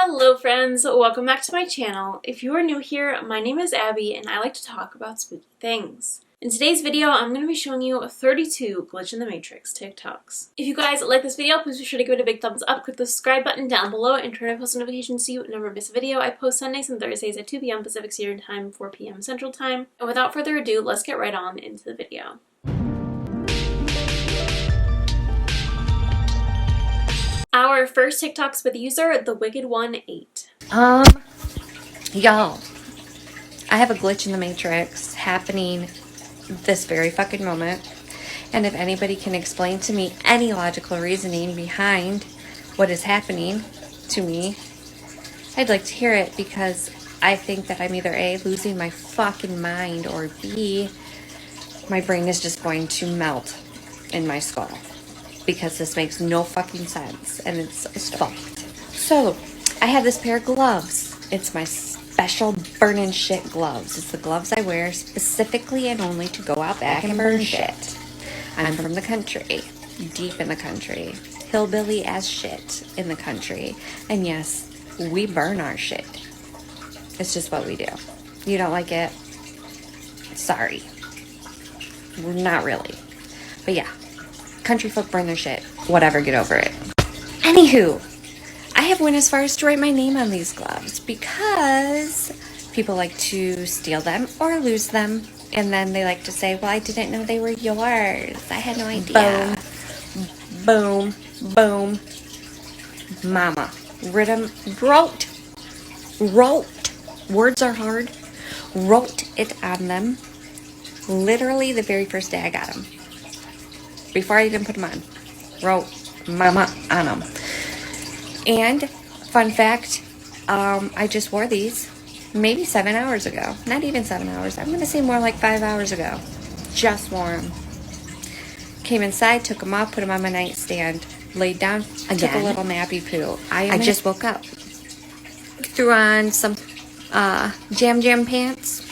Hello friends, welcome back to my channel. If you are new here, my name is Abby and I like to talk about spooky things. In today's video, I'm going to be showing you 32 Glitch in the Matrix TikToks. If you guys like this video, please be sure to give it a big thumbs up, click the subscribe button down below, and turn on post notifications so you never miss a video. I post Sundays and Thursdays at 2 p.m. Pacific Standard Time, 4 p.m. Central Time. And without further ado, let's get right on into the video. Our first TikToks with user TheWickedOne8. Y'all, I have a glitch in the Matrix happening this very fucking moment. And if anybody can explain to me any logical reasoning behind what is happening to me, I'd like to hear it, because I think that I'm either A, losing my fucking mind, or B, my brain is just going to melt in my skull. Because this makes no fucking sense, and it's fucked. So, I have this pair of gloves. It's my special burnin' shit gloves. It's the gloves I wear specifically and only to go out back and burn shit. I'm from the country, deep in the country, hillbilly as shit in the country, and yes, we burn our shit. It's just what we do. You don't like it? Sorry. Not really. But yeah. Country folk burn their shit. Whatever, get over it. Anywho, I have went as far as to write my name on these gloves because people like to steal them or lose them. And then they like to say, well, I didn't know they were yours. I had no idea. Boom. Boom. Boom. Mama. Wrote. Words are hard. Wrote it on them. Literally the very first day I got them. Before I even put them on. Wrote mama on them. And, fun fact, I just wore these maybe 7 hours ago. Not even 7 hours. I'm going to say more like 5 hours ago. Just wore them. Came inside, took them off, put them on my nightstand, laid down, again, took a little nappy poo. I just woke up. Threw on some jam pants.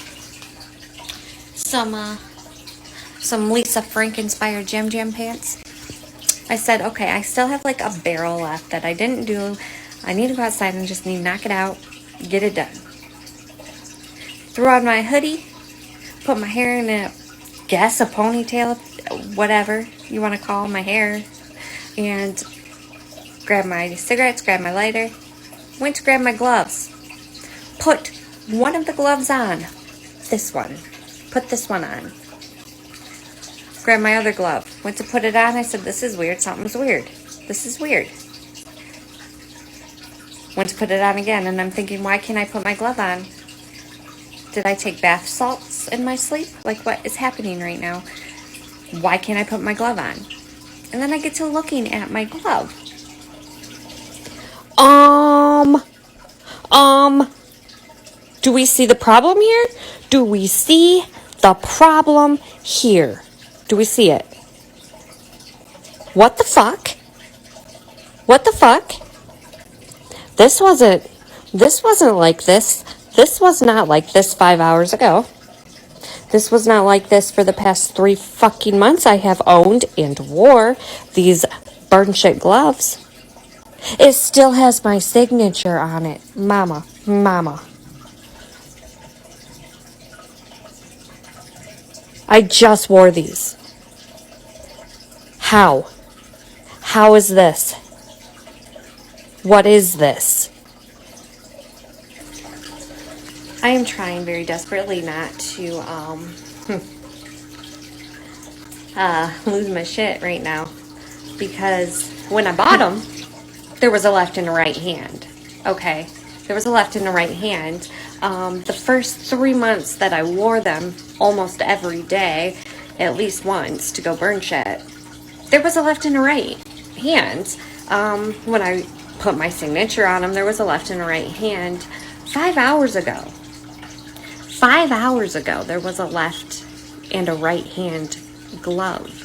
Some Lisa Frank inspired jam pants. I said, okay, I still have like a barrel left that I didn't do. I need to go outside and just need to knock it out, get it done. Threw on my hoodie, put my hair in a ponytail, whatever you want to call my hair, and grabbed my cigarettes, grabbed my lighter, went to grab my gloves. Put one of the gloves on. This one. Put this one on. Grabbed my other glove. Went to put it on. I said, this is weird. Something's weird. This is weird. Went to put it on again, and I'm thinking, why can't I put my glove on? Did I take bath salts in my sleep? Like, what is happening right now? Why can't I put my glove on? And then I get to looking at my glove. Do we see the problem here? Do we see the problem here? Do we see it? What the fuck? What the fuck? This wasn't like this. This was not like this 5 hours ago. This was not like this for the past 3 fucking months I have owned and wore these burn shit gloves. It still has my signature on it. Mama. I just wore these. How? How is this? What is this? I am trying very desperately not to lose my shit right now, because when I bought them, there was a left and a right hand. Okay, there was a left and a right hand. The first 3 months that I wore them almost every day, at least once, to go burn shit, there was a left and a right hand. When I put my signature on them, there was a left and a right hand. 5 hours ago, there was a left and a right hand glove.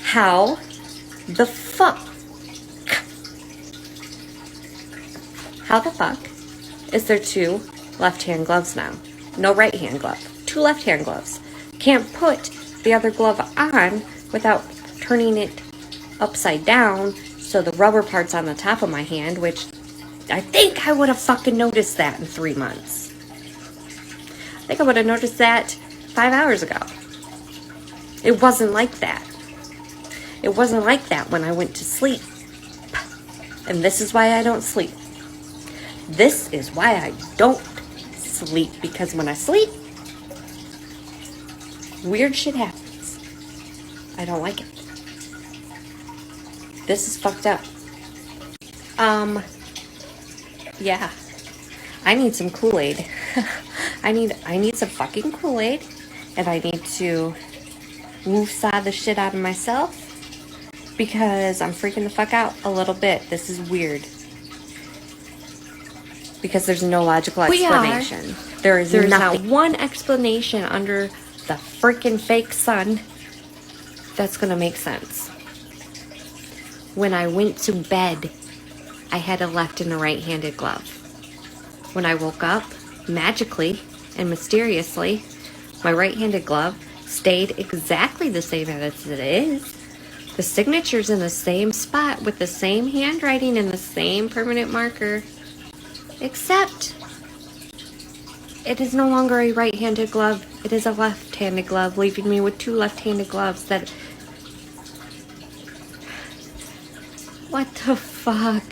How the fuck? How the fuck is there 2 left-hand gloves now? No right-hand glove. 2 left-hand gloves. Can't put the other glove on without turning it upside down, so the rubber part's on the top of my hand, which I think I would have fucking noticed that in 3 months. I think I would have noticed that 5 hours ago. It wasn't like that. It wasn't like that when I went to sleep. And this is why I don't sleep. This is why I don't sleep, because when I sleep, weird shit happens. I don't like it. This is fucked up. Yeah. I need some Kool-Aid. I need some fucking Kool-Aid, and I need to woo-saw the shit out of myself, because I'm freaking the fuck out a little bit. This is weird. Because there's no logical explanation. There's not one explanation under the freaking fake sun that's gonna make sense. When I went to bed, I had a left and a right-handed glove. When I woke up, magically and mysteriously, my right-handed glove stayed exactly the same as it is. The signature's in the same spot with the same handwriting and the same permanent marker. Except, it is no longer a right-handed glove. It is a left-handed glove, leaving me with 2 left-handed gloves that... What the fuck?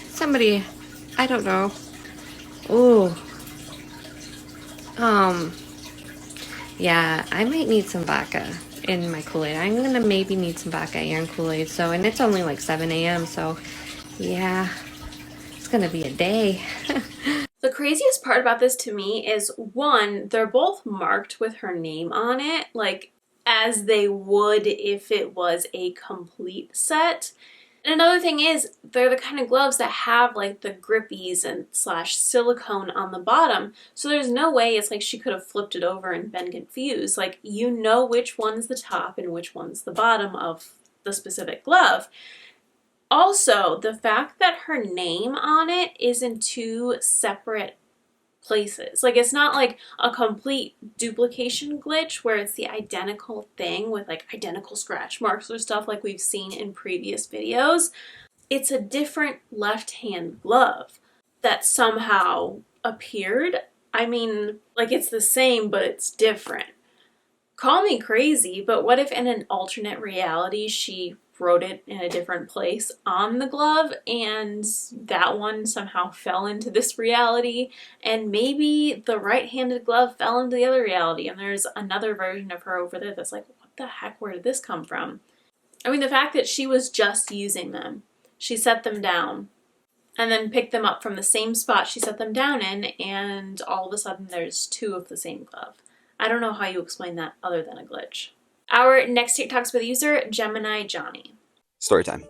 Somebody, I don't know. Ooh. Yeah, I might need some vodka in my Kool-Aid. I'm gonna maybe need some vodka and Kool-Aid. So, and it's only like 7 a.m. So, yeah, it's gonna be a day. The craziest part about this to me is, one, they're both marked with her name on it, like as they would if it was a complete set. And another thing is, they're the kind of gloves that have like the grippies and slash silicone on the bottom. So there's no way it's like she could have flipped it over and been confused. Like, you know which one's the top and which one's the bottom of the specific glove. Also, the fact that her name on it is in 2 separate places. Like, it's not like a complete duplication glitch where it's the identical thing with like identical scratch marks or stuff like we've seen in previous videos. It's a different left-hand glove that somehow appeared. I mean, like, it's the same, but it's different. Call me crazy, but what if in an alternate reality she wrote it in a different place on the glove and that one somehow fell into this reality, and maybe the right-handed glove fell into the other reality and there's another version of her over there that's like, what the heck, where did this come from? I mean, the fact that she was just using them. She set them down and then picked them up from the same spot she set them down in, and all of a sudden there's 2 of the same glove. I don't know how you explain that other than a glitch. Our next TikTok's with user geminijonny. Story time.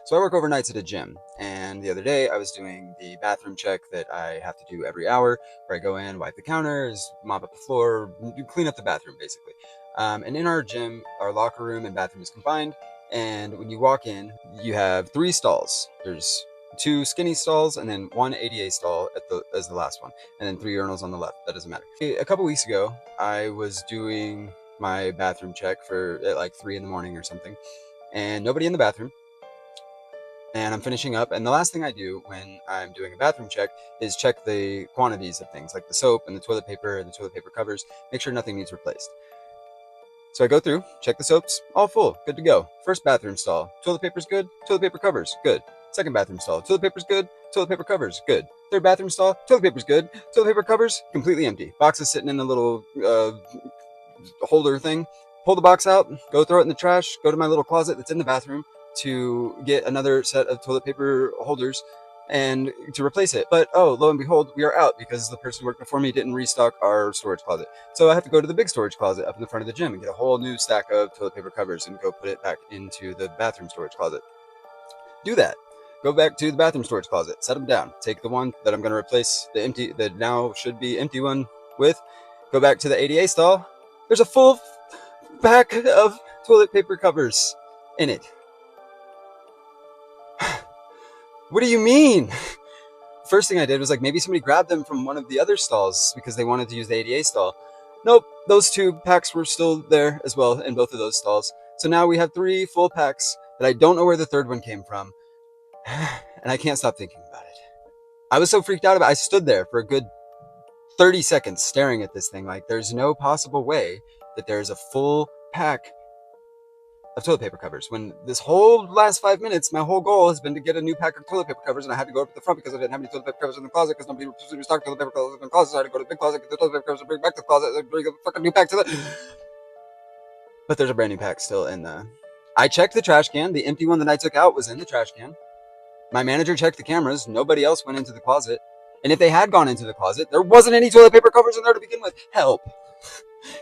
So I work overnights at a gym, and the other day I was doing the bathroom check that I have to do every hour, where I go in, wipe the counters, mop up the floor, clean up the bathroom basically. And in our gym, our locker room and bathroom is combined, and when you walk in, you have 3 stalls. There's 2 skinny stalls and then 1 ADA stall as the last one, and then 3 urinals on the left. That doesn't matter. A couple weeks ago, I was doing my bathroom check at like 3 in the morning or something, and nobody in the bathroom, and I'm finishing up, and the last thing I do when I'm doing a bathroom check is check the quantities of things like the soap and the toilet paper and the toilet paper covers, make sure nothing needs replaced. So I go through, check the soaps, all full, good to go. First bathroom stall, toilet paper's good, toilet paper covers, good. Second bathroom stall, toilet paper's good, toilet paper covers, good. Third bathroom stall, toilet paper's good, toilet paper covers, completely empty. Box is sitting in the little holder thing. Pull the box out, go throw it in the trash, go to my little closet that's in the bathroom to get another set of toilet paper holders and to replace it. But oh, lo and behold, we are out because the person who worked before me didn't restock our storage closet. So I have to go to the big storage closet up in the front of the gym and get a whole new stack of toilet paper covers and go put it back into the bathroom storage closet. Do that. Go back to the bathroom storage closet, set them down, take the one that I'm going to replace the now should be empty one with, go back to the ADA stall. There's a full pack of toilet paper covers in it. What do you mean? First thing I did was like, maybe somebody grabbed them from one of the other stalls because they wanted to use the ADA stall. Nope, those 2 packs were still there as well in both of those stalls. So now we have 3 full packs that I don't know where the third one came from. And I can't stop thinking about it. I was so freaked out about it. I stood there for a good 30 seconds staring at this thing like there's no possible way that there's a full pack of toilet paper covers, when this whole last 5 minutes my whole goal has been to get a new pack of toilet paper covers, and I had to go up to the front because I didn't have any toilet paper covers in the closet because nobody was stocking toilet paper covers in the closet, so I had to go to the big closet, get the toilet paper covers, and bring it back to the closet, and bring a fucking new pack to the... But there's a brand new pack still in the... I checked the trash can. The empty one that I took out was in the trash can. My manager checked the cameras. Nobody else went into the closet. And if they had gone into the closet, there wasn't any toilet paper covers in there to begin with. Help.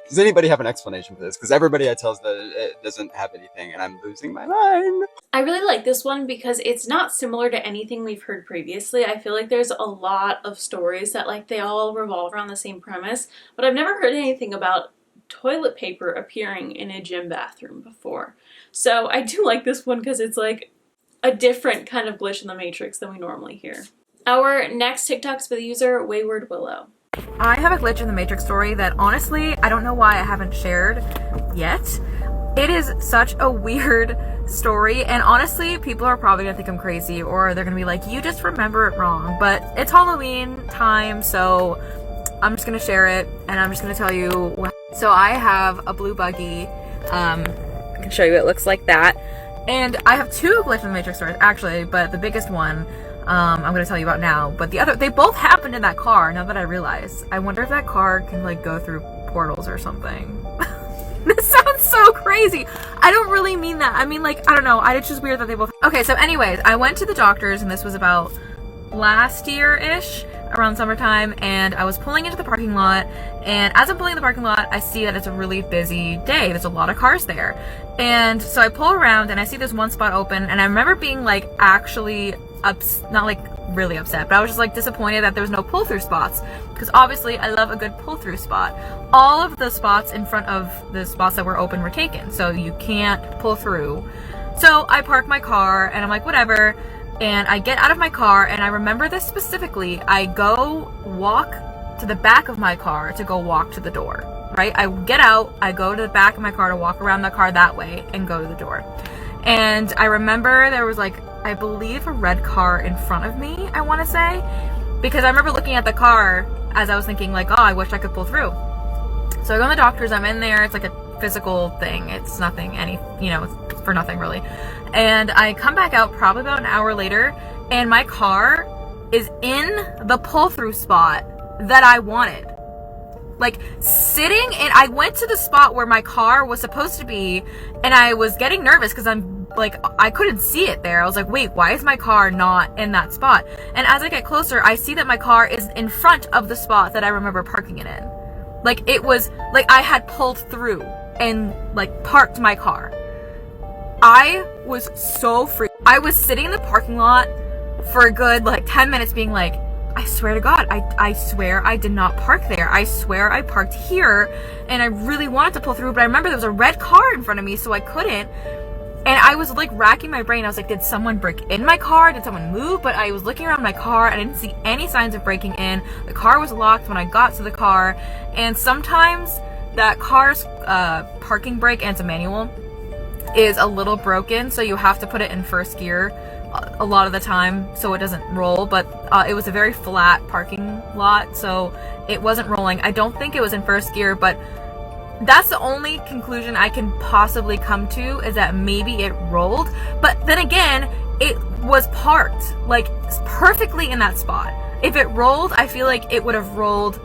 Does anybody have an explanation for this? Because everybody I tell that it doesn't have anything, and I'm losing my mind. I really like this one because it's not similar to anything we've heard previously. I feel like there's a lot of stories that like they all revolve around the same premise, but I've never heard anything about toilet paper appearing in a gym bathroom before. So I do like this one because it's like a different kind of glitch in the matrix than we normally hear. Our next TikTok's by the user waywardwilloww. I have a glitch in the matrix story that honestly, I don't know why I haven't shared yet. It is such a weird story, and honestly, people are probably gonna think I'm crazy, or they're gonna be like, you just remember it wrong. But it's Halloween time, so I'm just gonna share it, and I'm just gonna tell you what. So I have a blue buggy. I can show you, it looks like that. And I have 2 glitch in the matrix stories, actually, but the biggest one I'm going to tell you about now. But the other, they both happened in that car, now that I realize. I wonder if that car can, like, go through portals or something. This sounds so crazy. I don't really mean that. I mean, like, I don't know. It's just weird that they both... Okay, so anyways, I went to the doctor's, and this was about last year-ish, around summertime, and I was pulling into the parking lot, and as I'm pulling in the parking lot, I see that it's a really busy day. There's a lot of cars there. And so I pull around, and I see this one spot open, and I remember being, like, actually not like really upset, but I was just like disappointed that there was no pull-through spots, because obviously I love a good pull-through spot. All of the spots in front of the spots that were open were taken, so you can't pull through. So I park my car, and I'm like, whatever, and I get out of my car, and I remember this specifically. I go walk to the back of my car to go walk to the door, right? I get out, I go to the back of my car to walk around the car that way and go to the door. And I remember there was, like, I believe a red car in front of me, I want to say, because I remember looking at the car as I was thinking, like, oh, I wish I could pull through. So I go to the doctor's, I'm in there, it's like a physical thing, it's nothing, it's for nothing really. And I come back out probably about an hour later, and my car is in the pull-through spot that I wanted. Like, sitting in, I went to the spot where my car was supposed to be, and I was getting nervous because I couldn't see it there. I was like, wait, why is my car not in that spot? And as I get closer, I see that my car is in front of the spot that I remember parking it in. Like, it was, like, I had pulled through and, like, parked my car. I was so freaked. I was sitting in the parking lot for a good, like, 10 minutes being like, I swear to God, I swear I did not park there. I swear I parked here, and I really wanted to pull through, but I remember there was a red car in front of me, so I couldn't. And I was, like, racking my brain. I was like, did someone break in my car? Did someone move? But I was looking around my car, and I didn't see any signs of breaking in. The car was locked when I got to the car, and sometimes that car's parking brake, and it's a manual, is a little broken, so you have to put it in first gear a lot of the time so it doesn't roll. But it was a very flat parking lot, so it wasn't rolling. I don't think it was in first gear, but that's the only conclusion I can possibly come to, is that maybe it rolled. But then again, it was parked, like, perfectly in that spot. If it rolled, I feel like it would have rolled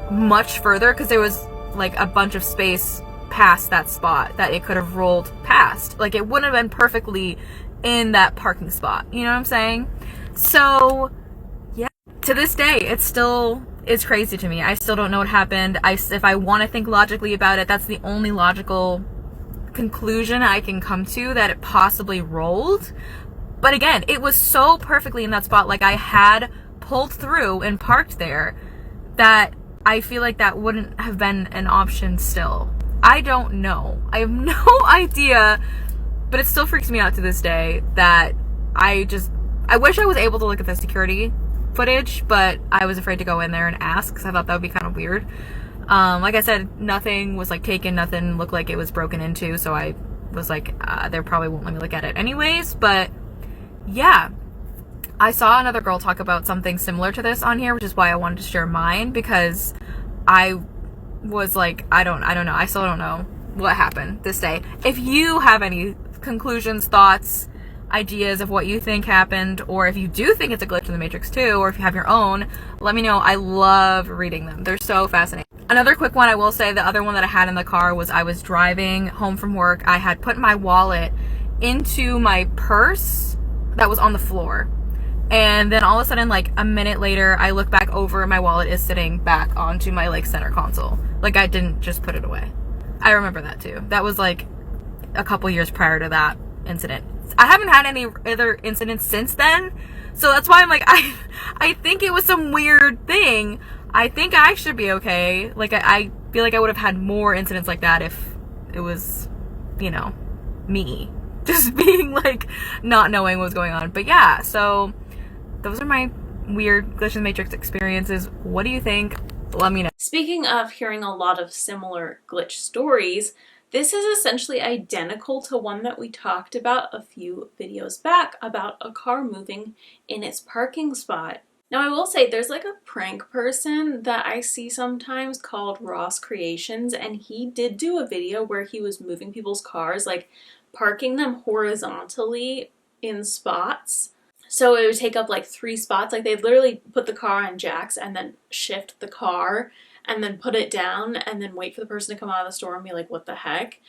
much further, because there was, like, a bunch of space past that spot that it could have rolled past. Like, it wouldn't have been perfectly in that parking spot, you know what I'm saying? So yeah, to this day it's crazy to me. I still don't know what happened. If I want to think logically about it, that's the only logical conclusion I can come to, that it possibly rolled. But again, it was so perfectly in that spot, like I had pulled through and parked there, that I feel like that wouldn't have been an option still. I don't know. I have no idea. But it still freaks me out to this day that I wish I was able to look at the security footage, but I was afraid to go in there and ask, because I thought that would be kind of weird. Like I said, nothing was, like, taken, nothing looked like it was broken into, so I was like, they probably won't let me look at it anyways. But yeah, I saw another girl talk about something similar to this on here, which is why I wanted to share mine, because I was like, I don't know. I still don't know what happened this day. If you have any conclusions, thoughts, ideas of what you think happened, or if you do think it's a glitch in the Matrix too, or if you have your own, let me know. I love reading them. They're so fascinating. Another quick one I will say, the other one that I had in the car was I was driving home from work. I had put my wallet into my purse that was on the floor. And then all of a sudden, like a minute later, I look back over and my wallet is sitting back onto my like center console. Like I didn't just put it away. I remember that too. That was like a couple years prior to that incident. I haven't had any other incidents since then. So that's why I'm like, I think it was some weird thing. I think I should be okay. Like I feel like I would have had more incidents like that if it was, you know, me just being like not knowing what was going on. But yeah, so those are my weird glitch in the Matrix experiences. What do you think? Let me know. Speaking of hearing a lot of similar glitch stories, this is essentially identical to one that we talked about a few videos back about a car moving in its parking spot. Now I will say there's like a prank person that I see sometimes called Ross Creations, and he did do a video where he was moving people's cars, like parking them horizontally in spots. So it would take up like 3 spots. Like they'd literally put the car on jacks and then shift the car and then put it down and then wait for the person to come out of the store and be like, what the heck?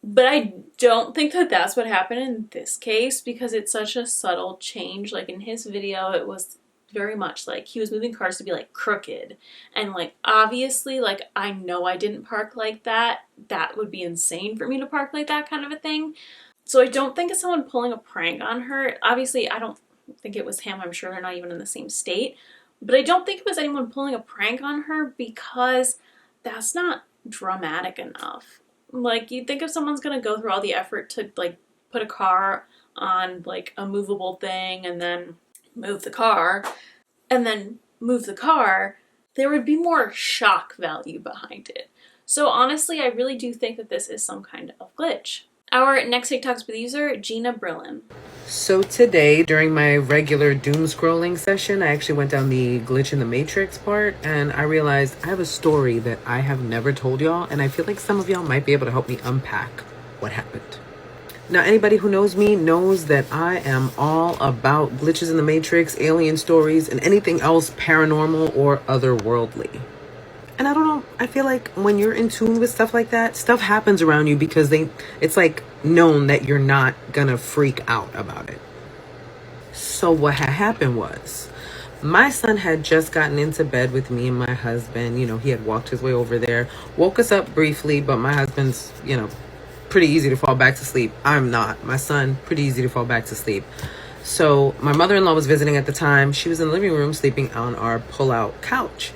But I don't think that that's what happened in this case, because it's such a subtle change. Like in his video, it was very much like he was moving cars to be like crooked. And like, obviously, like I know I didn't park like that. That would be insane for me to park like that kind of a thing. So I don't think it's someone pulling a prank on her. Obviously, I don't think it was him. I'm sure they're not even in the same state. But I don't think it was anyone pulling a prank on her, because that's not dramatic enough. Like, you'd think if someone's gonna go through all the effort to like put a car on like a movable thing and then move the car, there would be more shock value behind it. So honestly, I really do think that this is some kind of glitch. Our next TikTok's with user, ginabrillon. So today, during my regular doom scrolling session, I actually went down the glitch in the Matrix part, and I realized I have a story that I have never told y'all, and I feel like some of y'all might be able to help me unpack what happened. Now, anybody who knows me knows that I am all about glitches in the Matrix, alien stories, and anything else paranormal or otherworldly. And I don't know, I feel like when you're in tune with stuff like that, stuff happens around you because it's like known that you're not gonna freak out about it. So what had happened was, my son had just gotten into bed with me and my husband. You know, he had walked his way over there, woke us up briefly, but my husband's, you know, pretty easy to fall back to sleep. I'm not. My son, pretty easy to fall back to sleep. So my mother-in-law was visiting at the time. She was in the living room sleeping on our pull-out couch.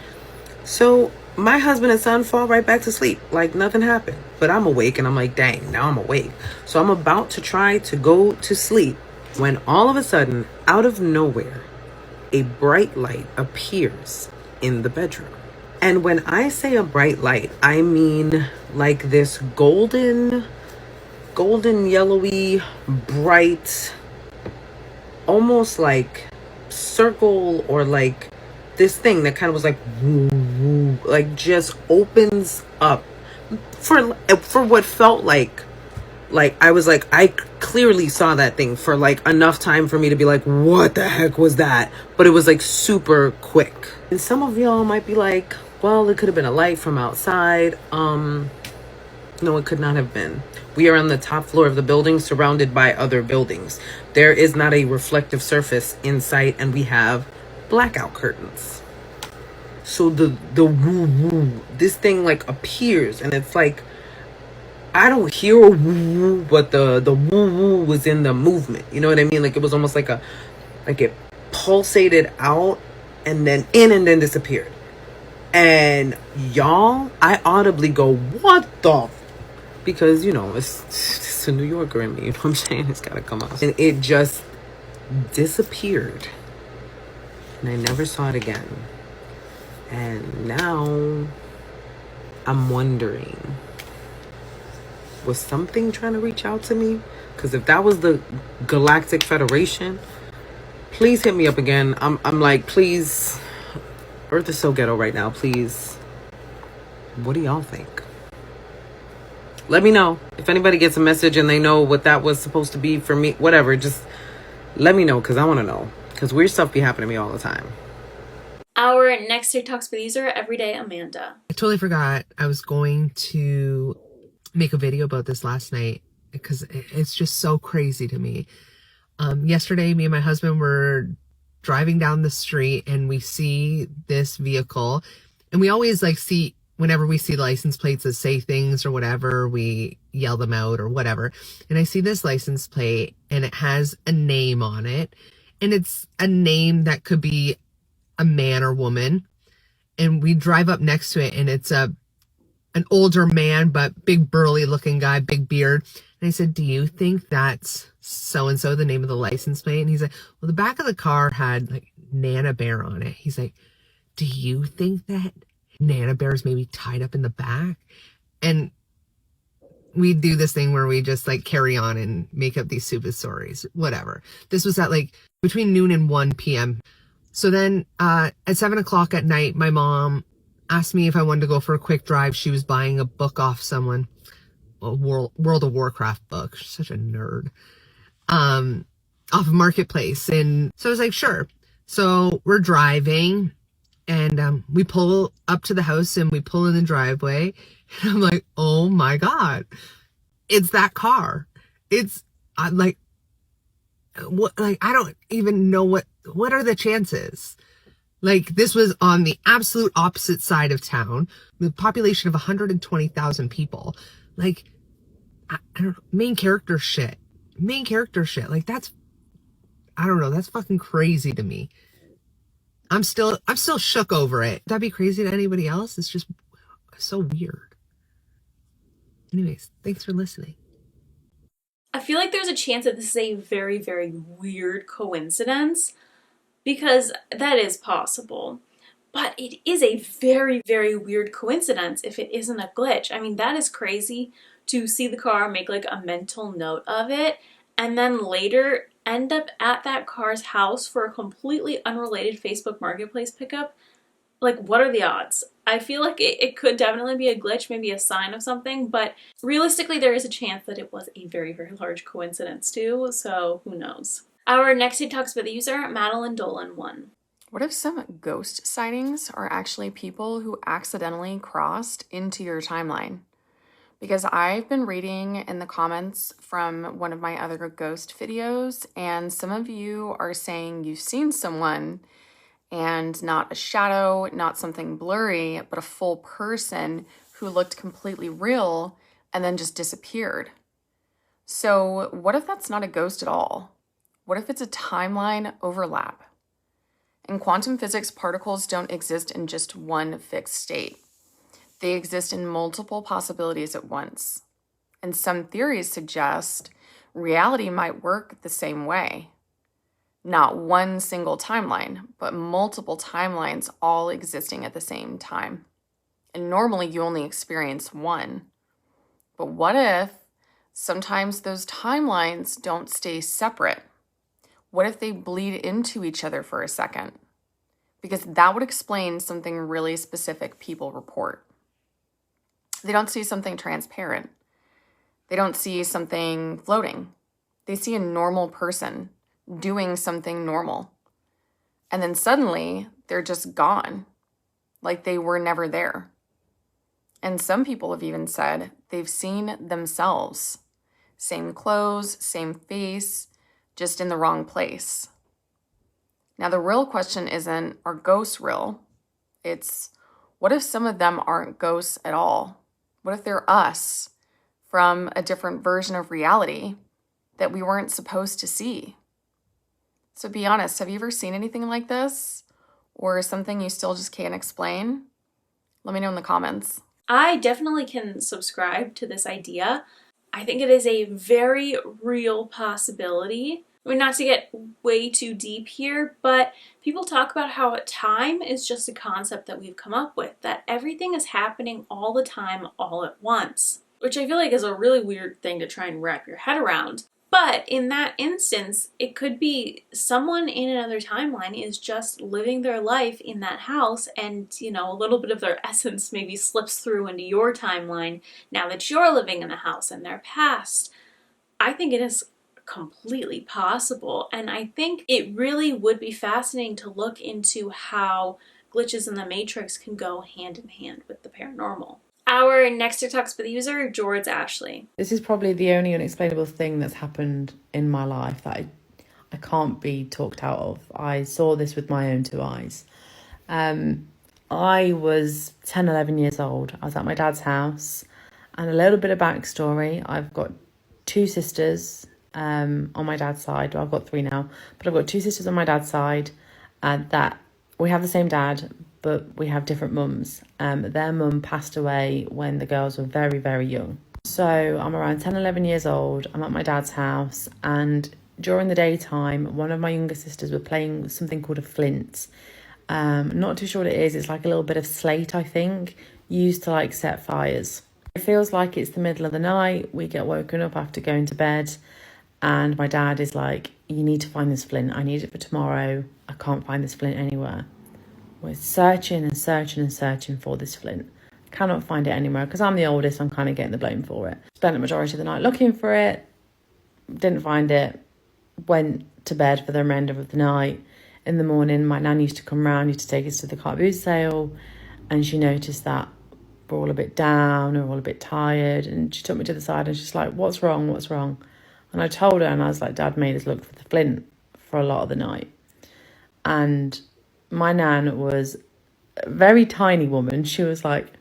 So my husband and son fall right back to sleep like nothing happened. But I'm awake and I'm like, dang, now I'm awake. So I'm about to try to go to sleep when all of a sudden, out of nowhere, a bright light appears in the bedroom. And when I say a bright light, I mean like this golden yellowy, bright, almost like circle, or like this thing that kind of was like woo, woo, like just opens up for what felt like I was like, I clearly saw that thing for like enough time for me to be like, what the heck was that? But it was like super quick. And some of y'all might be like, well, it could have been a light from outside. No, it could not have been. We are on the top floor of the building, surrounded by other buildings. There is not a reflective surface in sight, and we have blackout curtains. So the woo woo, this thing like appears, and it's like, I don't hear a woo woo, but the woo woo was in the movement. You know what I mean? Like it was almost like it pulsated out and then in and then disappeared. And y'all, I audibly go, what the? Because, you know, it's a New Yorker in me. You know what I'm saying? It's got to come out. And it just disappeared. And I never saw it again. And now I'm wondering, Was something trying to reach out to me? Because if that was the Galactic Federation, please hit me up again. I'm like, please. Earth is so ghetto right now. Please. What do y'all think? Let me know. If anybody gets a message and they know what that was supposed to be for me, whatever, just let me know, because I want to know. Because weird stuff be happening to me all the time. Our next TikTok spooky user, Everyday Amanda. I totally forgot I was going to make a video about this last night because it's just so crazy to me. Yesterday, me and my husband were driving down the street and we see this vehicle, and we always like see, whenever we see license plates that say things or whatever, we yell them out or whatever. And I see this license plate and it has a name on it, and it's a name that could be a man or woman. And we drive up next to it and it's an older man, but big burly looking guy, big beard. And I said, do you think that's so-and-so, the name of the license plate? And he's like, well, the back of the car had like Nana Bear on it. He's like, do you think that Nana Bear's maybe tied up in the back? And we do this thing where we just like carry on and make up these stupid stories, whatever. This was at like between noon and 1 p.m. So then at 7 o'clock at night, my mom asked me if I wanted to go for a quick drive. She was buying a book off someone, a World of Warcraft book. She's such a nerd. Off of Marketplace. And so I was like, sure. So we're driving and we pull up to the house and we pull in the driveway. And I'm like, oh my God, it's that car. I'm like, what, like, I don't even know what are the chances? Like, this was on the absolute opposite side of town, with a population of 120,000 people. Like, I don't know, main character shit. Like, that's, I don't know, that's fucking crazy to me. I'm still shook over it. That'd be crazy to anybody else. It's just so weird. Anyways, thanks for listening. I feel like there's a chance that this is a very, very weird coincidence, because that is possible. But it is a very, very weird coincidence if it isn't a glitch. I mean, that is crazy to see the car, make like a mental note of it, and then later end up at that car's house for a completely unrelated Facebook Marketplace pickup. Like, what are the odds? I feel like it could definitely be a glitch, maybe a sign of something, but realistically there is a chance that it was a very, very large coincidence too, so who knows. Our next TikTok's with the user, Madeline Dolan 1. What if some ghost sightings are actually people who accidentally crossed into your timeline? Because I've been reading in the comments from one of my other ghost videos, and some of you are saying you've seen someone, and not a shadow, not something blurry, but a full person who looked completely real and then just disappeared. So what if that's not a ghost at all? What if it's a timeline overlap? In quantum physics, particles don't exist in just one fixed state. They exist in multiple possibilities at once. And some theories suggest reality might work the same way. Not one single timeline, but multiple timelines all existing at the same time. And normally you only experience one. But what if sometimes those timelines don't stay separate? What if they bleed into each other for a second? Because that would explain something really specific people report. They don't see something transparent. They don't see something floating. They see a normal person doing something normal. And then suddenly they're just gone, like they were never there. And some people have even said they've seen themselves. Same clothes, same face, just in the wrong place. Now the real question isn't, are ghosts real? It's, what if some of them aren't ghosts at all? What if they're us from a different version of reality that we weren't supposed to see? So be honest, have you ever seen anything like this? Or something you still just can't explain? Let me know in the comments. I definitely can subscribe to this idea. I think it is a very real possibility. I mean, not to get way too deep here, but people talk about how time is just a concept that we've come up with, that everything is happening all the time, all at once. which I feel like is a really weird thing to try and wrap your head around. But in that instance, it could be someone in another timeline is just living their life in that house, and, you know, a little bit of their essence maybe slips through into your timeline now that you're living in the house in their past. I think it is completely possible, and I think it really would be fascinating to look into how glitches in the Matrix can go hand in hand with the paranormal. Our next TikTok's by the user, jordsashleiigh. This is probably the only unexplainable thing that's happened in my life that I can't be talked out of. I saw this with my own two eyes. I was 10, 11 years old. I was at my dad's house, and a little bit of backstory. I've got two sisters on my dad's side. Well, I've got three now, but I've got two sisters on my dad's side that we have the same dad, but we have different mums. Their mum passed away when the girls were very, very young. So I'm around 10, 11 years old. I'm at my dad's house, and during the daytime, one of my younger sisters were playing something called a flint. Not too sure what it is. It's like a little bit of slate, I think, used to like set fires. It feels like it's the middle of the night. We get woken up after going to bed, and my dad is like, you need to find this flint. I need it for tomorrow. I can't find this flint anywhere. We're searching and searching and searching for this flint. Cannot find it anywhere because I'm the oldest. I'm kind of getting the blame for it. Spent the majority of the night looking for it. Didn't find it. Went to bed for the remainder of the night. In the morning, my nan used to come round, used to take us to the car boot sale, and she noticed that we're all a bit down, we're all a bit tired, and she took me to the side and she's like, what's wrong, what's wrong? And I told her, and I was like, Dad made us look for the flint for a lot of the night. And my nan was a very tiny woman. She was like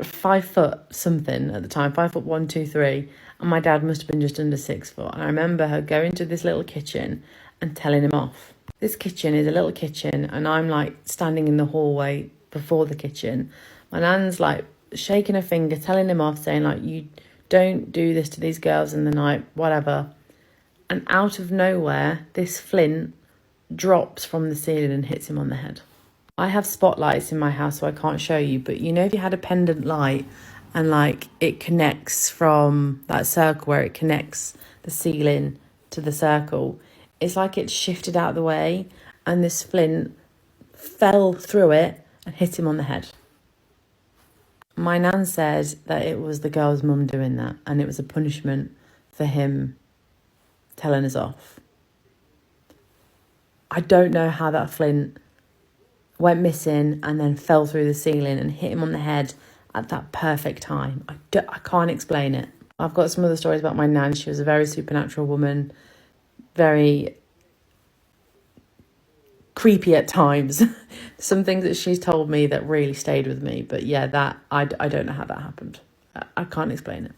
5 foot something at the time, 5'1", 2, 3, and my dad must have been just under 6 foot. And I remember her going to this little kitchen and telling him off. This kitchen is a little kitchen, and I'm like standing in the hallway before the kitchen. My nan's like shaking her finger, telling him off, saying like, you don't do this to these girls in the night, whatever. And out of nowhere, this flint drops from the ceiling and hits him on the head. I have spotlights in my house, so I can't show you, but you know, if you had a pendant light and like it connects from that circle where it connects the ceiling to the circle, it's like it shifted out of the way, and this flint fell through it and hit him on the head. My nan said that it was the girl's mum doing that, and it was a punishment for him telling us off. I don't know how that flint went missing and then fell through the ceiling and hit him on the head at that perfect time. I can't explain it. I've got some other stories about my nan. She was a very supernatural woman, very creepy at times. Some things that she's told me that really stayed with me. But yeah, that I don't know how that happened. I can't explain it.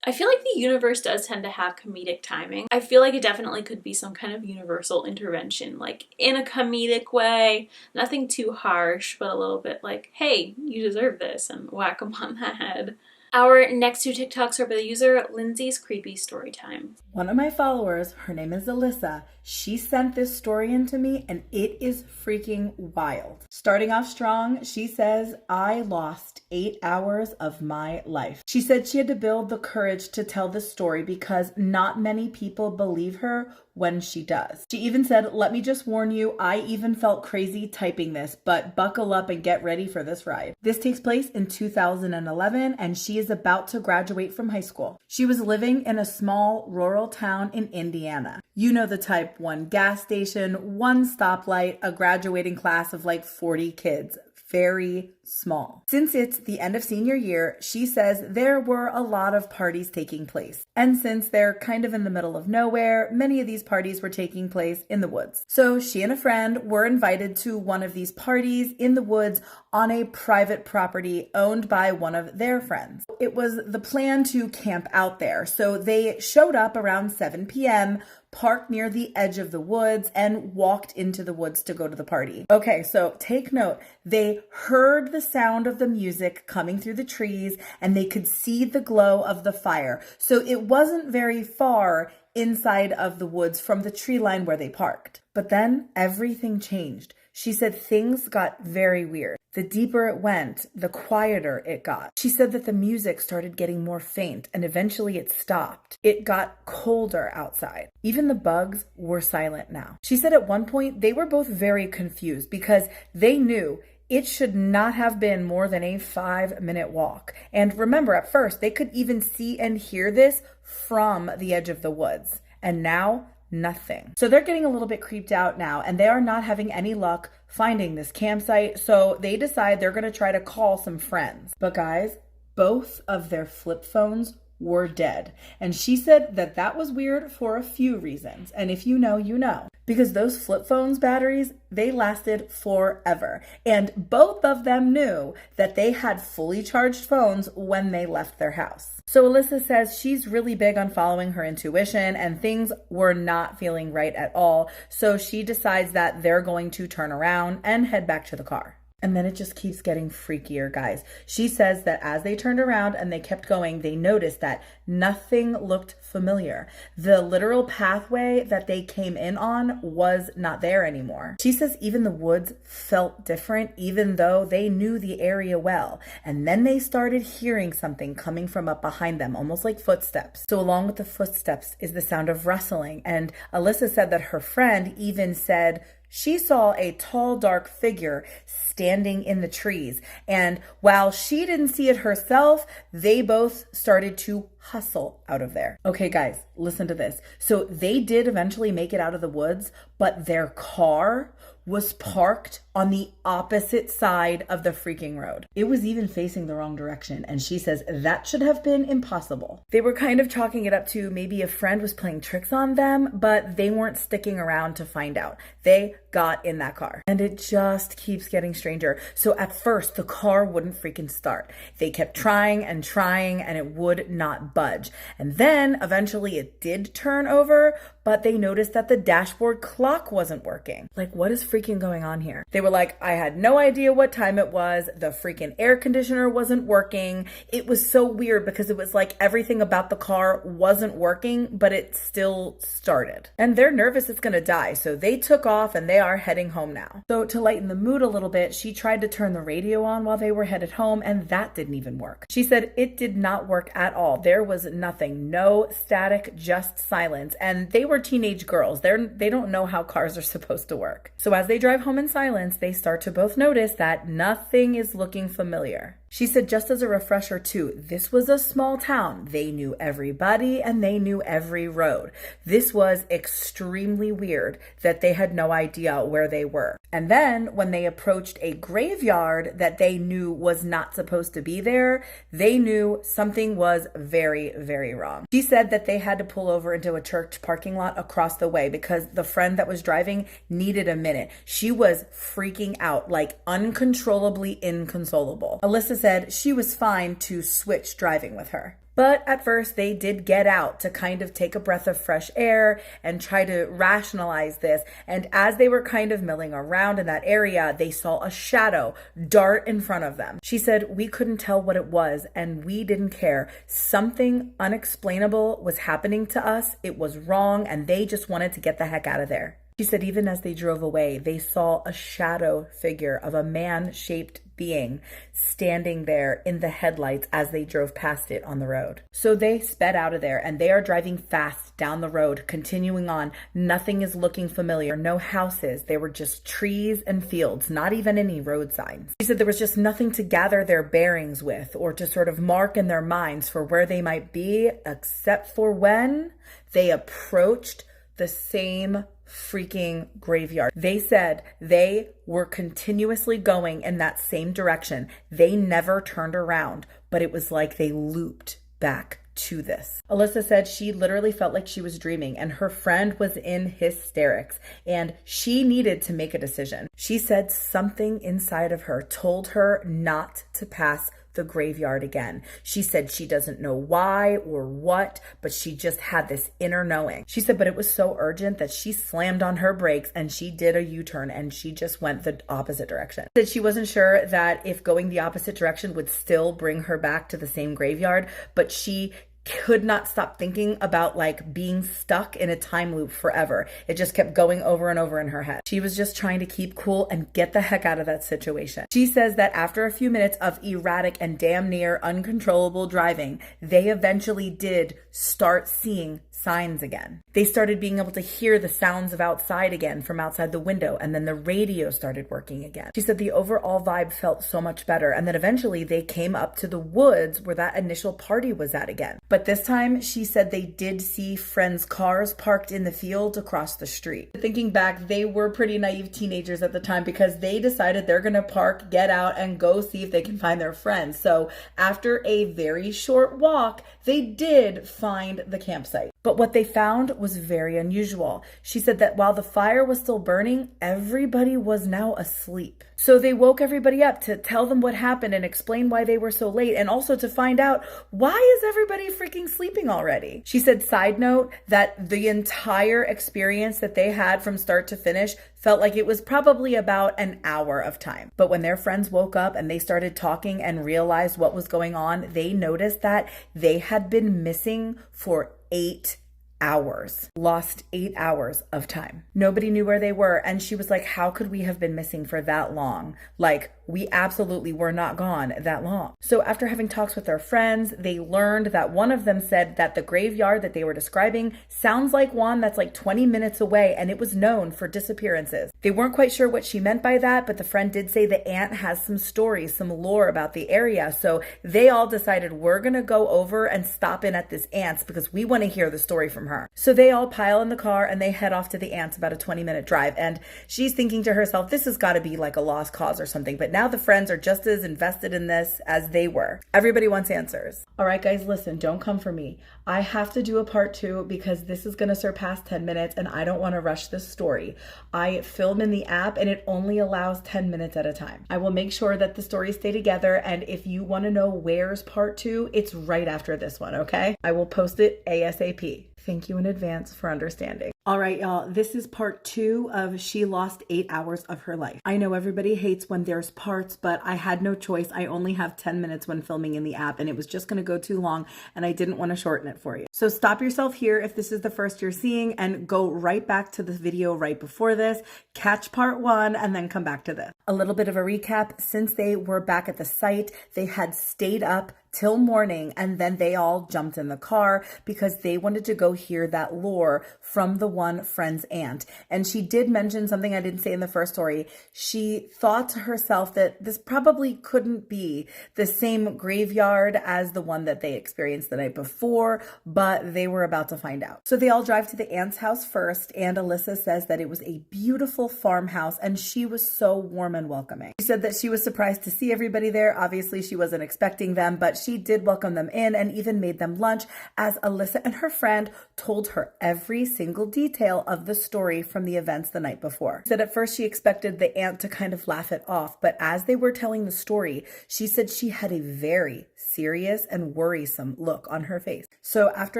I feel like the universe does tend to have comedic timing. I feel like it definitely could be some kind of universal intervention, like in a comedic way, nothing too harsh, but a little bit like, hey, you deserve this, and whack them on the head. Our next two TikToks are by the user lindsayscreepystorytime. One of my followers, her name is Alyssa, she sent this story in to me, and it is freaking wild. Starting off strong, she says, I lost 8 hours of my life. She said she had to build the courage to tell this story because not many people believe her when she does. She even said, let me just warn you, I even felt crazy typing this, but buckle up and get ready for this ride. This takes place in 2011, and she is about to graduate from high school. She was living in a small rural town in Indiana. You know the type, one gas station, one stoplight, a graduating class of like 40 kids. Very small. Since it's the end of senior year, she says there were a lot of parties taking place. And since they're kind of in the middle of nowhere, many of these parties were taking place in the woods. So she and a friend were invited to one of these parties in the woods on a private property owned by one of their friends. It was the plan to camp out there. So they showed up around 7 p.m., parked near the edge of the woods, and walked into the woods to go to the party. Okay, so take note. They heard the sound of the music coming through the trees, and they could see the glow of the fire. So it wasn't very far inside of the woods from the tree line where they parked. But then everything changed. She said things got very weird. The deeper it went, the quieter it got. She said that the music started getting more faint and eventually it stopped. It got colder outside. Even the bugs were silent now. She said at one point they were both very confused because they knew it should not have been more than a 5-minute walk. And remember, at first, they could even see and hear this from the edge of the woods. And now, nothing. So they're getting a little bit creeped out now, and they are not having any luck finding this campsite. So they decide they're going to try to call some friends. But guys, both of their flip phones were dead. And she said that that was weird for a few reasons. And if you know, you know. Because those flip phones batteries, they lasted forever. And both of them knew that they had fully charged phones when they left their house. So Alyssa says she's really big on following her intuition and things were not feeling right at all. So she decides that they're going to turn around and head back to the car. And then it just keeps getting freakier, guys. She says that as they turned around and they kept going, they noticed that nothing looked familiar. The literal pathway that they came in on was not there anymore. She says even the woods felt different, even though they knew the area well. And then they started hearing something coming from up behind them, almost like footsteps. So along with the footsteps is the sound of rustling. And Alyssa said that her friend even said she saw a tall, dark figure standing in the trees. And while she didn't see it herself, they both started to hustle out of there. Okay, guys, listen to this. So they did eventually make it out of the woods, but their car was parked on the opposite side of the freaking road. It was even facing the wrong direction. And she says that should have been impossible. They were kind of chalking it up to maybe a friend was playing tricks on them, but they weren't sticking around to find out. They got in that car. And it just keeps getting stranger. So at first, the car wouldn't freaking start. They kept trying and it would not budge. And then eventually it did turn over, but they noticed that the dashboard clock wasn't working. Like, what is freaking going on here? They were like, I had no idea what time it was. The freaking air conditioner wasn't working. It was so weird because it was like everything about the car wasn't working, but it still started. And they're nervous it's gonna die. So they took off and they are heading home now. So to lighten the mood a little bit, she tried to turn the radio on while they were headed home, and that didn't even work. She said it did not work at all. There was nothing, no static, just silence. And they were teenage girls. They don't know how cars are supposed to work. So as they drive home in silence, they start to both notice that nothing is looking familiar. She said, just as a refresher too, this was a small town. They knew everybody and they knew every road. This was extremely weird that they had no idea where they were. And then when they approached a graveyard that they knew was not supposed to be there, they knew something was very, very wrong. She said that they had to pull over into a church parking lot across the way because the friend that was driving needed a minute. She was freaking out, like uncontrollably inconsolable. Alyssa said she was fine to switch driving with her. But at first they did get out to kind of take a breath of fresh air and try to rationalize this. And as they were kind of milling around in that area, they saw a shadow dart in front of them. She said, we couldn't tell what it was and we didn't care. Something unexplainable was happening to us. It was wrong and they just wanted to get the heck out of there. She said even as they drove away, they saw a shadow figure of a man-shaped being standing there in the headlights as they drove past it on the road. So they sped out of there and they are driving fast down the road, continuing on. Nothing is looking familiar, no houses. They were just trees and fields, not even any road signs. She said there was just nothing to gather their bearings with or to sort of mark in their minds for where they might be, except for when they approached the same freaking graveyard. They said they were continuously going in that same direction. They never turned around, but it was like they looped back to this. Alyssa said she literally felt like she was dreaming and her friend was in hysterics and she needed to make a decision. She said something inside of her told her not to pass the graveyard again. She said she doesn't know why or what, but she just had this inner knowing. She said, but it was so urgent that she slammed on her brakes and she did a U-turn and she just went the opposite direction. She said she wasn't sure that if going the opposite direction would still bring her back to the same graveyard, but she could not stop thinking about like being stuck in a time loop forever. It just kept going over and over in her head. She was just trying to keep cool and get the heck out of that situation. She says that after a few minutes of erratic and damn near uncontrollable driving, they eventually did start seeing signs again. They started being able to hear the sounds of outside again from outside the window, and then the radio started working again. She said the overall vibe felt so much better, and that eventually they came up to the woods where that initial party was at again. But this time, she said they did see friends' cars parked in the field across the street. Thinking back, they were pretty naive teenagers at the time because they decided they're gonna park, get out, and go see if they can find their friends. So after a very short walk, they did find the campsite. But what they found was very unusual. She said that while the fire was still burning, everybody was now asleep. So they woke everybody up to tell them what happened and explain why they were so late, and also to find out why is everybody freaking sleeping already. She said, side note, that the entire experience that they had from start to finish felt like it was probably about an hour of time. But when their friends woke up and they started talking and realized what was going on, they noticed that they had been missing for 8 hours. Lost 8 hours of time. Nobody knew where they were. And she was like, how could we have been missing for that long? Like, we absolutely were not gone that long. So after having talks with their friends, they learned that one of them said that the graveyard that they were describing sounds like one that's like 20 minutes away, and it was known for disappearances. They weren't quite sure what she meant by that, but the friend did say the aunt has some stories, some lore about the area. So they all decided, we're gonna go over and stop in at this aunt's because we want to hear the story from her. So they all pile in the car and they head off to the aunt's, about a 20-minute drive. And she's thinking to herself, this has got to be like a lost cause or something. But now the friends are just as invested in this as they were. Everybody wants answers. All right, guys, listen, don't come for me. I have to do a part 2 because this is going to surpass 10 minutes and I don't want to rush this story. I film in the app and it only allows 10 minutes at a time. I will make sure that the stories stay together. And if you want to know where's part 2, it's right after this one, okay? I will post it ASAP. Thank you in advance for understanding. All right, y'all, this is part 2 of She Lost 8 Hours of Her Life. I know everybody hates when there's parts, but I had no choice. I only have 10 minutes when filming in the app, and it was just going to go too long, and I didn't want to shorten it for you. So stop yourself here if this is the first you're seeing, and go right back to the video right before this, catch part 1, and then come back to this. A little bit of a recap. Since they were back at the site, they had stayed up till morning, and then they all jumped in the car because they wanted to go hear that lore from the one friend's aunt. And she did mention something I didn't say in the first story. She thought to herself that this probably couldn't be the same graveyard as the one that they experienced the night before, but they were about to find out. So they all drive to the aunt's house first, and Alyssa says that it was a beautiful farmhouse and she was so warm and welcoming. She said that she was surprised to see everybody there. Obviously, she wasn't expecting them, but she did welcome them in and even made them lunch as Alyssa and her friend told her every single detail of the story from the events the night before. She said at first she expected the aunt to kind of laugh it off, but as they were telling the story, she said she had a very serious and worrisome look on her face. So after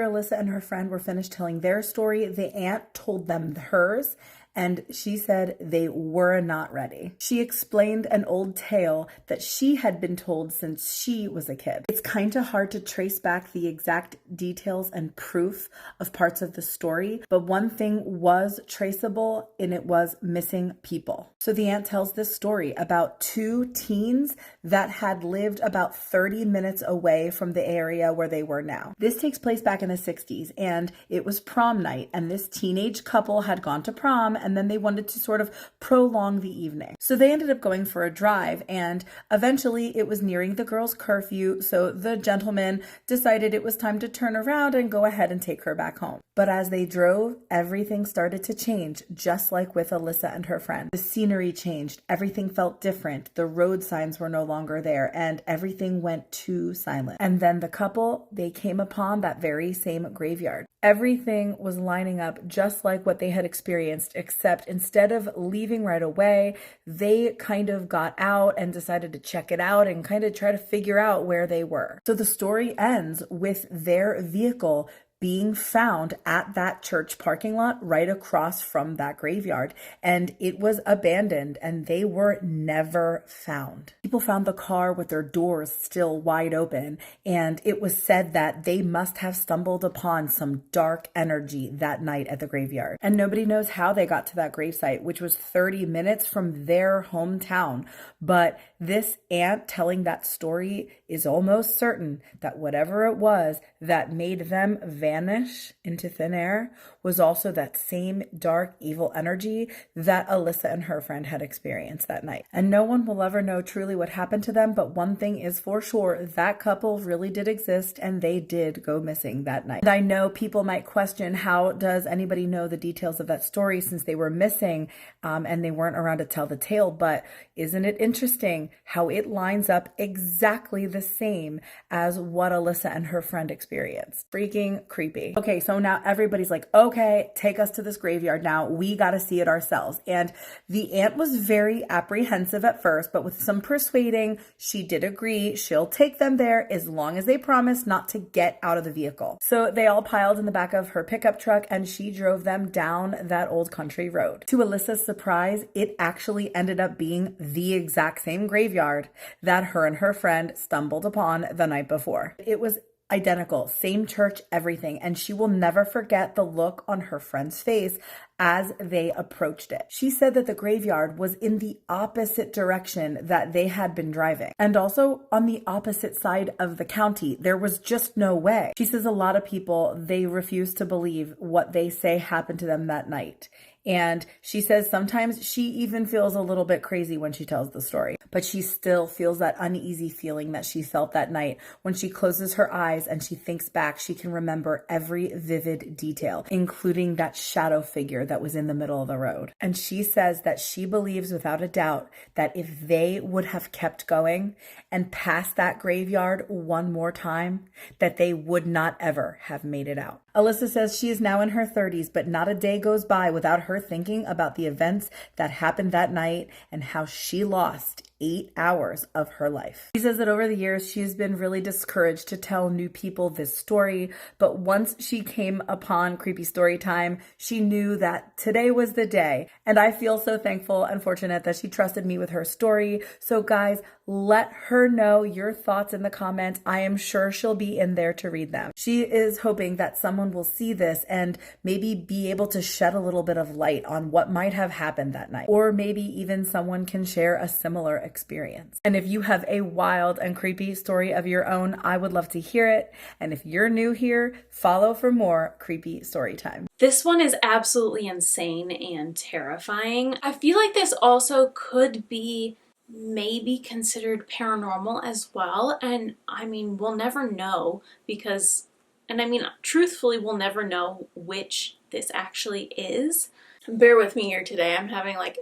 Alyssa and her friend were finished telling their story, the aunt told them hers, and she said they were not ready. She explained an old tale that she had been told since she was a kid. It's kind of hard to trace back the exact details and proof of parts of the story, but one thing was traceable, and it was missing people. So the aunt tells this story about 2 teens that had lived about 30 minutes away from the area where they were now. This takes place back in the 60s, and it was prom night, and this teenage couple had gone to prom, and then they wanted to sort of prolong the evening. So they ended up going for a drive, and eventually it was nearing the girls' curfew, so the gentleman decided it was time to turn around and go ahead and take her back home. But as they drove, everything started to change, just like with Alyssa and her friend. The scenery changed, everything felt different, the road signs were no longer there, and everything went too silent. And then the couple, they came upon that very same graveyard. Everything was lining up just like what they had experienced, except instead of leaving right away, they kind of got out and decided to check it out and kind of try to figure out where they were. So the story ends with their vehicle being found at that church parking lot right across from that graveyard, and it was abandoned and they were never found. People found the car with their doors still wide open, and it was said that they must have stumbled upon some dark energy that night at the graveyard. And nobody knows how they got to that gravesite, which was 30 minutes from their hometown. But this aunt telling that story is almost certain that whatever it was that made them vanish into thin air was also that same dark, evil energy that Alyssa and her friend had experienced that night. And no one will ever know truly what happened to them, but one thing is for sure, that couple really did exist and they did go missing that night. And I know people might question, how does anybody know the details of that story since they were missing and they weren't around to tell the tale? But isn't it interesting how it lines up exactly the same as what Alyssa and her friend experienced? Freaking creepy. Okay, so now everybody's like, okay, take us to this graveyard now. We got to see it ourselves. And the aunt was very apprehensive at first, but with some persuading, she did agree she'll take them there as long as they promise not to get out of the vehicle. So they all piled in the back of her pickup truck and she drove them down that old country road. To Alyssa's surprise, it actually ended up being the exact same graveyard that her and her friend stumbled upon the night before. It was identical, same church, everything. And she will never forget the look on her friend's face as they approached it. She said that the graveyard was in the opposite direction that they had been driving, and also on the opposite side of the county. There was just no way. She says a lot of people, they refuse to believe what they say happened to them that night. And she says sometimes she even feels a little bit crazy when she tells the story, but she still feels that uneasy feeling that she felt that night. When she closes her eyes and she thinks back, she can remember every vivid detail, including that shadow figure that was in the middle of the road. And she says that she believes without a doubt that if they would have kept going and passed that graveyard one more time, that they would not ever have made it out. Alyssa says she is now in her 30s, but not a day goes by without her thinking about the events that happened that night and how she lost 8 hours of her life. She says that over the years, she has been really discouraged to tell new people this story, but once she came upon Creepy Story Time, she knew that today was the day. And I feel so thankful and fortunate that she trusted me with her story. So guys, let her know your thoughts in the comments. I am sure she'll be in there to read them. She is hoping that someone will see this and maybe be able to shed a little bit of light on what might have happened that night. Or maybe even someone can share a similar experience. And if you have a wild and creepy story of your own, I would love to hear it. And if you're new here, follow for more Creepy Story Time. This one is absolutely insane and terrifying. I feel like this also could be maybe considered paranormal as well. And I mean, we'll never know because, and I mean, truthfully, we'll never know which this actually is. Bear with me here today. I'm having like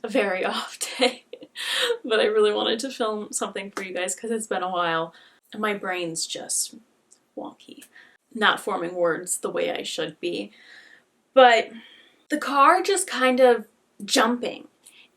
a very off day, but I really wanted to film something for you guys because it's been a while and my brain's just wonky, not forming words the way I should be. But the car just kind of jumping,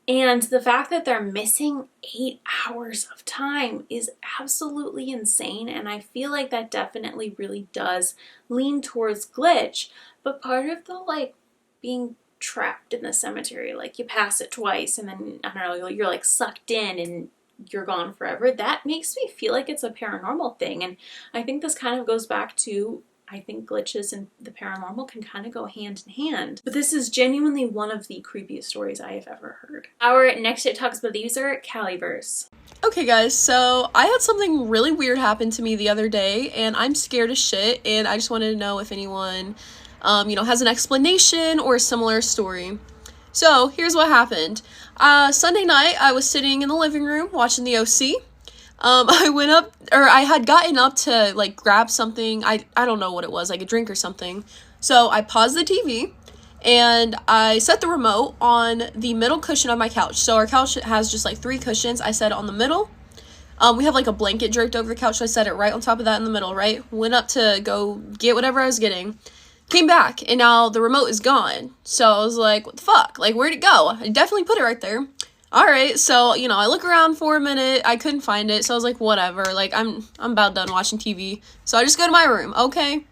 and the fact that they're missing 8 hours of time is absolutely insane. And I feel like that definitely really does lean towards glitch. But part of the like being trapped in the cemetery, like you pass it twice and then, I don't know, you're like sucked in and you're gone forever. That makes me feel like it's a paranormal thing. And I think this kind of goes back to, I think glitches and the paranormal can kind of go hand in hand. But this is genuinely one of the creepiest stories I have ever heard. Our next It Talks About user, kailverse. Okay guys, so I had something really weird happen to me the other day and I'm scared as shit, and I just wanted to know if anyone has an explanation or a similar story. So here's what happened. Sunday night I was sitting in the living room watching the OC. I had gotten up to like grab something. I don't know what it was, like a drink or something. So I paused the TV and I set the remote on the middle cushion of my couch. So our couch has just like 3 cushions. I set it on the middle. We have like a blanket draped over the couch, so I set it right on top of that in the middle, right? Went up to go get whatever I was getting. Came back and now the remote is gone. So I was like, what the fuck? Like, where'd it go? I definitely put it right there. Alright, so, I look around for a minute, I couldn't find it, so I was like, whatever, like, I'm about done watching TV, so I just go to my room, okay?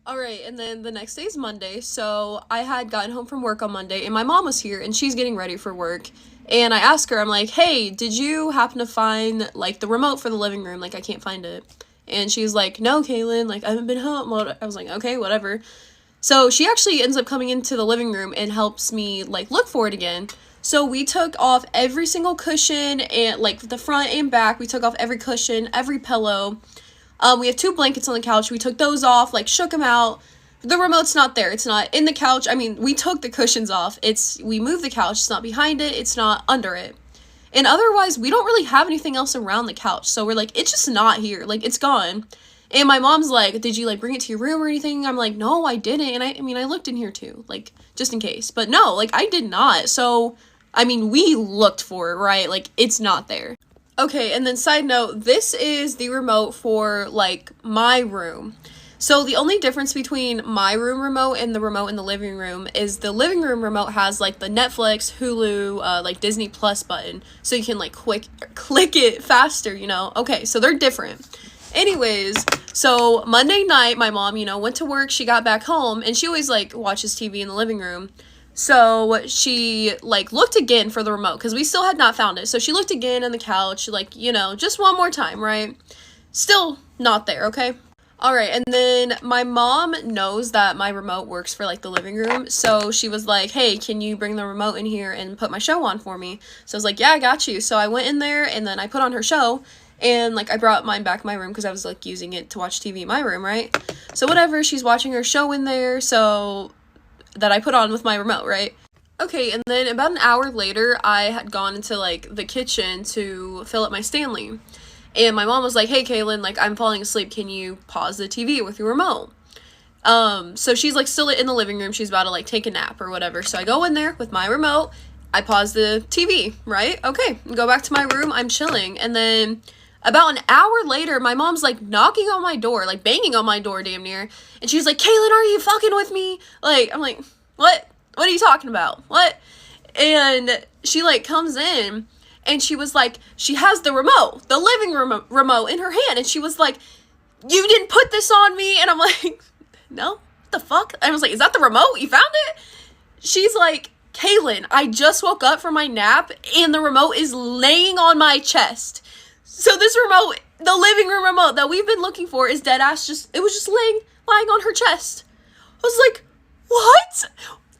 All right, and then the next day is Monday, so I had gotten home from work on Monday, and my mom was here, and she's getting ready for work, and I asked her, I'm like, hey, did you happen to find, like, the remote for the living room? Like, I can't find it. And she's like, no, Kaylin, like, I haven't been home. Well, I was like, okay, whatever. So she actually ends up coming into the living room and helps me, like, look for it again. So we took off every single cushion, and, like, the front and back, we took off every cushion, every pillow. We have 2 blankets on the couch. We took those off, like, shook them out. The remote's not there. It's not in the couch. I mean, we took the cushions off. We moved the couch. It's not behind it. It's not under it. And otherwise, we don't really have anything else around the couch. So we're like, it's just not here. Like, it's gone. And my mom's like, did you, like, bring it to your room or anything? I'm like, no, I didn't. And I mean, I looked in here too, like, just in case. But no, like, I did not. So, I mean, we looked for it, right? Like, it's not there. Okay, and then side note, this is the remote for, like, my room. So the only difference between my room remote and the remote in the living room is the living room remote has, like, the Netflix, Hulu, like, Disney Plus button. So you can, like, click it faster, you know? Okay, so they're different. Anyways, so Monday night, my mom, you know, went to work, she got back home, and she always, like, watches TV in the living room. So she, like, looked again for the remote, because we still had not found it. So she looked again on the couch, like, you know, just one more time, right? Still not there, okay? All right, and then my mom knows that my remote works for, like, the living room. So she was like, hey, can you bring the remote in here and put my show on for me? So I was like, yeah, I got you. So I went in there, and then I put on her show, and, like, I brought mine back in my room because I was, like, using it to watch TV in my room, right? So whatever, she's watching her show in there, so that I put on with my remote, right? Okay, and then about an hour later, I had gone into, like, the kitchen to fill up my Stanley. And my mom was like, hey, Kaylin, like, I'm falling asleep. Can you pause the TV with your remote? So she's, like, still in the living room. She's about to, like, take a nap or whatever. So I go in there with my remote. I pause the TV, right? Okay, go back to my room. I'm chilling. And then about an hour later, my mom's, like, knocking on my door, like, banging on my door damn near. And she's like, Kaylin, are you fucking with me? Like, I'm like, what? What are you talking about? What? And she, like, comes in, and she was like, she has the remote, the living room remote in her hand. And she was like, you didn't put this on me. And I'm like, no, what the fuck? And I was like, is that the remote? You found it? She's like, Kaylin, I just woke up from my nap, and the remote is laying on my chest. So this remote, the living room remote that we've been looking for, is dead ass it was just lying on her chest. I was like, what?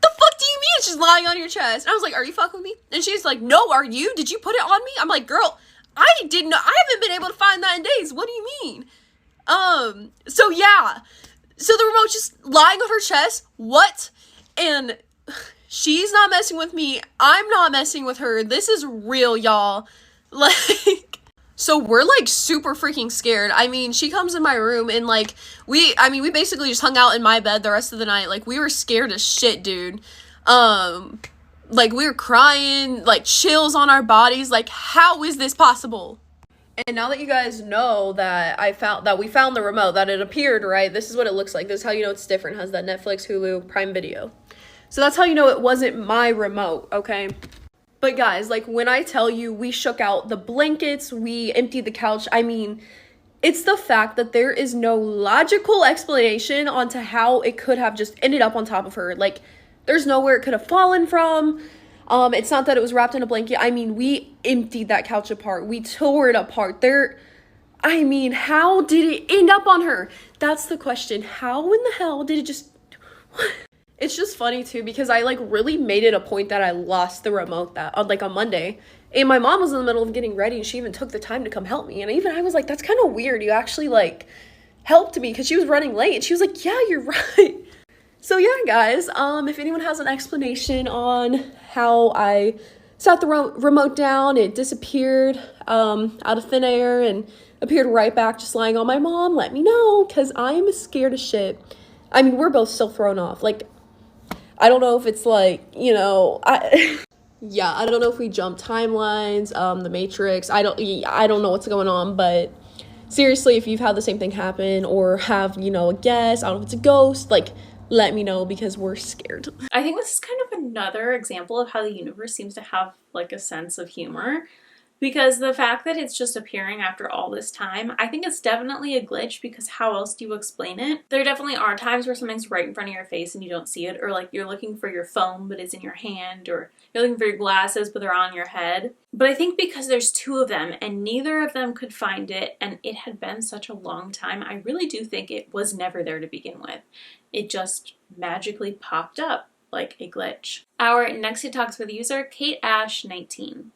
The fuck do you mean she's lying on your chest? And I was like, are you fucking with me? And she's like, no, are you? Did you put it on me? I'm like, girl, I didn't know. I haven't been able to find that in days. What do you mean? So yeah. So the remote's just lying on her chest. What? And she's not messing with me. I'm not messing with her. This is real, y'all. Like, so we're, like, super freaking scared. I mean, she comes in my room, and, like, we basically just hung out in my bed the rest of the night. Like, we were scared as shit, dude. Like, we were crying, like, chills on our bodies. Like, how is this possible? And now that you guys know that we found the remote, that it appeared, right? This is what it looks like. This is how you know it's different. It has that Netflix, Hulu, Prime Video. So that's how you know it wasn't my remote, okay? But guys, like, when I tell you we shook out the blankets, we emptied the couch, I mean, it's the fact that there is no logical explanation onto how it could have just ended up on top of her. Like, there's nowhere it could have fallen from. It's not that it was wrapped in a blanket. I mean, we emptied that couch apart. We tore it apart. I mean, how did it end up on her? That's the question. How in the hell did it just... It's just funny, too, because I, like, really made it a point that I lost the remote on Monday. And my mom was in the middle of getting ready, and she even took the time to come help me. And even I was like, that's kind of weird. You actually, like, helped me, because she was running late. And she was like, yeah, you're right. So, yeah, guys, if anyone has an explanation on how I sat the remote down, it disappeared out of thin air and appeared right back just lying on my mom, let me know, because I'm scared as shit. I mean, we're both still thrown off. Like, I don't know if it's like, you know, yeah, I don't know if we jump timelines, the Matrix. I don't know what's going on, but seriously, if you've had the same thing happen or have, you know, a guess, I don't know if it's a ghost, like, let me know, because we're scared. I think this is kind of another example of how the universe seems to have, like, a sense of humor. Because the fact that it's just appearing after all this time, I think it's definitely a glitch, because how else do you explain it? There definitely are times where something's right in front of your face and you don't see it, or like you're looking for your phone but it's in your hand, or you're looking for your glasses but they're on your head. But I think because there's two of them and neither of them could find it, and it had been such a long time, I really do think it was never there to begin with. It just magically popped up like a glitch. Our next TikToks with user Kate Ash 19.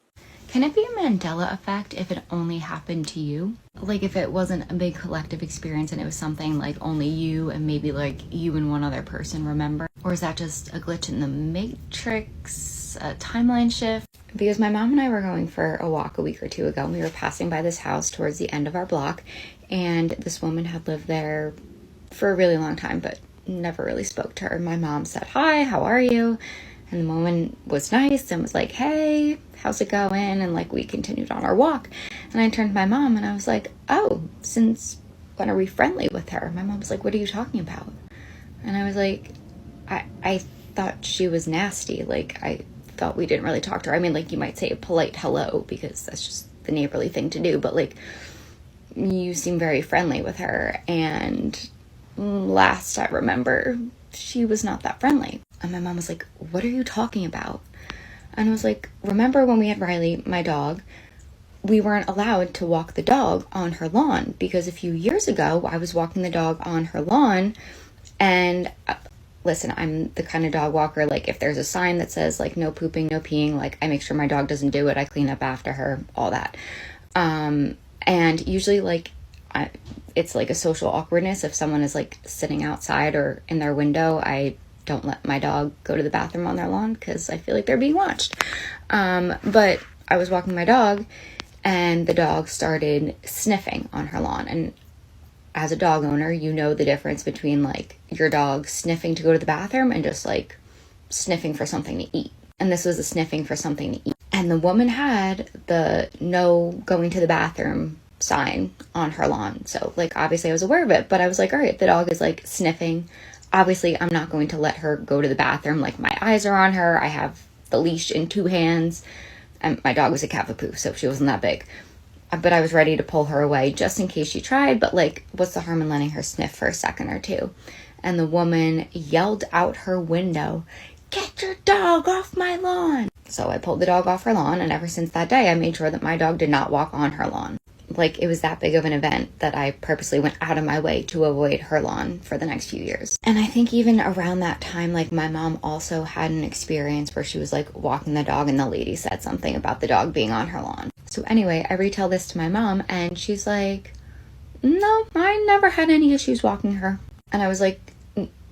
Can it be a Mandela effect if it only happened to you? Like if it wasn't a big collective experience and it was something like only you and maybe like you and one other person remember? Or is that just a glitch in the matrix, a timeline shift? Because my mom and I were going for a walk a week or two ago, and we were passing by this house towards the end of our block, and this woman had lived there for a really long time but never really spoke to her. My mom said, "Hi, how are you?" And the woman was nice and was like, "Hey, how's it going?" And like we continued on our walk. And I turned to my mom and I was like, "Oh, since when are we friendly with her?" My mom was like, "What are you talking about?" And I was like, I thought she was nasty. Like I thought we didn't really talk to her. I mean, like you might say a polite hello because that's just the neighborly thing to do. But like you seem very friendly with her. And last I remember, she was not that friendly. And my mom was like, "What are you talking about?" And I was like, "Remember when we had Riley, my dog, we weren't allowed to walk the dog on her lawn because a few years ago I was walking the dog on her lawn, and listen, I'm the kind of dog walker, like if there's a sign that says like no pooping, no peeing, like I make sure my dog doesn't do it. I clean up after her, all that. And usually like it's like a social awkwardness if someone is like sitting outside or in their window. I don't let my dog go to the bathroom on their lawn because I feel like they're being watched. But I was walking my dog and the dog started sniffing on her lawn. And as a dog owner, you know the difference between like your dog sniffing to go to the bathroom and just like sniffing for something to eat. And this was a sniffing for something to eat. And the woman had the no going to the bathroom sign on her lawn. So like obviously I was aware of it, but I was like, all right, the dog is like sniffing. Obviously, I'm not going to let her go to the bathroom. Like, my eyes are on her. I have the leash in two hands. And my dog was a Cavapoo, so she wasn't that big. But I was ready to pull her away just in case she tried. But, like, what's the harm in letting her sniff for a second or two? And the woman yelled out her window, "Get your dog off my lawn!" So I pulled the dog off her lawn. And ever since that day, I made sure that my dog did not walk on her lawn. Like, it was that big of an event that I purposely went out of my way to avoid her lawn for the next few years. And I think even around that time, like, my mom also had an experience where she was, like, walking the dog and the lady said something about the dog being on her lawn. So anyway, I retell this to my mom and she's like, "No, I never had any issues walking her." And I was like,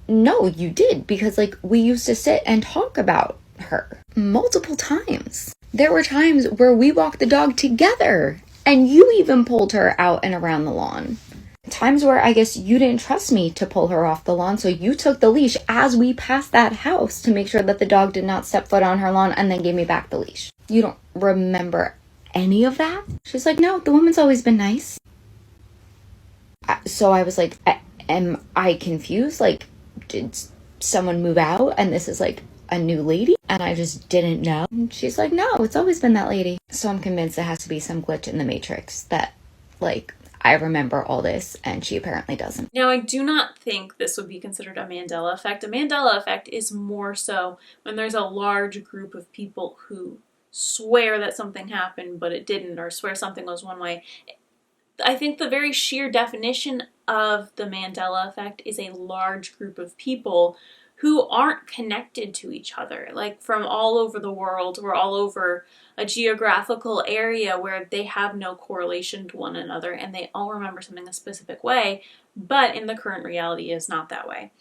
"No, you did, because, like, we used to sit and talk about her multiple times. There were times where we walked the dog together. And you even pulled her out and around the lawn. Times where I guess you didn't trust me to pull her off the lawn, so you took the leash as we passed that house to make sure that the dog did not step foot on her lawn and then gave me back the leash. You don't remember any of that?" She's like, "No, the woman's always been nice." So I was like, am I confused? Like, did someone move out and this is like a new lady and I just didn't know? And she's like, "No, it's always been that lady." So I'm convinced it has to be some glitch in the matrix that like I remember all this and she apparently doesn't. Now, I do not think this would be considered a Mandela effect. A Mandela effect is more so when there's a large group of people who swear that something happened but it didn't, or swear something was one way. I think the very sheer definition of the Mandela effect is a large group of people who aren't connected to each other, like from all over the world or all over a geographical area where they have no correlation to one another and they all remember something a specific way, but in the current reality is not that way.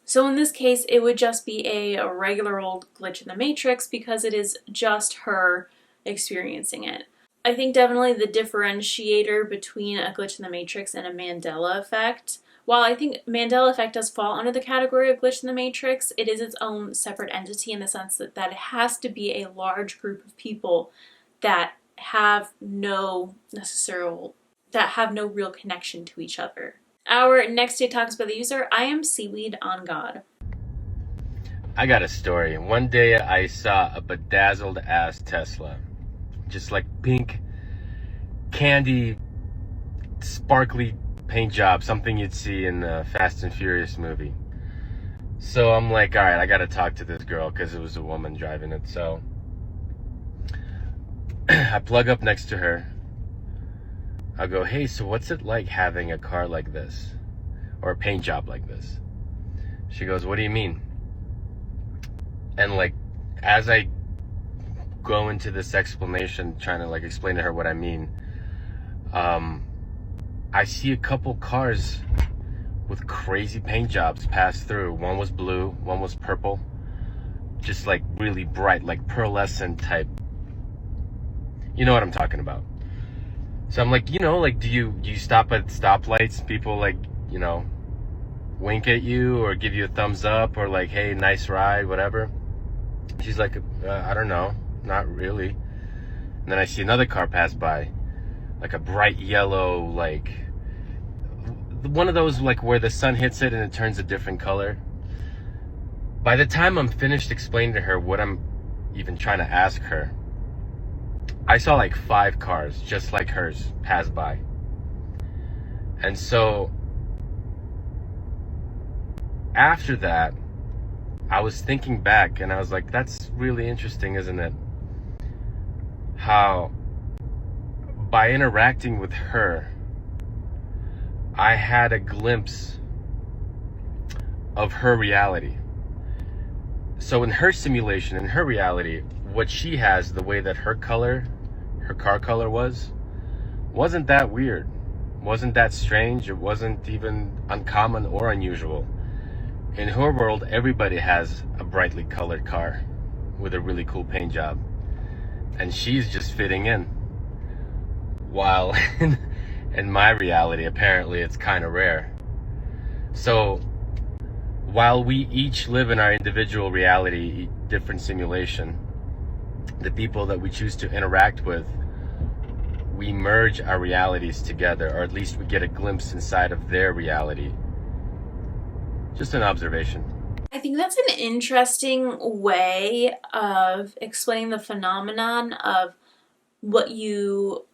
So in this case, it would just be a regular old glitch in the matrix because it is just her experiencing it. I think definitely the differentiator between a glitch in the matrix and a Mandela effect, while I think Mandela effect does fall under the category of glitch in the matrix, it is its own separate entity in the sense that it has to be a large group of people that have no real connection to each other. Our next TikTok is by the user iamseaweedongod. I got a story. One day I saw a bedazzled ass Tesla. just like pink candy sparkly paint job, something you'd see in the Fast and Furious movie. So I'm like, all right, I gotta talk to this girl, because it was a woman driving it. So I plug up next to her. I go, hey, so what's it like having a car like this, or a paint job like this? She goes, what do you mean? And like, as I go into this explanation, trying to like explain to her what I mean, I see a couple cars with crazy paint jobs pass through. One was blue, one was purple, just like really bright, like pearlescent type. You know what I'm talking about. So I'm like, you know, like, do you stop at stoplights? People like, you know, wink at you or give you a thumbs up or like, hey, nice ride, whatever. She's like, I don't know, not really. And then I see another car pass by, like a bright yellow, like one of those like where the sun hits it and it turns a different color. By the time I'm finished explaining to her what I'm even trying to ask her, I saw like 5 cars just like hers pass by. And so after that, I was thinking back and I was like, that's really interesting, isn't it? How by interacting with her, I had a glimpse of her reality. So in her simulation, in her reality, what she has, the way that her color, her car color wasn't that weird. Wasn't that strange. It wasn't even uncommon or unusual. In her world, everybody has a brightly colored car with a really cool paint job. And she's just fitting in. While in my reality, apparently it's kind of rare. So while we each live in our individual reality, different simulation, the people that we choose to interact with, we merge our realities together, or at least we get a glimpse inside of their reality. Just an observation. I think that's an interesting way of explaining the phenomenon of what you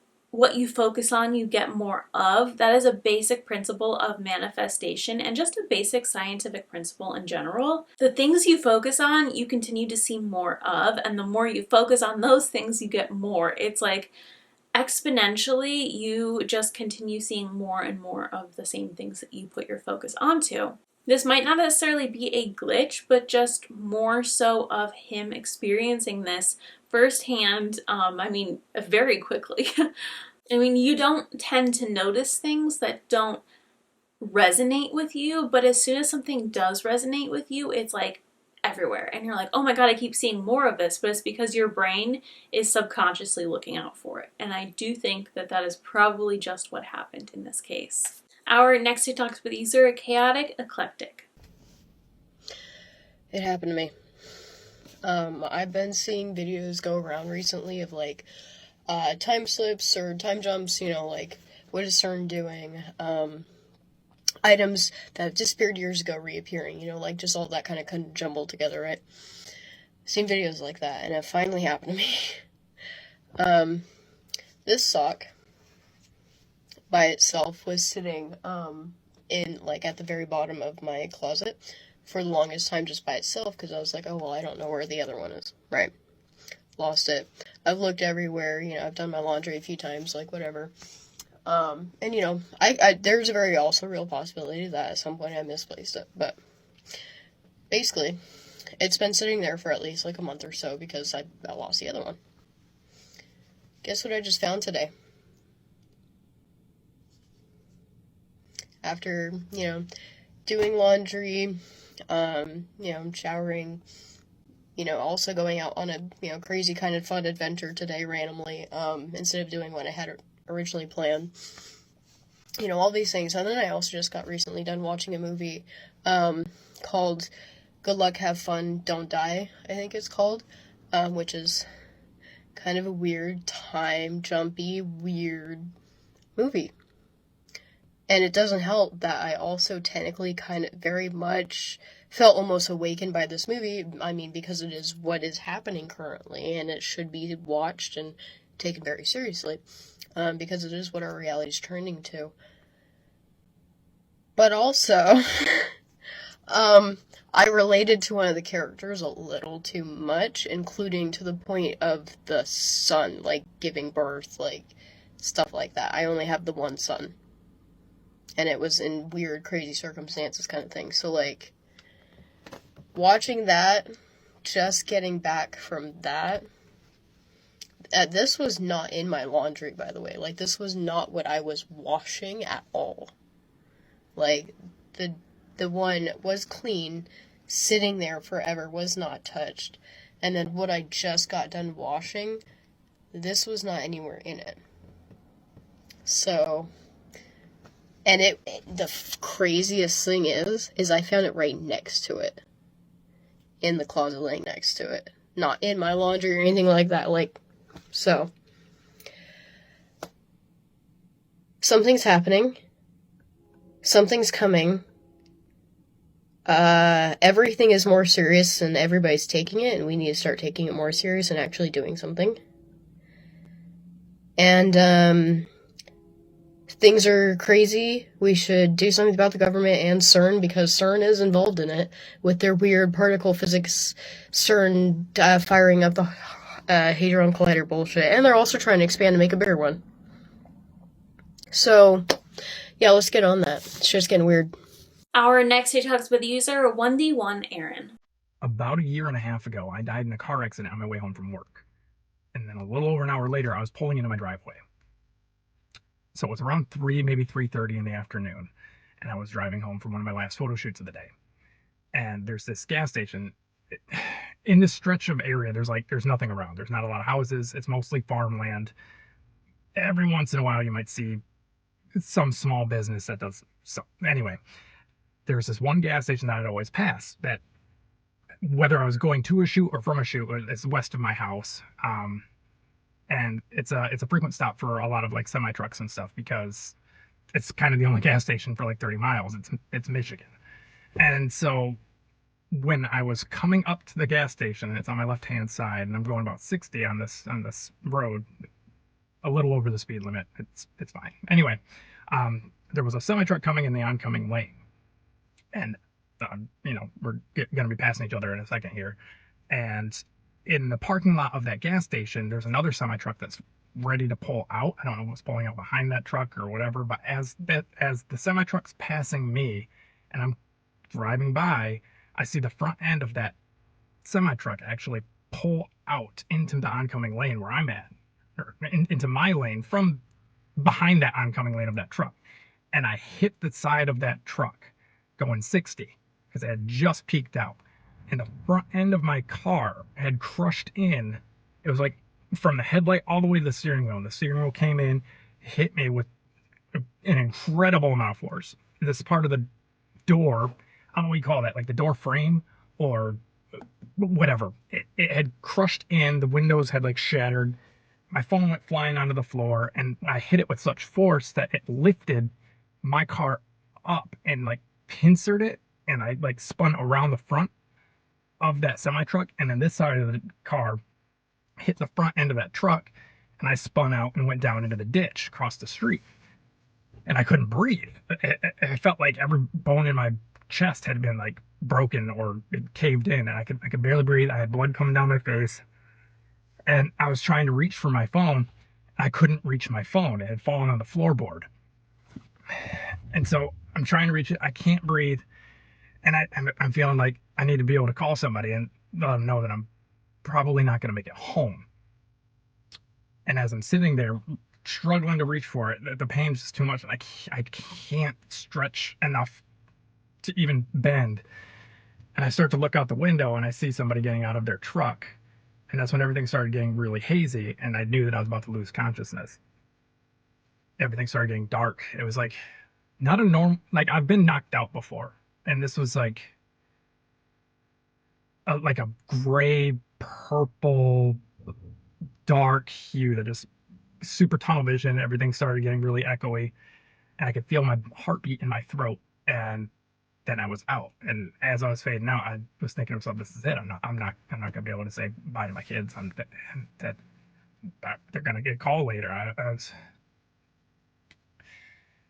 focus on, you get more of. That is a basic principle of manifestation and just a basic scientific principle in general. The things you focus on, you continue to see more of, and the more you focus on those things, you get more. It's like exponentially, you just continue seeing more and more of the same things that you put your focus onto. This might not necessarily be a glitch, but just more so of him experiencing this firsthand, very quickly. I mean, you don't tend to notice things that don't resonate with you, but as soon as something does resonate with you, it's like everywhere. And you're like, oh my God, I keep seeing more of this, but it's because your brain is subconsciously looking out for it. And I do think that that is probably just what happened in this case. Our next TikTok with user, chaoticecletic. It happened to me. I've been seeing videos go around recently of like time slips or time jumps, you know, like what is CERN doing? Items that disappeared years ago reappearing, you know, like just all that kind of jumbled together, right? Seen videos like that, and it finally happened to me. This sock by itself was sitting in like at the very bottom of my closet for the longest time just by itself, because I was like, oh well, I don't know where the other one is, right? Lost it. I've looked everywhere, you know, I've done my laundry a few times, like whatever. And you know, there's a very also real possibility that at some point I misplaced it, but basically it's been sitting there for at least like a month or so because I lost the other one. Guess what I just found today? After, you know, doing laundry, you know, showering, you know, also going out on a, you know, crazy kind of fun adventure today randomly, instead of doing what I had originally planned. You know, all these things. And then I also just got recently done watching a movie, called Good Luck, Have Fun, Don't Die, I think it's called, which is kind of a weird, time jumpy, weird movie. And it doesn't help that I also technically kind of very much felt almost awakened by this movie. I mean, because it is what is happening currently, and it should be watched and taken very seriously, because it is what our reality is trending to. But also, I related to one of the characters a little too much, including to the point of the son, like, giving birth, like, stuff like that. I only have the one son. And it was in weird, crazy circumstances kind of thing. So, like, watching that, just getting back from that, this was not in my laundry, by the way. Like, this was not what I was washing at all. Like, the one was clean, sitting there forever, was not touched. And then what I just got done washing, this was not anywhere in it. So, and the craziest thing is I found it right next to it. In the closet laying next to it. Not in my laundry or anything like that. Like, so. Something's happening. Something's coming. Everything is more serious and everybody's taking it, and we need to start taking it more serious and actually doing something. And, things are crazy. We should do something about the government and CERN, because CERN is involved in it with their weird particle physics CERN firing up the Hadron Collider bullshit. And they're also trying to expand to make a bigger one. So, yeah, let's get on that. It's just getting weird. Our next TikTok is with user onetyoneaaron. About a year and a half ago, I died in a car accident on my way home from work. And then a little over an hour later, I was pulling into my driveway. So it was around 3, maybe 3:30 in the afternoon, and I was driving home from one of my last photo shoots of the day. And there's this gas station. In this stretch of area, there's nothing around. There's not a lot of houses. It's mostly farmland. Every once in a while, you might see some small business that does so. Anyway, there's this one gas station that I'd always pass, that whether I was going to a shoot or from a shoot, it's west of my house. And it's a frequent stop for a lot of like semi trucks and stuff, because it's kind of the only gas station for like 30 miles. It's Michigan. And so when I was coming up to the gas station, and it's on my left hand side, and I'm going about 60 on this road, a little over the speed limit. It's fine. Anyway, there was a semi truck coming in the oncoming lane, and we're gonna be passing each other in a second here, and in the parking lot of that gas station, there's another semi truck that's ready to pull out. I don't know what's pulling out behind that truck or whatever, but as the semi truck's passing me and I'm driving by, I see the front end of that semi truck actually pull out into the oncoming lane where I'm at, or into my lane from behind that oncoming lane of that truck. And I hit the side of that truck going 60 because it had just peaked out. And the front end of my car had crushed in. It was like from the headlight all the way to the steering wheel. And the steering wheel came in, hit me with an incredible amount of force. This part of the door, I don't know what you call that, like the door frame or whatever. It had crushed in. The windows had like shattered. My phone went flying onto the floor, and I hit it with such force that it lifted my car up and like pincered it, and I like spun around the front of that semi truck, and then this side of the car hit the front end of that truck, and I spun out and went down into the ditch across the street, and I couldn't breathe. I felt like every bone in my chest had been like broken or it caved in, and I could barely breathe. I had blood coming down my face, and I was trying to reach for my phone. I couldn't reach my phone. It had fallen on the floorboard, and so I'm trying to reach it. I can't breathe. And I'm feeling like I need to be able to call somebody and let them know that I'm probably not going to make it home. And as I'm sitting there struggling to reach for it, the pain's just too much. I can't stretch enough to even bend. And I start to look out the window, and I see somebody getting out of their truck. And that's when everything started getting really hazy, and I knew that I was about to lose consciousness. Everything started getting dark. It was like not a normal, like I've been knocked out before. And this was like a gray, purple, dark hue that just super tunnel vision. Everything started getting really echoey, and I could feel my heartbeat in my throat. And then I was out. And as I was fading out, I was thinking to myself, "This is it. I'm not gonna be able to say bye to my kids. they're gonna get a call later.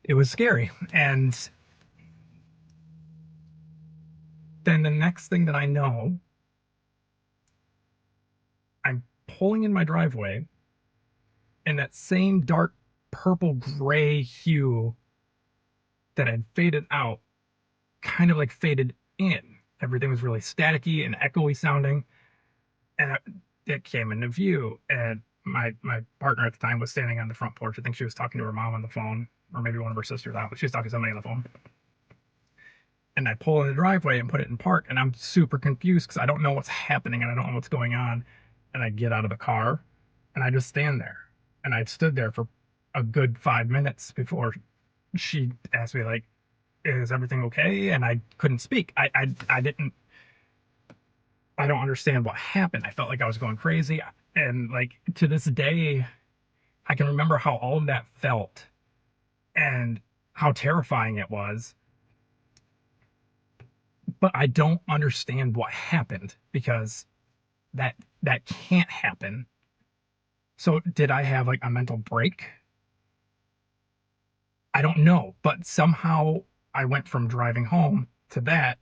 It was scary. And then the next thing that I know, I'm pulling in my driveway, and that same dark purple gray hue that had faded out kind of like faded in. Everything was really staticky and echoey sounding, and it came into view. And my partner at the time was standing on the front porch. I think she was talking to her mom on the phone, or maybe one of her sisters out, but she was talking to somebody on the phone. And I pull in the driveway and put it in park, and I'm super confused because I don't know what's happening and I don't know what's going on. And I get out of the car and I just stand there. And I stood there for a good 5 minutes before she asked me, like, is everything okay? And I couldn't speak. I don't understand what happened. I felt like I was going crazy. And like to this day, I can remember how all of that felt and how terrifying it was. But I don't understand what happened, because that can't happen. So did I have like a mental break? I don't know, but somehow I went from driving home to that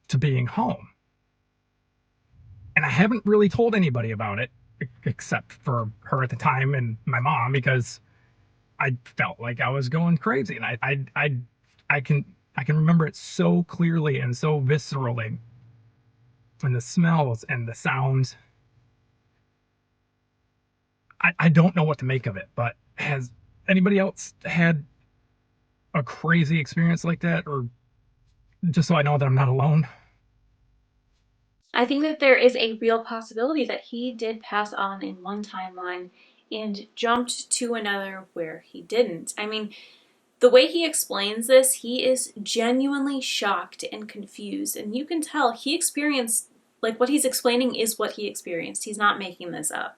to being home. And I haven't really told anybody about it except for her at the time and my mom, because I felt like I was going crazy. And I can remember it so clearly and so viscerally. And the smells and the sounds. I don't know what to make of it, but has anybody else had a crazy experience like that? Or just so I know that I'm not alone? I think that there is a real possibility that he did pass on in one timeline and jumped to another where he didn't. I mean, the way he explains this, he is genuinely shocked and confused, and you can tell he experienced, like, what he's explaining is what he experienced. He's not making this up.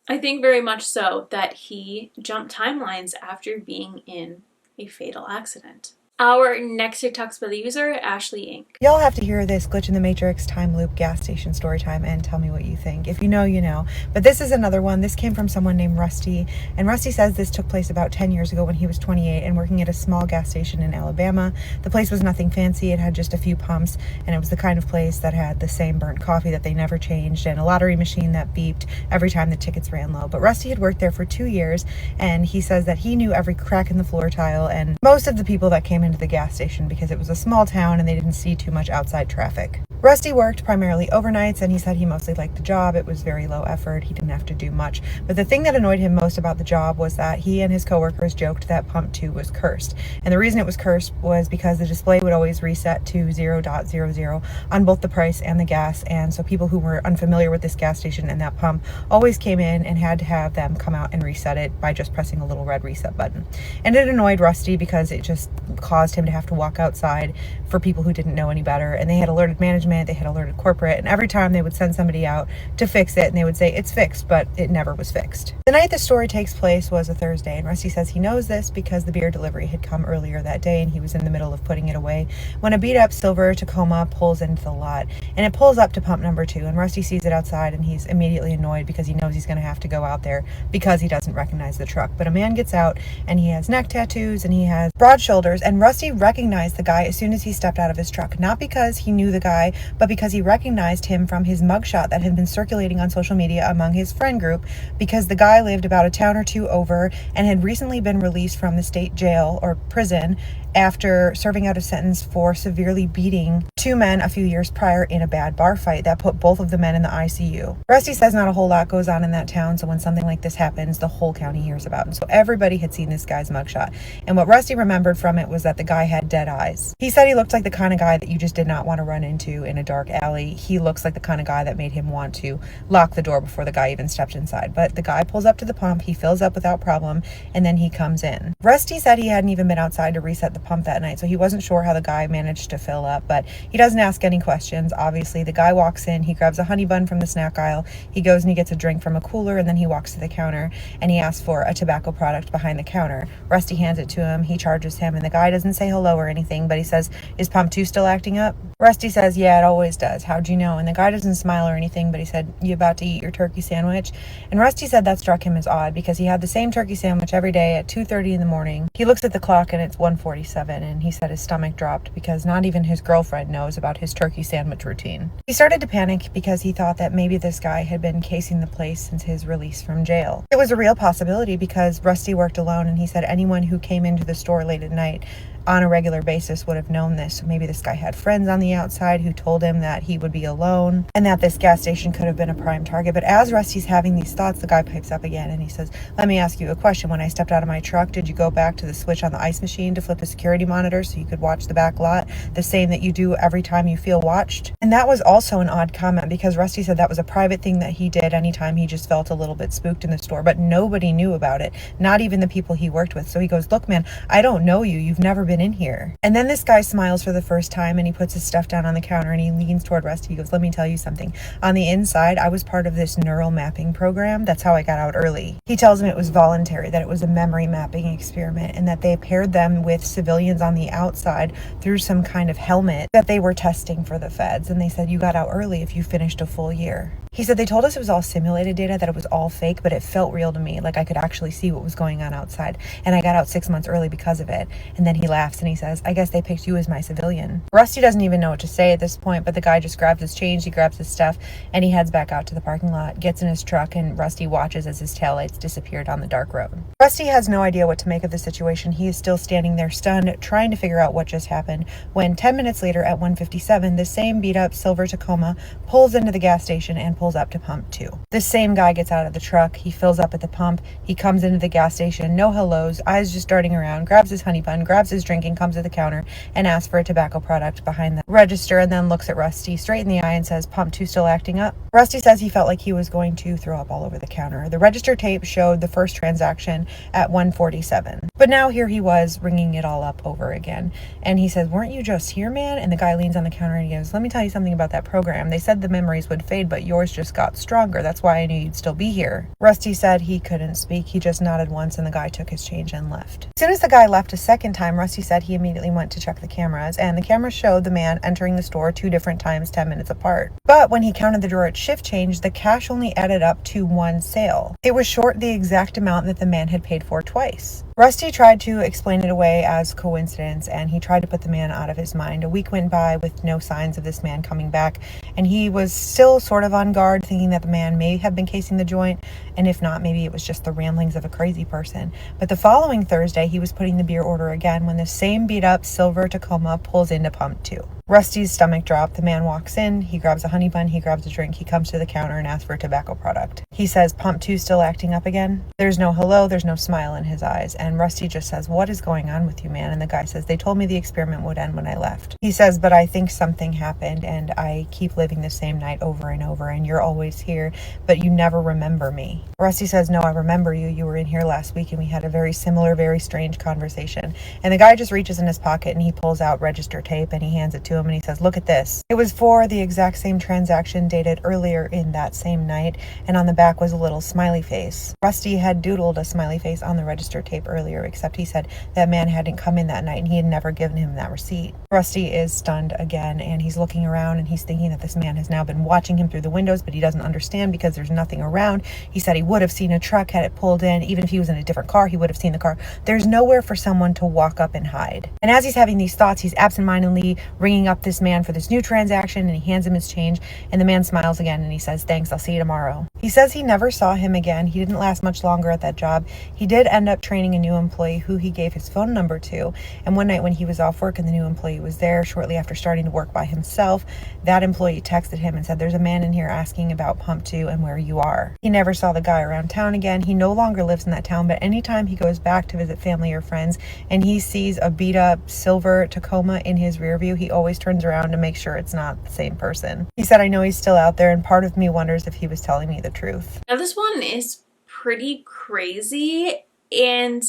I think very much so that he jumped timelines after being in a fatal accident. Our next TikTok's by the user, ashleeinc. Y'all have to hear this glitch in the matrix time loop gas station story time and tell me what you think. If you know, you know. But this is another one. This came from someone named Rusty. And Rusty says this took place about 10 years ago when he was 28 and working at a small gas station in Alabama. The place was nothing fancy. It had just a few pumps. And it was the kind of place that had the same burnt coffee that they never changed and a lottery machine that beeped every time the tickets ran low. But Rusty had worked there for 2 years. And he says that he knew every crack in the floor tile and most of the people that came into the gas station because it was a small town and they didn't see too much outside traffic. Rusty worked primarily overnights, and he said he mostly liked the job. It was very low effort. He didn't have to do much. But the thing that annoyed him most about the job was that he and his coworkers joked that pump 2 was cursed. And the reason it was cursed was because the display would always reset to 0.00 on both the price and the gas. And so people who were unfamiliar with this gas station and that pump always came in and had to have them come out and reset it by just pressing a little red reset button. And it annoyed Rusty because it just caused him to have to walk outside for people who didn't know any better. And they had alerted management, they had alerted corporate, and every time they would send somebody out to fix it and they would say it's fixed, but it never was fixed. The night the story takes place was a Thursday, and Rusty says he knows this because the beer delivery had come earlier that day and he was in the middle of putting it away when a beat up silver Tacoma pulls into the lot, and it pulls up to pump number 2, and Rusty sees it outside and he's immediately annoyed because he knows he's going to have to go out there because he doesn't recognize the truck. But a man gets out and he has neck tattoos and he has broad shoulders, and Rusty recognized the guy as soon as he stepped out of his truck, not because he knew the guy, but because he recognized him from his mugshot that had been circulating on social media among his friend group, because the guy lived about a town or two over and had recently been released from the state jail or prison after serving out a sentence for severely beating 2 men a few years prior in a bad bar fight that put both of the men in the ICU. Rusty says not a whole lot goes on in that town, so when something like this happens, the whole county hears about it. And so everybody had seen this guy's mugshot. And what Rusty remembered from it was that the guy had dead eyes. He said he looked like the kind of guy that you just did not want to run into in a dark alley. He looks like the kind of guy that made him want to lock the door before the guy even stepped inside. But the guy pulls up to the pump, he fills up without problem, and then he comes in. Rusty said he hadn't even been outside to reset the pump that night, so he wasn't sure how the guy managed to fill up, but he doesn't ask any questions. Obviously, the guy walks in, he grabs a honey bun from the snack aisle, he goes and he gets a drink from a cooler, and then he walks to the counter and he asks for a tobacco product behind the counter. Rusty hands it to him, he charges him, and the guy doesn't say hello or anything, but he says, "Is pump 2 still acting up?" Rusty says, yeah, it always does. How'd you know? And the guy doesn't smile or anything, but he said, you about to eat your turkey sandwich? And Rusty said that struck him as odd because he had the same turkey sandwich every day at 2:30 in the morning. He looks at the clock and it's 1:47, and he said his stomach dropped because not even his girlfriend knows about his turkey sandwich routine. He started to panic because he thought that maybe this guy had been casing the place since his release from jail. It was a real possibility because Rusty worked alone, and he said anyone who came into the store late at night on a regular basis would have known this. So maybe this guy had friends on the outside who told him that he would be alone and that this gas station could have been a prime target. But as Rusty's having these thoughts, the guy pipes up again and he says, let me ask you a question. When I stepped out of my truck, did you go back to the switch on the ice machine to flip the security monitor so you could watch the back lot, the same that you do every time you feel watched? And that was also an odd comment because Rusty said that was a private thing that he did anytime he just felt a little bit spooked in the store, but nobody knew about it, not even the people he worked with. So he goes, look, man, I don't know you. You've never been in here. And then this guy smiles for the first time and he puts his stuff down on the counter and he leans toward Rusty. He goes, let me tell you something. On the inside, I was part of this neural mapping program. That's how I got out early. He tells him it was voluntary, that it was a memory mapping experiment, and that they paired them with civilians on the outside through some kind of helmet that they were testing for the feds. And they said, you got out early if you finished a full year. He said they told us it was all simulated data, that it was all fake, but it felt real to me, like I could actually see what was going on outside. And I got out 6 months early because of it. And then he laughs and he says, I guess they picked you as my civilian. Rusty doesn't even know what to say at this point, but the guy just grabs his change, he grabs his stuff, and he heads back out to the parking lot, gets in his truck, and Rusty watches as his taillights disappear down the dark road. Rusty has no idea what to make of the situation. He is still standing there stunned, trying to figure out what just happened, when 10 minutes later at 1:57, the same beat-up silver Tacoma pulls into the gas station and pulls up to pump 2. This same guy gets out of the truck, he fills up at the pump, he comes into the gas station, no hellos, eyes just darting around, grabs his honey bun, grabs his drink, and comes to the counter and asks for a tobacco product behind the register, and then looks at Rusty straight in the eye and says, pump 2 still acting up? Rusty says he felt like he was going to throw up all over the counter. The register tape showed the first transaction at 1:47. But now here he was ringing it all up over again. And he says, weren't you just here, man? And the guy leans on the counter and he goes, let me tell you something about that program. They said the memories would fade, but yours just got stronger. That's why I knew you'd still be here. Rusty said he couldn't speak. He just nodded once and the guy took his change and left. As soon as the guy left a second time, Rusty said he immediately went to check the cameras, and the cameras showed the man entering the store 2 different times 10 minutes apart. But when he counted the drawer at shift change, the cash only added up to 1 sale. It was short the exact amount that the man had paid for twice. Rusty tried to explain it away as coincidence, and he tried to put the man out of his mind. A week went by with no signs of this man coming back, and he was still sort of on guard, thinking that the man may have been casing the joint, and if not, maybe it was just the ramblings of a crazy person. But the following Thursday, he was putting the beer order again when the same beat-up silver Tacoma pulls into pump 2. Rusty's stomach dropped. The man walks in, he grabs a honey bun, he grabs a drink, he comes to the counter and asks for a tobacco product. He says, pump 2 still acting up again? There's no hello, there's no smile in his eyes, and Rusty just says, what is going on with you, man? And the guy says, they told me the experiment would end when I left. He says, but I think something happened, and I keep living the same night over and over, and you're always here, but you never remember me. Rusty says, no, I remember you. You were in here last week, and we had a very similar, very strange conversation. And the guy just reaches in his pocket, and he pulls out register tape, and he hands it to him, and he says, look at this. It was for the exact same transaction dated earlier in that same night, and on the back was a little smiley face. Rusty had doodled a smiley face on the register tape earlier, except he said that man hadn't come in that night, and he had never given him that receipt. Rusty is stunned again, and he's looking around, and he's thinking that this man has now been watching him through the windows, but he doesn't understand because there's nothing around. He said he would have seen a truck had it pulled in. Even if he was in a different car, he would have seen the car. There's nowhere for someone to walk up and hide. And as he's having these thoughts, he's absentmindedly ringing up this man for this new transaction, and he hands him his change, and the man smiles again and he says, thanks, I'll see you tomorrow. He says he never saw him again. He didn't last much longer at that job. He did end up training a new employee who he gave his phone number to, and one night when he was off work and the new employee was there shortly after starting to work by himself, that employee texted him and said, there's a man in here asking about pump 2 and where you are. He never saw the guy around town again. He no longer lives in that town, but anytime he goes back to visit family or friends and he sees a beat up silver Tacoma in his rear view, he always turns around to make sure it's not the same person. He said, I know he's still out there, and part of me wonders if he was telling me the truth. Now this one is pretty crazy, and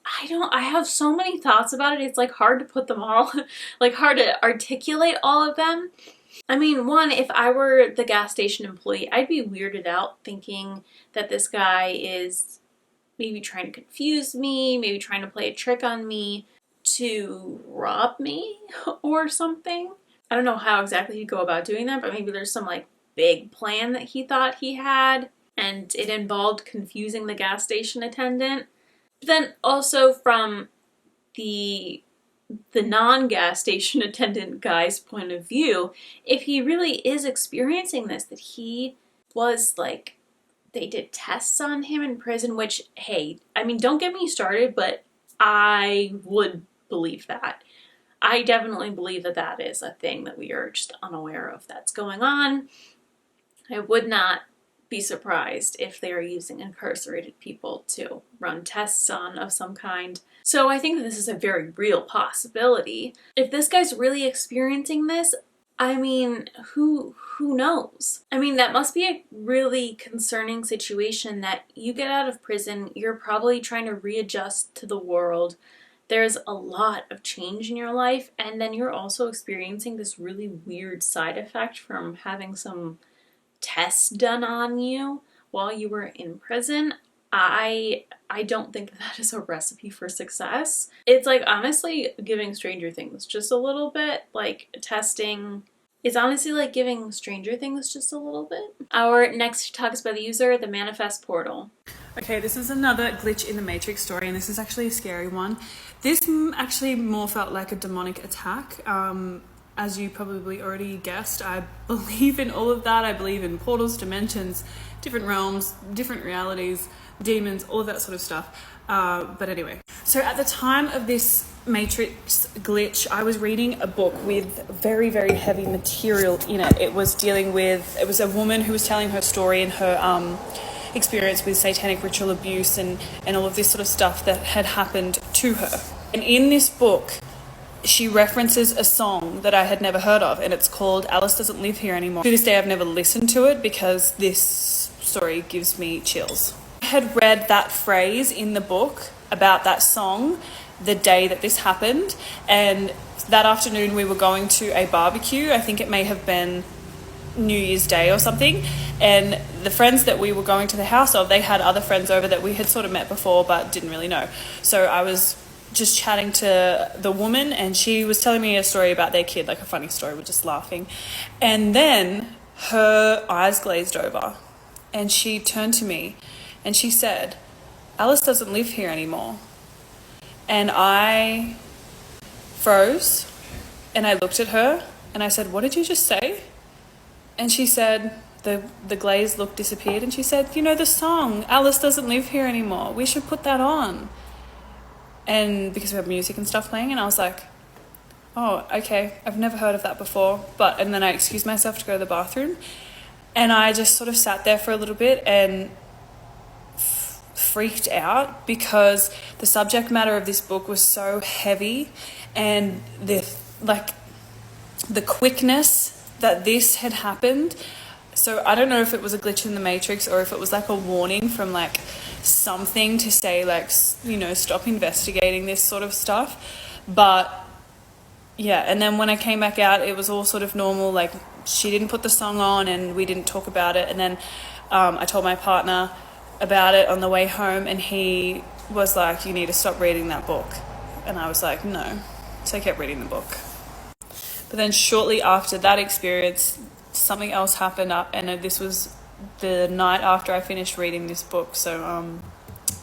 I have so many thoughts about it. It's like hard to put them all, like hard to articulate all of them. I mean, one, if I were the gas station employee, I'd be weirded out thinking that this guy is maybe trying to confuse me, maybe trying to play a trick on me to rob me or something. I don't know how exactly he'd go about doing that, but maybe there's some like big plan that he thought he had, and it involved confusing the gas station attendant. But then also from the non-gas station attendant guy's point of view, if he really is experiencing this, that he was like, they did tests on him in prison, which, hey, I mean, don't get me started, but I would believe that. I definitely believe that that is a thing that we are just unaware of that's going on. I would not be surprised if they are using incarcerated people to run tests on of some kind. So I think that this is a very real possibility. If this guy's really experiencing this, I mean, who knows? I mean, that must be a really concerning situation that you get out of prison, you're probably trying to readjust to the world. There's a lot of change in your life, and then you're also experiencing this really weird side effect from having some tests done on you while you were in prison. I don't think that is a recipe for success. It's like honestly giving Stranger Things just a little bit, like testing. It's honestly like giving Stranger Things just a little bit. Our next talk is by the user, themanifestportal. Okay, this is another glitch in the Matrix story, and this is actually a scary one. This actually more felt like a demonic attack. As you probably already guessed, I believe in all of that. I believe in portals, dimensions, different realms, different realities, demons, all of that sort of stuff. But anyway, so at the time of this Matrix glitch, I was reading a book with very, very heavy material in it. It was a woman who was telling her story and her experience with satanic ritual abuse and all of this sort of stuff that had happened to her. And in this book, she references a song that I had never heard of, and it's called Alice Doesn't Live Here Anymore. To this day, I've never listened to it because this story gives me chills. I had read that phrase in the book about that song the day that this happened, and that afternoon we were going to a barbecue. I think it may have been New Year's Day or something, and the friends that we were going to the house of, they had other friends over that we had sort of met before but didn't really know. So I was just chatting to the woman, and she was telling me a story about their kid, like a funny story. We're just laughing, and then her eyes glazed over and she turned to me and she said, Alice doesn't live here anymore. And I froze and I looked at her and I said, what did you just say? And she said, the glazed look disappeared, and she said, you know the song, Alice Doesn't Live Here Anymore, we should put that on. And because we have music and stuff playing, and I was like, oh, okay, I've never heard of that before. And then I excused myself to go to the bathroom, and I just sort of sat there for a little bit and freaked out because the subject matter of this book was so heavy, and the quickness that this had happened. So I don't know if it was a glitch in the Matrix or if it was like a warning from like something to say like, you know, stop investigating this sort of stuff. But yeah, and then when I came back out, it was all sort of normal. Like she didn't put the song on and we didn't talk about it. And then I told my partner about it on the way home, and he was like, you need to stop reading that book. And I was like, no. So I kept reading the book. But then shortly after that experience, something else happened up, and this was the night after I finished reading this book. So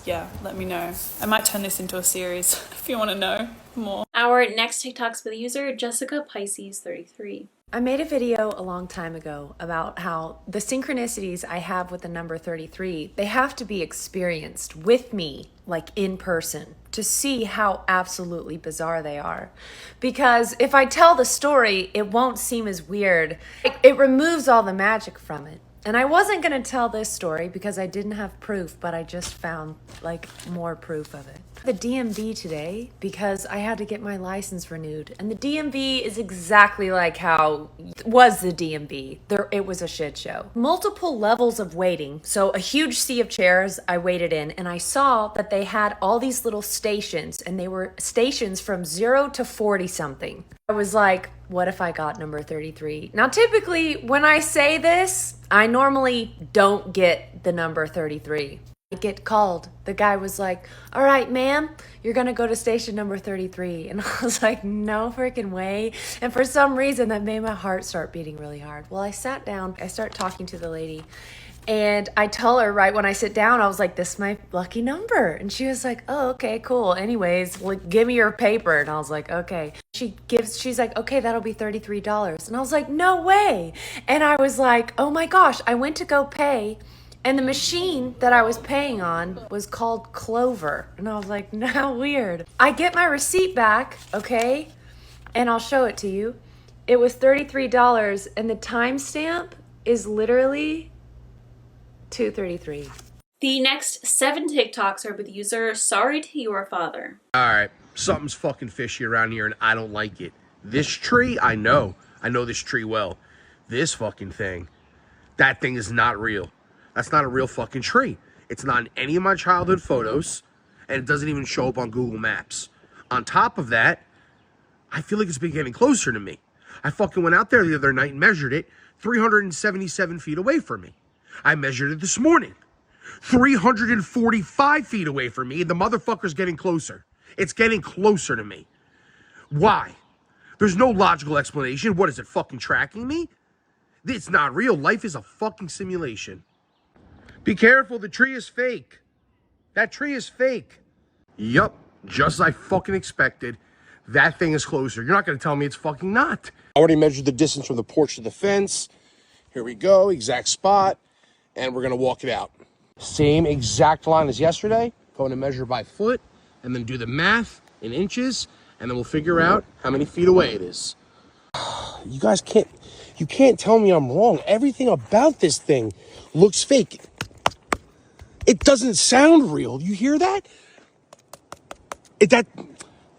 yeah, let me know. I might turn this into a series if you want to know more. Our next TikTok's by the user, Jessica Pisces 33. I made a video a long time ago about how the synchronicities I have with the number 33, they have to be experienced with me, like in person, to see how absolutely bizarre they are. Because if I tell the story, it won't seem as weird. It removes all the magic from it. And I wasn't going to tell this story because I didn't have proof, but I just found like more proof of it. The DMV today because I had to get my license renewed. And the DMV is exactly like how was the DMV. It was a shit show. Multiple levels of waiting. So a huge sea of chairs I waited in, and I saw that they had all these little stations, and they were stations from 0 to 40 something. I was like, what if I got number 33? Now, typically when I say this, I normally don't get the number 33. I get called. The guy was like, all right, ma'am, you're going to go to station number 33. And I was like, no freaking way. And for some reason, that made my heart start beating really hard. Well, I sat down. I start talking to the lady. And I tell her right when I sit down, I was like, this is my lucky number. And she was like, oh, okay, cool. Anyways, well, give me your paper. And I was like, okay. She's like, okay, that'll be $33. And I was like, no way. And I was like, oh my gosh, I went to go pay. And the machine that I was paying on was called Clover. And I was like, now weird. I get my receipt back, okay? And I'll show it to you. It was $33 and the timestamp is literally 2:33. The next 7 TikToks are with user sorrytoyourfather. Alright, something's fucking fishy around here and I don't like it. This tree, I know this tree well. This fucking thing, that thing is not real. That's not a real fucking tree. It's not in any of my childhood photos, and it doesn't even show up on Google Maps. On top of that, I feel like it's been getting closer to me. I fucking went out there the other night and measured it 377 feet away from me. I measured it this morning, 345 feet away from me, and the motherfucker's getting closer. It's getting closer to me. Why? There's no logical explanation. What is it, fucking tracking me? It's not real. Life is a fucking simulation. Be careful, the tree is fake. That tree is fake. Yup, just as I fucking expected. That thing is closer. You're not going to tell me it's fucking not. I already measured the distance from the porch to the fence. Here we go, exact spot. And we're going to walk it out. Same exact line as yesterday. Going to measure by foot and then do the math in inches. And then we'll figure out how many feet away it is. You guys can't tell me I'm wrong. Everything about this thing looks fake. It doesn't sound real. You hear that?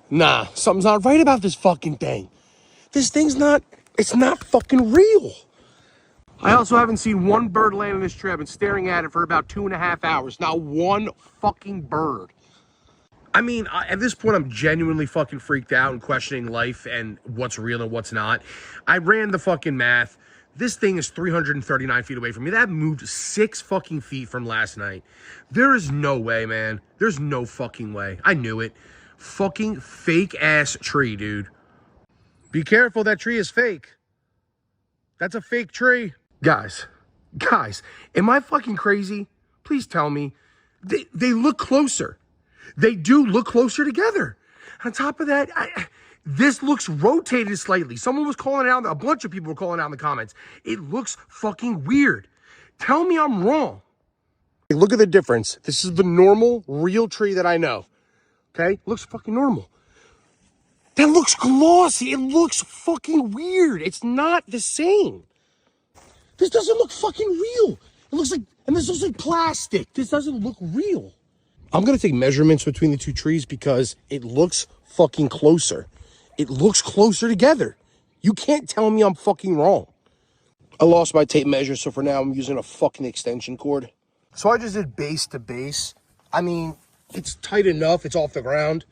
Nah, something's not right about this fucking thing. It's not fucking real. I also haven't seen one bird land in this tree. I've been staring at it for about 2.5 hours. Not one fucking bird. I mean, at this point, I'm genuinely fucking freaked out and questioning life and what's real and what's not. I ran the fucking math. This thing is 339 feet away from me. That moved 6 fucking feet from last night. There is no way, man. There's no fucking way. I knew it. Fucking fake ass tree, dude. Be careful, that tree is fake. That's a fake tree. Guys, am I fucking crazy? Please tell me. They look closer. They do look closer together. On top of that, this looks rotated slightly. Someone was calling it out. A bunch of people were calling out in the comments. It looks fucking weird. Tell me I'm wrong. Look at the difference. This is the normal, real tree that I know. Okay? Looks fucking normal. That looks glossy. It looks fucking weird. It's not the same. This doesn't look fucking real. It looks like, and this looks like plastic. This doesn't look real. I'm going to take measurements between the two trees because it looks fucking closer. It looks closer together. You can't tell me I'm fucking wrong. I lost my tape measure, so for now I'm using a fucking extension cord. So I just did base to base. I mean, it's tight enough. It's off the ground.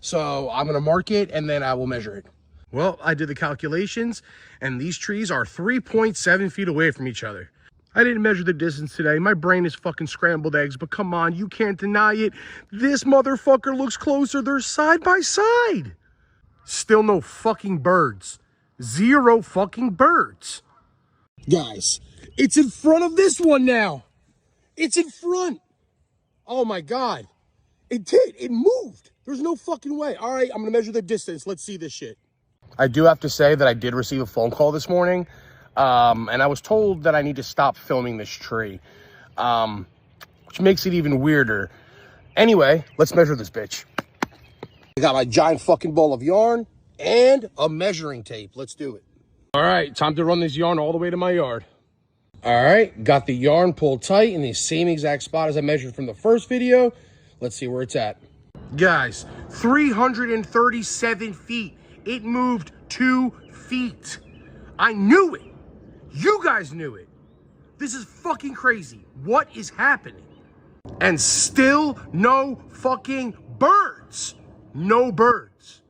So I'm going to mark it and then I will measure it. Well, I did the calculations and these trees are 3.7 feet away from each other. I didn't measure the distance today. My brain is fucking scrambled eggs, but come on, you can't deny it. This motherfucker looks closer. They're side by side. Still no fucking birds. 0 fucking birds. Guys, it's in front of this one now. It's in front. Oh my God. It did. It moved. There's no fucking way. All right, I'm going to measure the distance. Let's see this shit. I do have to say that I did receive a phone call this morning. And I was told that I need to stop filming this tree, which makes it even weirder. Anyway, let's measure this bitch. I got my giant fucking ball of yarn and a measuring tape. Let's do it. All right, time to run this yarn all the way to my yard. All right, got the yarn pulled tight in the same exact spot as I measured from the first video. Let's see where it's at. Guys, 337 feet. It moved 2 feet. I knew it. You guys knew it. This is fucking crazy. What is happening? And still no fucking birds. No birds.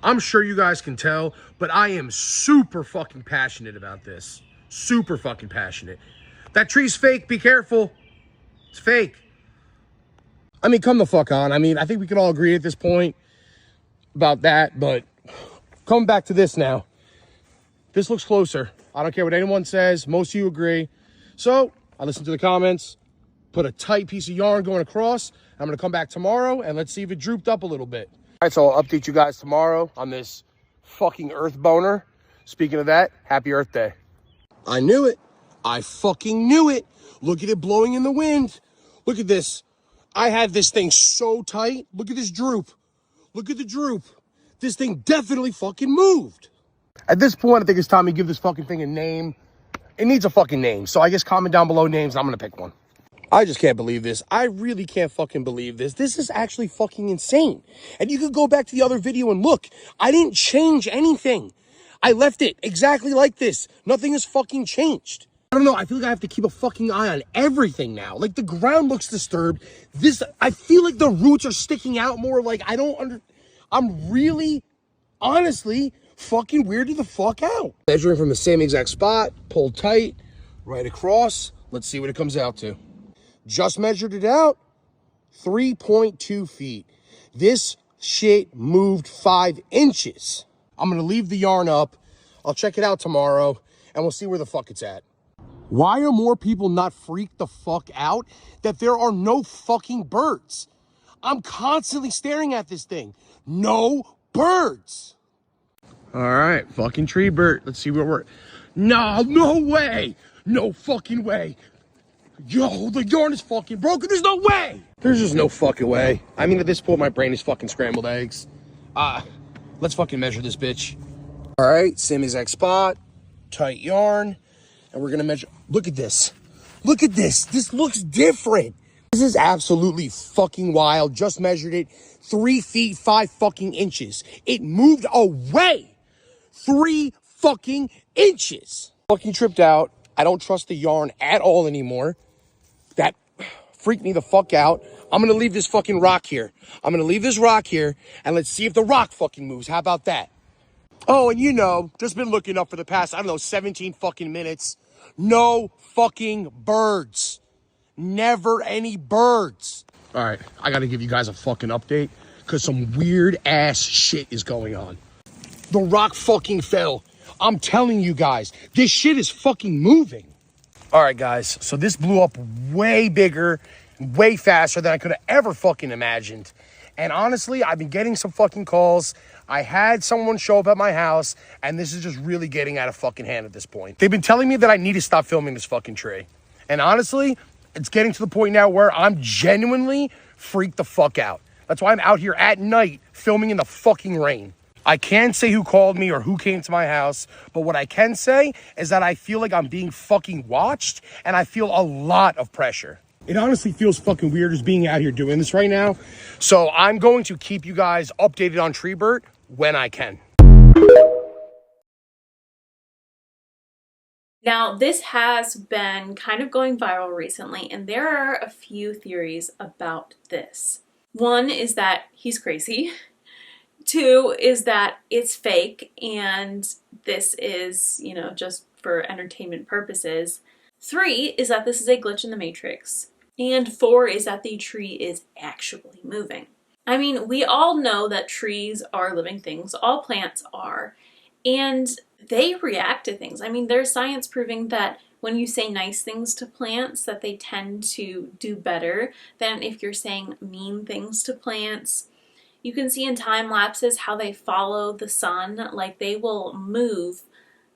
I'm sure you guys can tell, but I am super fucking passionate about this. Super fucking passionate. That tree's fake. Be careful. It's fake. I mean, come the fuck on. I mean, I think we can all agree at this point about that, but coming back to this now. This looks closer. I don't care what anyone says. Most of you agree. So I listened to the comments, put a tight piece of yarn going across. I'm going to come back tomorrow and let's see if it drooped up a little bit. All right, so I'll update you guys tomorrow on this fucking earth boner. Speaking of that, happy Earth Day. I knew it. I fucking knew it. Look at it blowing in the wind. Look at this. I had this thing so tight. Look at this droop. Look at the droop. This thing definitely fucking moved. At this point, I think it's time to give this fucking thing a name. It needs a fucking name. So I guess comment down below names and I'm going to pick one. I just can't believe this. I really can't fucking believe this. This is actually fucking insane. And you could go back to the other video and look. I didn't change anything. I left it exactly like this. Nothing has fucking changed. I don't know. I feel like I have to keep a fucking eye on everything now. Like the ground looks disturbed. I feel like the roots are sticking out more. Like I'm really, honestly, fucking weirded the fuck out. Measuring from the same exact spot, pulled tight, right across. Let's see what it comes out to. Just measured it out, 3.2 feet. This shit moved 5 inches. I'm gonna leave the yarn up. I'll check it out tomorrow and we'll see where the fuck it's at. Why are more people not freaked the fuck out that there are no fucking birds? I'm constantly staring at this thing. No birds. All right, fucking tree bird. Let's see what we're... No way. No fucking way. Yo, the yarn is fucking broken. There's no way. There's just no fucking way. I mean, at this point, my brain is fucking scrambled eggs. Let's fucking measure this bitch. All right, same exact spot, tight yarn, and we're gonna measure. Look at this. Look at this. This looks different. This is absolutely fucking wild. Just measured it, 3 feet 5 fucking inches. It moved away 3 fucking inches. Fucking tripped out. I don't trust the yarn at all anymore. That freaked me the fuck out. I'm gonna leave this fucking rock here. I'm gonna leave this rock here and let's see if the rock fucking moves. How about that? Oh, and you know, just been looking up for the past, 17 fucking minutes. No fucking birds. Never any birds. All right, I gotta give you guys a fucking update because some weird ass shit is going on. The rock fucking fell. I'm telling you guys, this shit is fucking moving. All right, guys, so this blew up way bigger, way faster than I could have ever fucking imagined. And honestly, I've been getting some fucking calls. I had someone show up at my house, and this is just really getting out of fucking hand at this point. They've been telling me that I need to stop filming this fucking tree. And honestly, it's getting to the point now where I'm genuinely freaked the fuck out. That's why I'm out here at night filming in the fucking rain. I can't say who called me or who came to my house, but what I can say is that I feel like I'm being fucking watched, and I feel a lot of pressure. It honestly feels fucking weird just being out here doing this right now. So I'm going to keep you guys updated on Treebird when I can. Now, this has been kind of going viral recently, and there are a few theories about this. One is that he's crazy. 2 is that it's fake and this is, just for entertainment purposes. 3 is that this is a glitch in the matrix. And 4 is that the tree is actually moving. I mean, we all know that trees are living things. All plants are. And they react to things. I mean, there's science proving that when you say nice things to plants, that they tend to do better than if you're saying mean things to plants. You can see in time lapses how they follow the sun, like they will move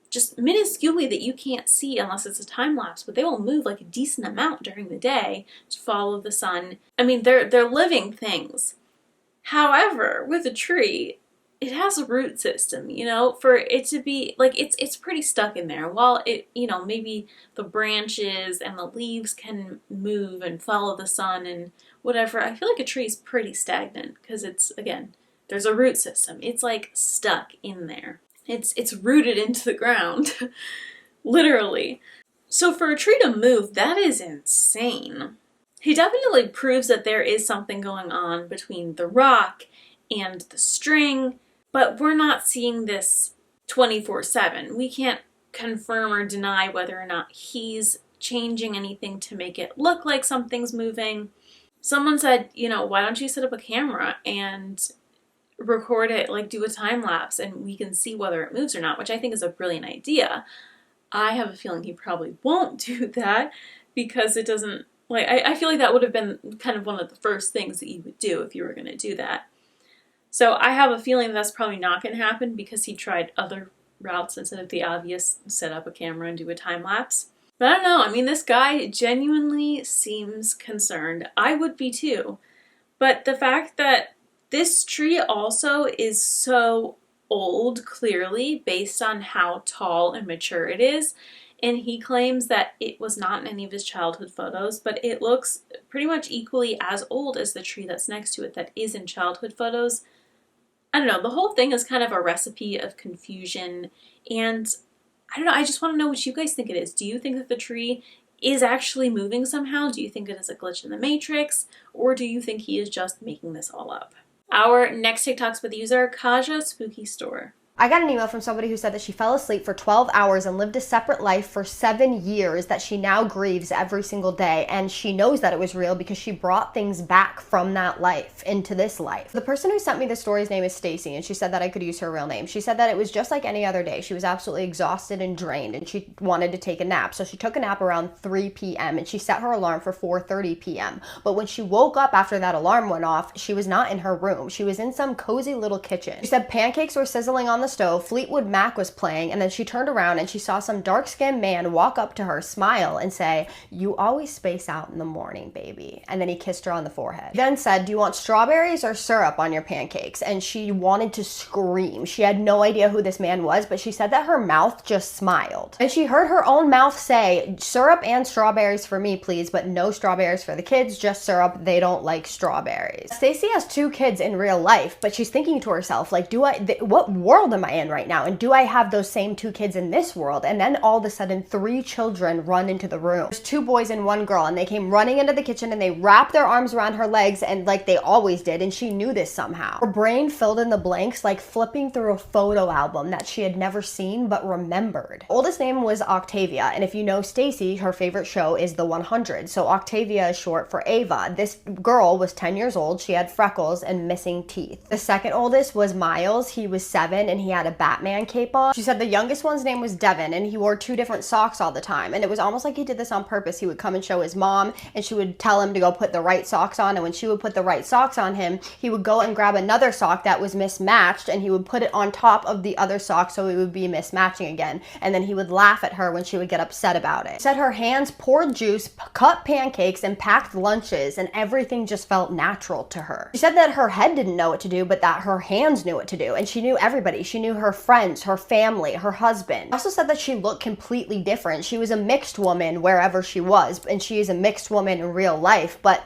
just minusculely that you can't see unless it's a time lapse, but they will move like a decent amount during the day to follow the sun. I mean, they're living things. However, with a tree, it has a root system, for it to be like it's pretty stuck in there. While it, maybe the branches and the leaves can move and follow the sun and whatever, I feel like a tree is pretty stagnant because it's, again, there's a root system. It's like stuck in there. It's rooted into the ground, literally. So for a tree to move, that is insane. He definitely proves that there is something going on between the rock and the string, but we're not seeing this 24/7. We can't confirm or deny whether or not he's changing anything to make it look like something's moving. Someone said, you know, why don't you set up a camera and record it, like do a time lapse, and we can see whether it moves or not, which I think is a brilliant idea. I have a feeling he probably won't do that because it doesn't, like, I feel like that would have been kind of one of the first things that you would do if you were going to do that. So I have a feeling that's probably not going to happen because he tried other routes instead of the obvious set up a camera and do a time lapse. But I don't know. I mean, this guy genuinely seems concerned. I would be too. But the fact that this tree also is so old, clearly, based on how tall and mature it is, and he claims that it was not in any of his childhood photos, but it looks pretty much equally as old as the tree that's next to it that is in childhood photos. I don't know, the whole thing is kind of a recipe of confusion, and I don't know, I just want to know what you guys think it is. Do you think that the tree is actually moving somehow? Do you think it is a glitch in the matrix? Or do you think he is just making this all up? Our next TikTok's with user kasja.spooky.stor. I got an email from somebody who said that she fell asleep for 12 hours and lived a separate life for 7 years, that she now grieves every single day, and she knows that it was real because she brought things back from that life into this life. The person who sent me the story's name is Stacy, and she said that I could use her real name. She said that it was just like any other day. She was absolutely exhausted and drained, and she wanted to take a nap. So she took a nap around 3 p.m. and she set her alarm for 4:30 p.m. But when she woke up after that alarm went off, she was not in her room. She was in some cozy little kitchen. She said pancakes were sizzling on the stove, Fleetwood Mac was playing, and then she turned around and she saw some dark-skinned man walk up to her, smile, and say, "You always space out in the morning, baby." And then he kissed her on the forehead. He then said, "Do you want strawberries or syrup on your pancakes?" And she wanted to scream. She had no idea who this man was, but she said that her mouth just smiled. And she heard her own mouth say, "Syrup and strawberries for me, please, but no strawberries for the kids, just syrup. They don't like strawberries." Stacy has 2 kids in real life, but she's thinking to herself, like, what world am I in right now? And do I have those same 2 kids in this world? And then all of a sudden 3 children run into the room. There's 2 boys and 1 girl, and they came running into the kitchen and they wrapped their arms around her legs, and like they always did, and she knew this somehow. Her brain filled in the blanks like flipping through a photo album that she had never seen but remembered. Oldest name was Octavia, and if you know Stacy, her favorite show is The 100, so Octavia is short for Ava. This girl was 10 years old. She had freckles and missing teeth. The second oldest was Miles. He was 7 and he had a Batman cape on. She said the youngest one's name was Devin, and he wore 2 different socks all the time, and it was almost like he did this on purpose. He would come and show his mom, and she would tell him to go put the right socks on, and when she would put the right socks on him, he would go and grab another sock that was mismatched, and he would put it on top of the other sock so it would be mismatching again, and then he would laugh at her when she would get upset about it. She said her hands poured juice, cut pancakes, and packed lunches, and everything just felt natural to her. She said that her head didn't know what to do, but that her hands knew what to do, and she knew everybody. She knew her friends, her family, her husband. Also said that she looked completely different. She was a mixed woman wherever she was, and she is a mixed woman in real life, but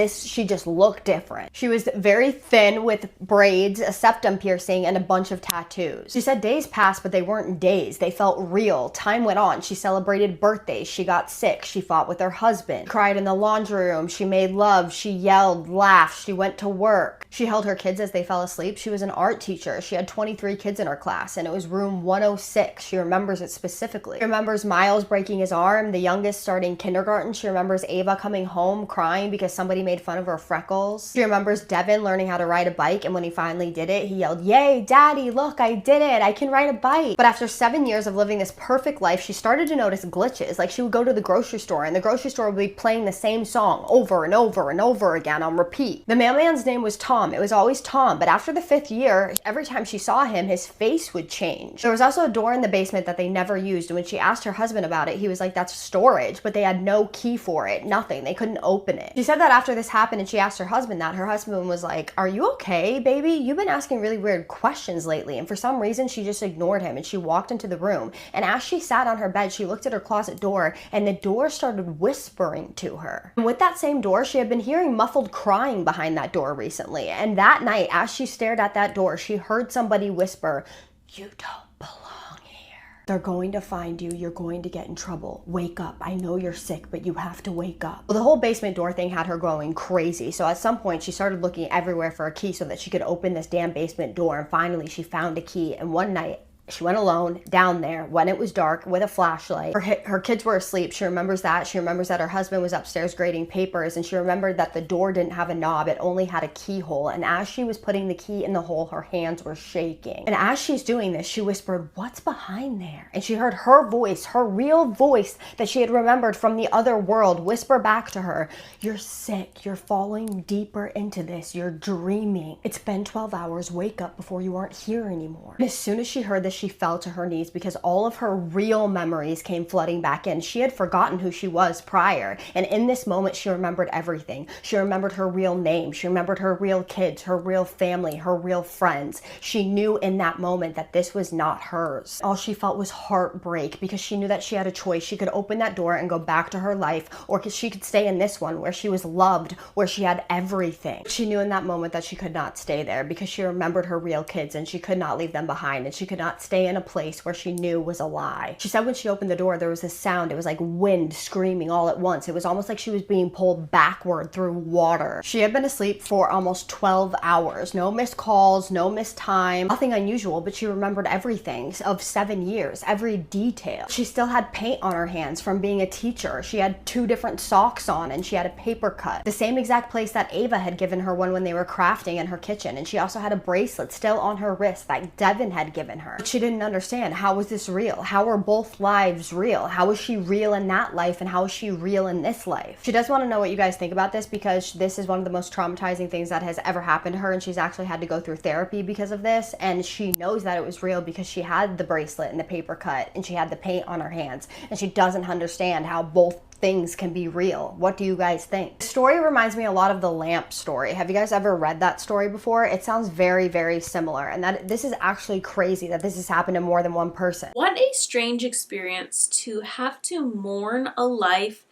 she just looked different. She was very thin with braids, a septum piercing, and a bunch of tattoos. She said days passed, but they weren't days. They felt real. Time went on. She celebrated birthdays. She got sick. She fought with her husband. She cried in the laundry room. She made love. She yelled, laughed. She went to work. She held her kids as they fell asleep. She was an art teacher. She had 23 kids in her class, and it was room 106. She remembers it specifically. She remembers Miles breaking his arm, the youngest starting kindergarten. She remembers Ava coming home crying because somebody made fun of her freckles. She remembers Devin learning how to ride a bike, and when he finally did it, he yelled, "Yay, Daddy, look, I did it. I can ride a bike." But after 7 years of living this perfect life, she started to notice glitches. Like, she would go to the grocery store, and the grocery store would be playing the same song over and over and over again on repeat. The mailman's name was Tom. It was always Tom, but after the 5th year, every time she saw him, his face would change. There was also a door in the basement that they never used, and when she asked her husband about it, he was like, "That's storage," but they had no key for it, nothing. They couldn't open it. She said that after this happened and she asked her husband that, her husband was like, "Are you okay, baby? You've been asking really weird questions lately." And for some reason, she just ignored him, and she walked into the room. And as she sat on her bed, she looked at her closet door, and the door started whispering to her. And with that same door, she had been hearing muffled crying behind that door recently. And that night, as she stared at that door, she heard somebody whisper, "You don't belong here. They're going to find you. You're going to get in trouble. Wake up. I know you're sick, but you have to wake up." Well, the whole basement door thing had her going crazy. So at some point, she started looking everywhere for a key so that she could open this damn basement door. And finally, she found a key. And one night, She went alone down there when it was dark with a flashlight. Her kids were asleep. She remembers that. She remembers that her husband was upstairs grading papers, and she remembered that the door didn't have a knob. It only had a keyhole. And as she was putting the key in the hole, her hands were shaking. And as she's doing this, she whispered, "What's behind there?" And she heard her voice, her real voice that she had remembered from the other world, whisper back to her, "You're sick. You're falling deeper into this. You're dreaming. It's been 12 hours. Wake up before you aren't here anymore." And as soon as she heard this, she fell to her knees because all of her real memories came flooding back in. She had forgotten who she was prior. And in this moment, she remembered everything. She remembered her real name. She remembered her real kids, her real family, her real friends. She knew in that moment that this was not hers. All she felt was heartbreak because she knew that she had a choice. She could open that door and go back to her life, or she could stay in this one where she was loved, where she had everything. She knew in that moment that she could not stay there because she remembered her real kids and she could not leave them behind, and she could not stay in a place where she knew was a lie. She said when she opened the door, there was this sound. It was like wind screaming all at once. It was almost like she was being pulled backward through water. She had been asleep for almost 12 hours. No missed calls, no missed time, nothing unusual, but she remembered everything of 7 years, every detail. She still had paint on her hands from being a teacher. She had 2 different socks on, and she had a paper cut. The same exact place that Ava had given her one when they were crafting in her kitchen. And she also had a bracelet still on her wrist that Devin had given her. She didn't understand, how was this real? How were both lives real? How is she real in that life, and how is she real in this life? She does want to know what you guys think about this because this is one of the most traumatizing things that has ever happened to her, and she's actually had to go through therapy because of this. And she knows that it was real because she had the bracelet and the paper cut, and she had the paint on her hands, and she doesn't understand how both things can be real. What do you guys think? The story reminds me a lot of the lamp story. Have you guys ever read that story before? It sounds very, very similar, and that this is actually crazy that this has happened to more than one person. What a strange experience to have to mourn a life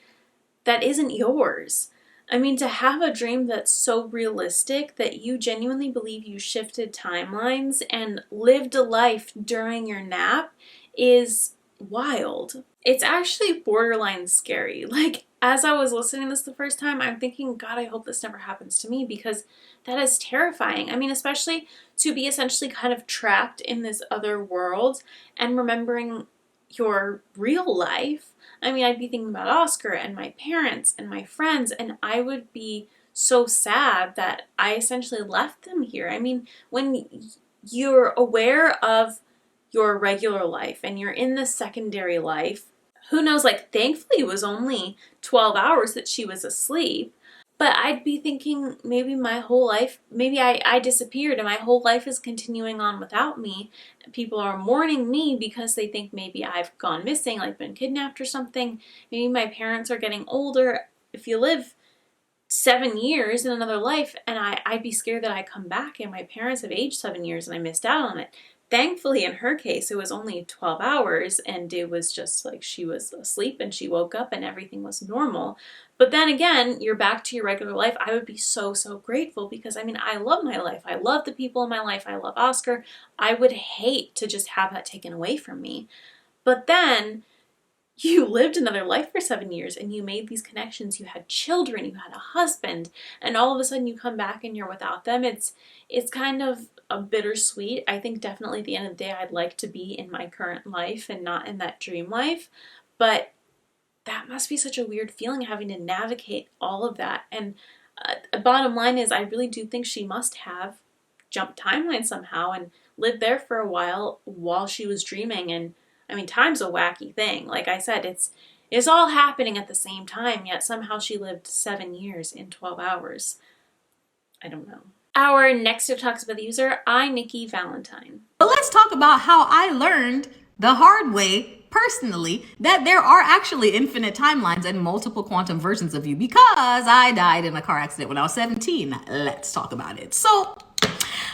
that isn't yours. I mean, to have a dream that's so realistic that you genuinely believe you shifted timelines and lived a life during your nap is wild. It's actually borderline scary. Like, as I was listening to this the first time, I'm thinking, God, I hope this never happens to me, because that is terrifying. I mean, especially to be essentially kind of trapped in this other world and remembering your real life. I mean, I'd be thinking about Oscar and my parents and my friends, and I would be so sad that I essentially left them here. I mean, when you're aware of your regular life and you're in the secondary life, who knows, like, thankfully it was only 12 hours that she was asleep, but I'd be thinking maybe my whole life, maybe I disappeared and my whole life is continuing on without me. People are mourning me because they think maybe I've gone missing, like been kidnapped or something. Maybe my parents are getting older. If you live 7 years in another life, and I'd be scared that I come back and my parents have aged 7 years and I missed out on it. Thankfully, in her case, it was only 12 hours, and it was just like she was asleep and she woke up and everything was normal. But then again, you're back to your regular life. I would be so, so grateful because, I mean, I love my life. I love the people in my life. I love Oscar. I would hate to just have that taken away from me. But then you lived another life for 7 years and you made these connections. You had children, you had a husband, and all of a sudden you come back and you're without them. It's kind of a bittersweet. I think definitely at the end of the day, I'd like to be in my current life and not in that dream life. But that must be such a weird feeling, having to navigate all of that. And bottom line is, I really do think she must have jumped timelines somehow and lived there for a while she was dreaming. And I mean, time's a wacky thing. Like I said, it's all happening at the same time, yet somehow she lived 7 years in 12 hours. I don't know. Our next TikTok is by the user inikkivalentine. But let's talk about how I learned the hard way, personally, that there are actually infinite timelines and multiple quantum versions of you, because I died in a car accident when I was 17. Let's talk about it. So,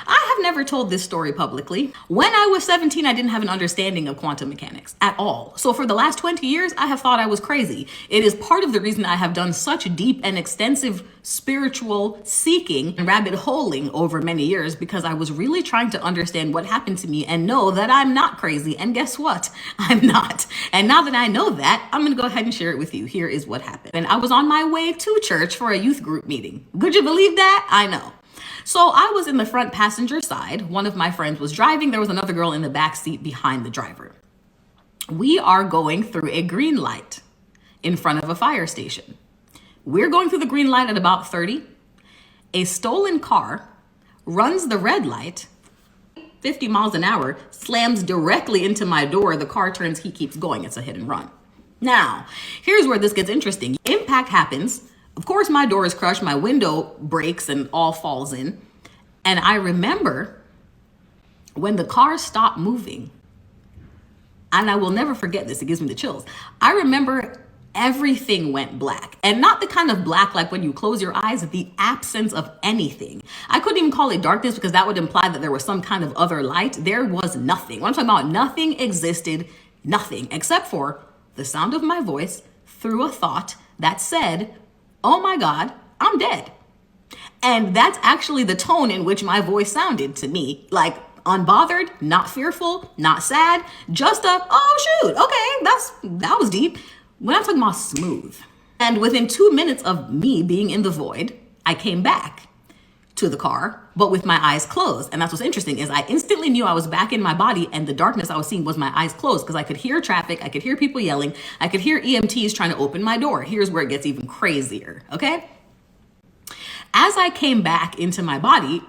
I have never told this story publicly. When I was 17, I didn't have an understanding of quantum mechanics at all. So for the last 20 years, I have thought I was crazy. It is part of the reason I have done such deep and extensive spiritual seeking and rabbit holing over many years, because I was really trying to understand what happened to me and know that I'm not crazy. And guess what? I'm not. And now that I know that, I'm going to go ahead and share it with you. Here is what happened. And I was on my way to church for a youth group meeting. Could you believe that? I know. So I was in the front passenger side. One of my friends was driving. There was another girl in the back seat behind the driver. We are going through a green light in front of a fire station. We're going through the green light at about 30. A stolen car runs the red light, 50 miles an hour, slams directly into my door. The car turns, he keeps going. It's a hit and run. Now, here's where this gets interesting. Impact happens. Of course, my door is crushed. My window breaks and all falls in. And I remember when the car stopped moving, and I will never forget this. It gives me the chills. I remember everything went black, and not the kind of black like when you close your eyes, the absence of anything. I couldn't even call it darkness because that would imply that there was some kind of other light. There was nothing. When I'm talking about nothing existed, nothing except for the sound of my voice through a thought that said, oh my God, I'm dead. And that's actually the tone in which my voice sounded to me, like unbothered, not fearful, not sad, just a, oh shoot, okay, that was deep. When I'm talking about smooth. And within 2 minutes of me being in the void, I came back to the car, but with my eyes closed. And that's what's interesting is I instantly knew I was back in my body, and the darkness I was seeing was my eyes closed because I could hear traffic, I could hear people yelling, I could hear EMTs trying to open my door. Here's where it gets even crazier, okay? As I came back into my body,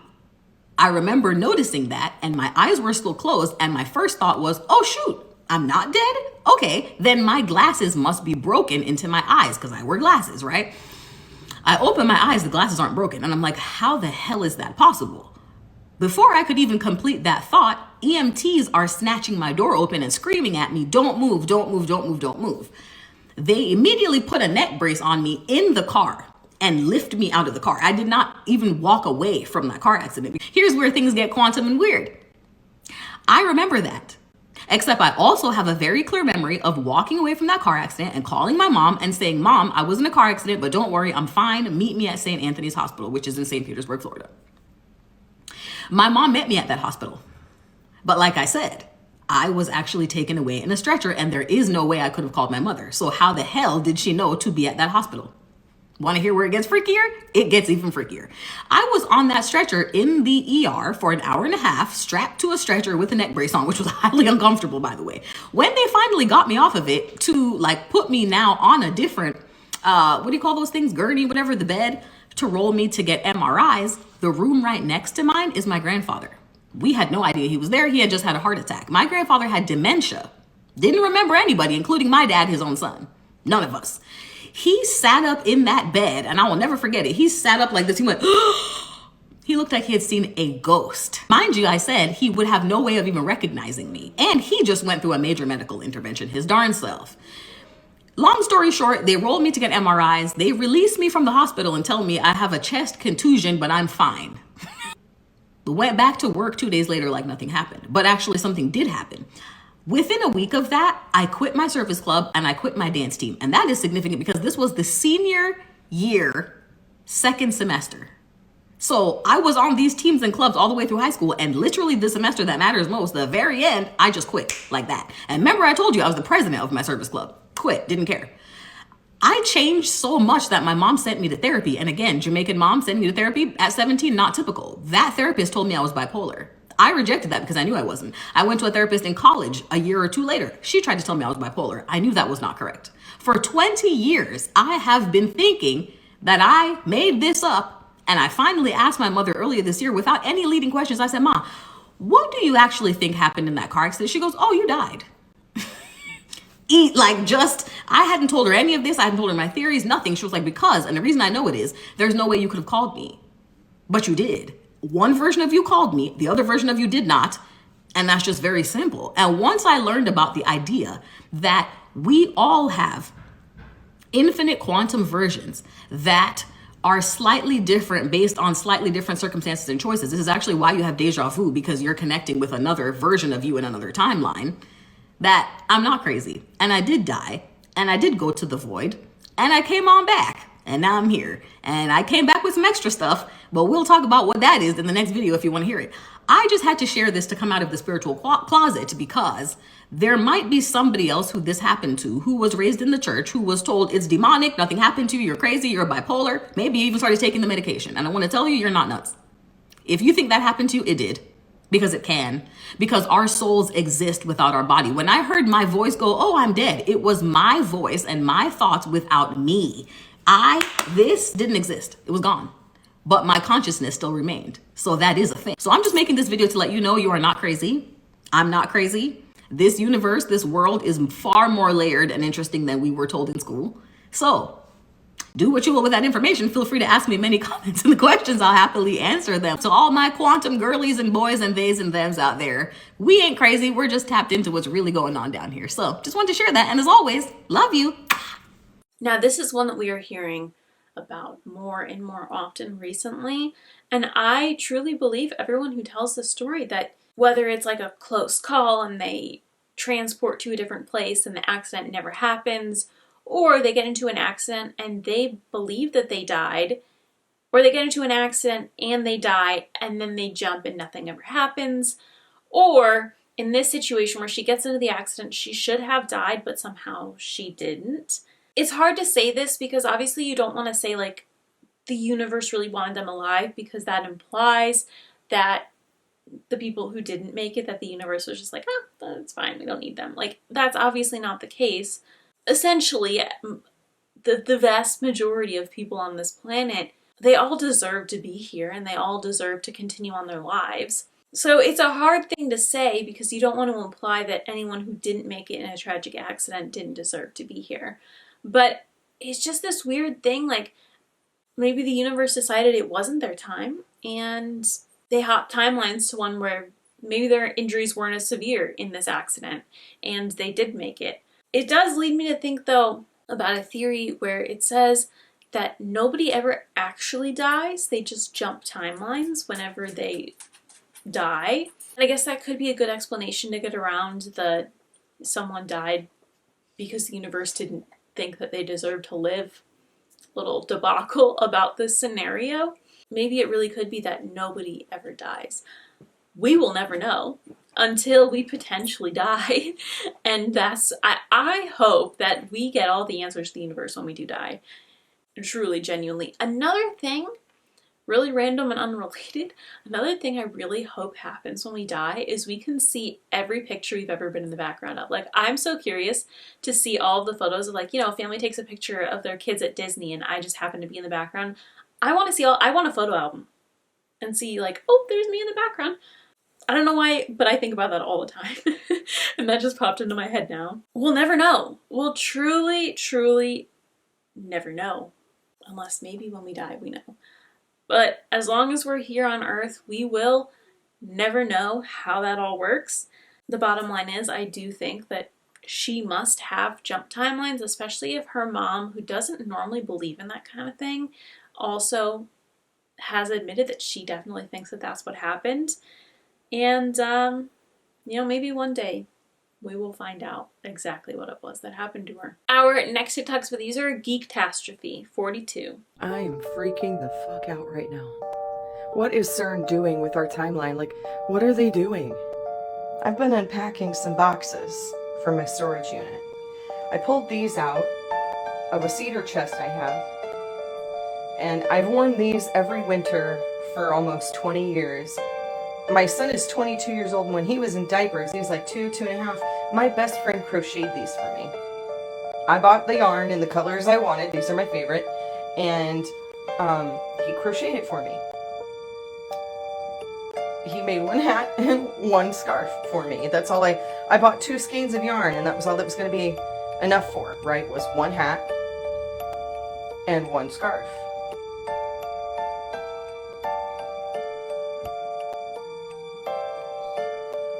I remember noticing that, and my eyes were still closed, and my first thought was, oh shoot, I'm not dead? Okay, then my glasses must be broken into my eyes because I wear glasses, right? I open my eyes, the glasses aren't broken, and I'm like, how the hell is that possible? Before I could even complete that thought, EMTs are snatching my door open and screaming at me, don't move, don't move, don't move, don't move. They immediately put a neck brace on me in the car and lift me out of the car. I did not even walk away from that car accident. Here's where things get quantum and weird. I remember that. Except I also have a very clear memory of walking away from that car accident and calling my mom and saying, Mom, I was in a car accident, but don't worry, I'm fine. Meet me at St. Anthony's Hospital, which is in St. Petersburg, Florida. My mom met me at that hospital. But like I said, I was actually taken away in a stretcher, and there is no way I could have called my mother. So how the hell did she know to be at that hospital? Want to hear where it gets freakier? It gets even freakier. I was on that stretcher in the ER for an hour and a half, strapped to a stretcher with a neck brace on, which was highly uncomfortable, by the way. When they finally got me off of it to like put me now on a different, what do you call those things? Gurney, whatever, the bed, to roll me to get MRIs, the room right next to mine is my grandfather. We had no idea he was there. He had just had a heart attack. My grandfather had dementia. Didn't remember anybody, including my dad, his own son. None of us. He sat up in that bed, and I will never forget it. He sat up like this. He went, he looked like he had seen a ghost. Mind you, I said he would have no way of even recognizing me. And he just went through a major medical intervention, his darn self. Long story short, they rolled me to get MRIs. They released me from the hospital and tell me I have a chest contusion, but I'm fine. Went back to work 2 days later like nothing happened. But actually something did happen. Within a week of that, I quit my service club and I quit my dance team. And that is significant because this was the senior year, second semester. So I was on these teams and clubs all the way through high school, and literally the semester that matters most, the very end, I just quit like that. And remember I told you I was the president of my service club. Quit, didn't care. I changed so much that my mom sent me to therapy. And again, Jamaican mom sent me to therapy at 17, not typical. That therapist told me I was bipolar. I rejected that because I knew I wasn't. I went to a therapist in college a year or two later. She tried to tell me I was bipolar. I knew that was not correct. For 20 years, I have been thinking that I made this up. And I finally asked my mother earlier this year without any leading questions. I said, Mom, what do you actually think happened in that car accident? She goes, oh, you died. I hadn't told her any of this. I hadn't told her my theories, nothing. She was like, because, and the reason I know it is, there's no way you could have called me. But you did. One version of you called me, the other version of you did not. And that's just very simple. And once I learned about the idea that we all have infinite quantum versions that are slightly different based on slightly different circumstances and choices. This is actually why you have deja vu, because you're connecting with another version of you in another timeline. That I'm not crazy. And I did die. And I did go to the void. And I came on back. And now I'm here. And I came back with some extra stuff, but we'll talk about what that is in the next video if you want to hear it. I just had to share this to come out of the spiritual closet because there might be somebody else who this happened to, who was raised in the church, who was told it's demonic, nothing happened to you, you're crazy, you're bipolar, maybe you even started taking the medication. And I want to tell you, you're not nuts. If you think that happened to you, it did. Because it can. Because our souls exist without our body. When I heard my voice go, oh, I'm dead, it was my voice and my thoughts without me. This didn't exist. It was gone. But my consciousness still remained. So that is a thing. So I'm just making this video to let you know you are not crazy. I'm not crazy. This universe, this world is far more layered and interesting than we were told in school. So do what you will with that information. Feel free to ask me many comments and the questions. I'll happily answer them. So all my quantum girlies and boys and theys and thems out there, we ain't crazy. We're just tapped into what's really going on down here. So just wanted to share that. And as always, love you. Now, this is one that we are hearing about more and more often recently. And I truly believe everyone who tells the story that whether it's like a close call and they transport to a different place and the accident never happens, or they get into an accident and they believe that they died, or they get into an accident and they die and then they jump and nothing ever happens, or in this situation where she gets into the accident, she should have died but somehow she didn't. It's hard to say this because obviously you don't want to say like the universe really wanted them alive, because that implies that the people who didn't make it, that the universe was just like, oh, that's fine, we don't need them. Like, that's obviously not the case. Essentially, the vast majority of people on this planet, they all deserve to be here and they all deserve to continue on their lives. So it's a hard thing to say because you don't want to imply that anyone who didn't make it in a tragic accident didn't deserve to be here. But it's just this weird thing, like maybe the universe decided it wasn't their time and they hopped timelines to one where maybe their injuries weren't as severe in this accident and they did make it. It does lead me to think, though, about a theory where it says that nobody ever actually dies. They just jump timelines whenever they die. And I guess that could be a good explanation to get around the someone died because the universe didn't think that they deserved to live little debacle about this scenario. Maybe it really could be that nobody ever dies. We will never know until we potentially die. And I hope that we get all the answers to the universe when we do die. Truly, genuinely. Another thing, really random and unrelated, another thing I really hope happens when we die is we can see every picture we've ever been in the background of. Like, I'm so curious to see all of the photos of, like, you know, a family takes a picture of their kids at Disney and I just happen to be in the background. I want a photo album and see, like, oh, there's me in the background. I don't know why, but I think about that all the time. And that just popped into my head now. We'll never know. We'll truly, truly never know. Unless maybe when we die, we know. But as long as we're here on Earth, we will never know how that all works. The bottom line is, I do think that she must have jump timelines, especially if her mom, who doesn't normally believe in that kind of thing, also has admitted that she definitely thinks that that's what happened. And, you know, maybe one day we will find out exactly what it was that happened to her. Our next TikToks with these are Geektastrofe42. I'm freaking the fuck out right now. What is CERN doing with our timeline? Like, what are they doing? I've been unpacking some boxes from my storage unit. I pulled these out of a cedar chest I have, and I've worn these every winter for almost 20 years. My son is 22 years old, and when he was in diapers, he was like 2.5. My best friend crocheted these for me. I bought the yarn in the colors I wanted. These are my favorite. And he crocheted it for me. He made one hat and one scarf for me. That's all I bought 2 skeins of yarn, and that was all that was going to be enough for, right? Was one hat and one scarf.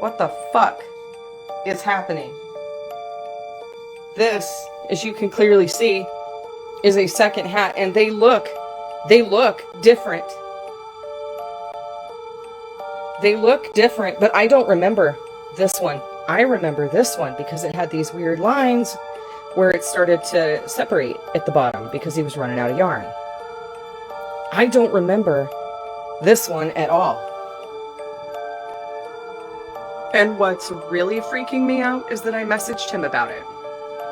What the fuck is happening? This, as you can clearly see, is a second hat, and they look different. They look different, but I don't remember this one. I remember this one because it had these weird lines where it started to separate at the bottom because he was running out of yarn. I don't remember this one at all. And what's really freaking me out is that I messaged him about it.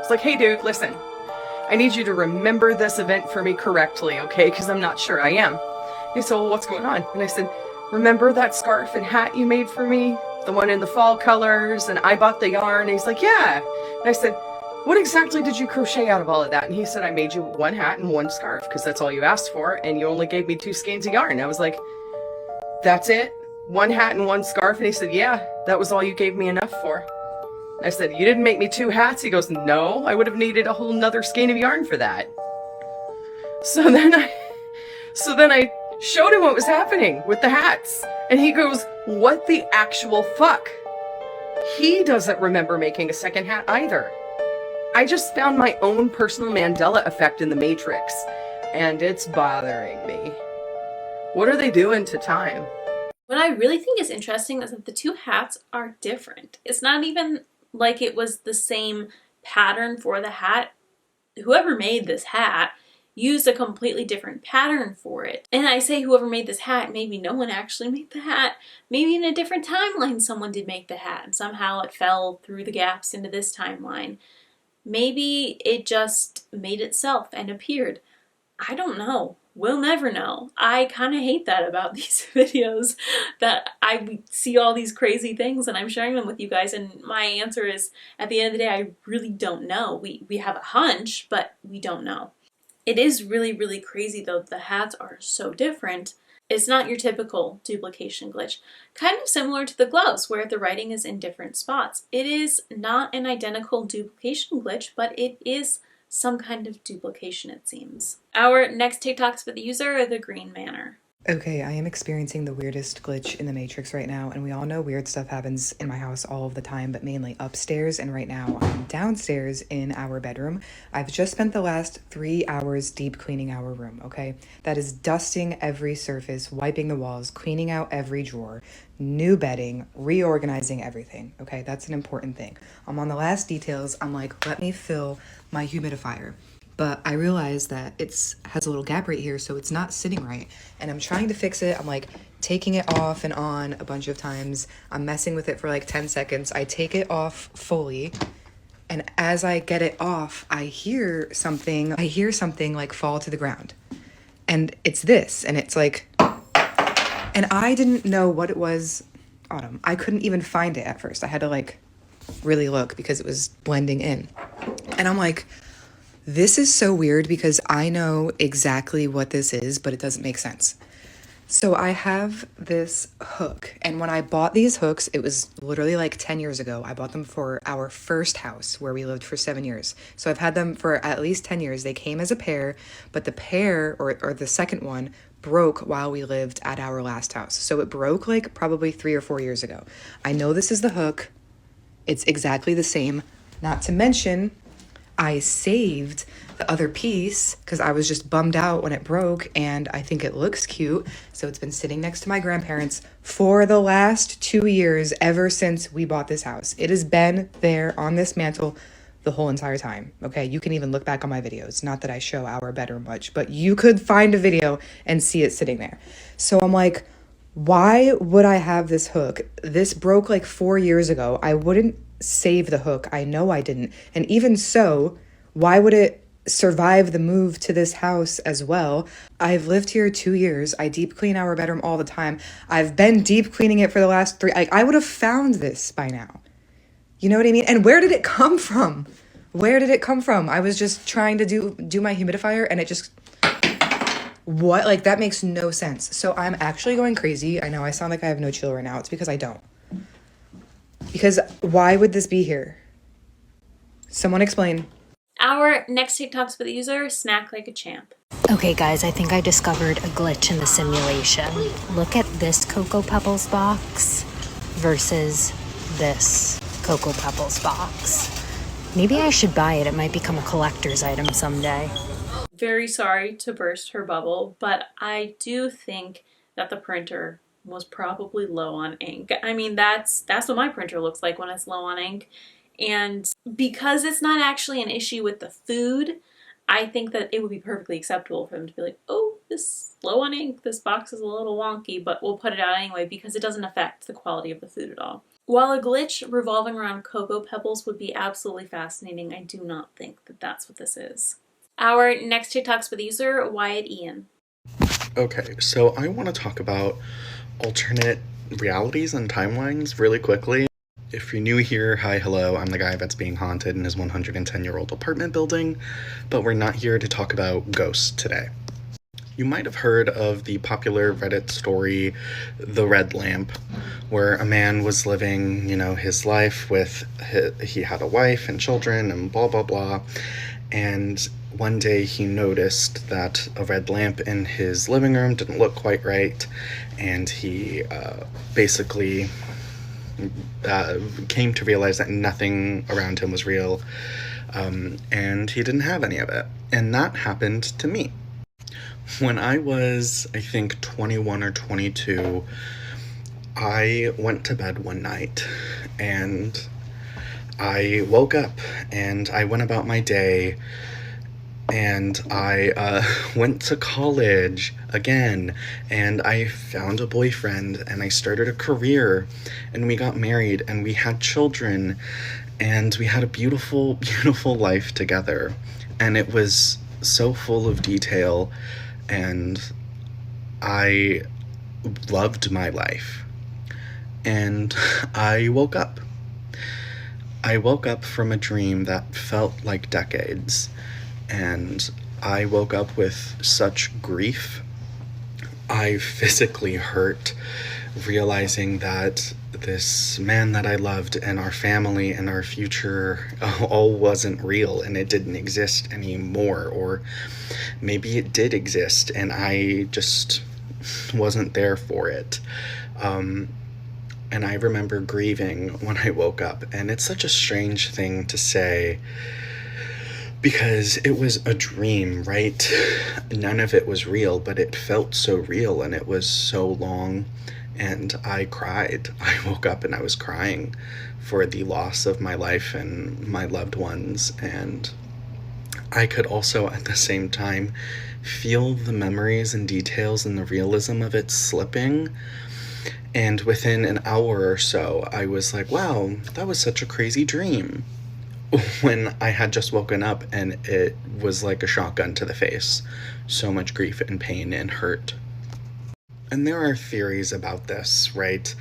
It's like, hey dude, listen, I need you to remember this event for me correctly, okay? Because I'm not sure I am. He said, well, what's going on? And I said, remember that scarf and hat you made for me? The one in the fall colors, and I bought the yarn. And he's like, yeah. And I said, what exactly did you crochet out of all of that? And he said, I made you one hat and one scarf because that's all you asked for, and you only gave me 2 skeins of yarn. I was like, that's it? One hat and one scarf? And he said, yeah, that was all you gave me enough for. I said, you didn't make me 2 hats? He goes, no, I would have needed a whole nother skein of yarn for that. So then I showed him what was happening with the hats. And he goes, what the actual fuck? He doesn't remember making a second hat either. I just found my own personal Mandela effect in the Matrix, and it's bothering me. What are they doing to time? What I really think is interesting is that the 2 hats are different. It's not even like it was the same pattern for the hat. Whoever made this hat used a completely different pattern for it. And I say whoever made this hat, maybe no one actually made the hat. Maybe in a different timeline someone did make the hat, and somehow it fell through the gaps into this timeline. Maybe it just made itself and appeared. I don't know. We'll never know. I kind of hate that about these videos, that I see all these crazy things and I'm sharing them with you guys, and my answer is, at the end of the day, I really don't know. We have a hunch, but we don't know. It is really, really crazy though. The hats are so different. It's not your typical duplication glitch. Kind of similar to the gloves, where the writing is in different spots. It is not an identical duplication glitch, but it is some kind of duplication, it seems. Our next TikToks for the user are thegreenemanor. Okay, I am experiencing the weirdest glitch in the Matrix right now, and we all know weird stuff happens in my house all of the time, but mainly upstairs, and right now I'm downstairs in our bedroom. I've just spent the last 3 hours deep cleaning our room, okay? That is dusting every surface, wiping the walls, cleaning out every drawer, new bedding, reorganizing everything, okay? That's an important thing. I'm on the last details. I'm like, let me fill my humidifier. But I realized that it has a little gap right here, so it's not sitting right. And I'm trying to fix it. I'm like taking it off and on a bunch of times. I'm messing with it for like 10 seconds. I take it off fully. And as I get it off, I hear something like fall to the ground. And it's this, and it's like, and I didn't know what it was, Autumn. I couldn't even find it at first. I had to like really look because it was blending in. And I'm like, this is so weird because I know exactly what this is, but it doesn't make sense. So I have this hook, and when I bought these hooks, it was literally like 10 years ago. I bought them for our first house where we lived for 7 years. So I've had them for at least 10 years. They came as a pair, but the pair, or the second one, broke while we lived at our last house. So it broke like probably 3 or 4 years ago. I know this is the hook. It's exactly the same. Not to mention, I saved the other piece because I was just bummed out when it broke, and I think it looks cute. So it's been sitting next to my grandparents for the last 2 years, ever since we bought this house. It has been there on this mantle the whole entire time. Okay, you can even look back on my videos. Not that I show our bedroom much, but you could find a video and see it sitting there. So I'm like, why would I have this hook? This broke like 4 years ago. I wouldn't save the hook. I know I didn't. And even so, why would it survive the move to this house as well? I've lived here 2 years. I deep clean our bedroom all the time. I've been deep cleaning it for the last 3. I would have found this by now. You know what I mean? And where did it come from? Where did it come from? I was just trying to do my humidifier, and it just, what? Like, that makes no sense. So I'm actually going crazy. I know I sound like I have no chill right now. It's because I don't. Because why would this be here? Someone explain. Our next TikToks for the user, snacklikeachamp. Okay guys, I think I discovered a glitch in the simulation. Look at this Cocoa Pebbles box versus this Cocoa Pebbles box. Maybe I should buy it. It might become a collector's item someday. Very sorry to burst her bubble, but I do think that the printer was probably low on ink. I mean, that's what my printer looks like when it's low on ink. And because it's not actually an issue with the food, I think that it would be perfectly acceptable for them to be like, oh, this is low on ink, this box is a little wonky, but we'll put it out anyway because it doesn't affect the quality of the food at all. While a glitch revolving around Cocoa Pebbles would be absolutely fascinating, I do not think that that's what this is. Our next TikToks for the user, Wyatt Ian. Okay, so I want to talk about alternate realities and timelines really quickly. If you're new here, hi, hello, I'm the guy that's being haunted in his 110-year-old apartment building, but we're not here to talk about ghosts today. You might have heard of the popular Reddit story, The Red Lamp, where a man was living, his life with, he had a wife and children and blah, blah, blah. And one day he noticed that a red lamp in his living room didn't look quite right. And he basically came to realize that nothing around him was real. And he didn't have any of it. And that happened to me. When I was, I think, 21 or 22, I went to bed one night and I woke up and I went about my day and I went to college again and I found a boyfriend and I started a career and we got married and we had children and we had a beautiful, beautiful life together. And it was so full of detail. And I loved my life. And I woke up. I woke up from a dream that felt like decades. And I woke up with such grief. I physically hurt, realizing that this man that I loved and our family and our future all wasn't real and it didn't exist anymore. Or maybe it did exist and I just wasn't there for it. And I remember grieving when I woke up, and it's such a strange thing to say because it was a dream, right? None of it was real, but it felt so real and it was so long. And I cried. I woke up and I was crying for the loss of my life and my loved ones. And I could also at the same time feel the memories and details and the realism of it slipping. And within an hour or so, I was like, wow, that was such a crazy dream. When I had just woken up and it was like a shotgun to the face. So much grief and pain and hurt. And there are theories about this, right?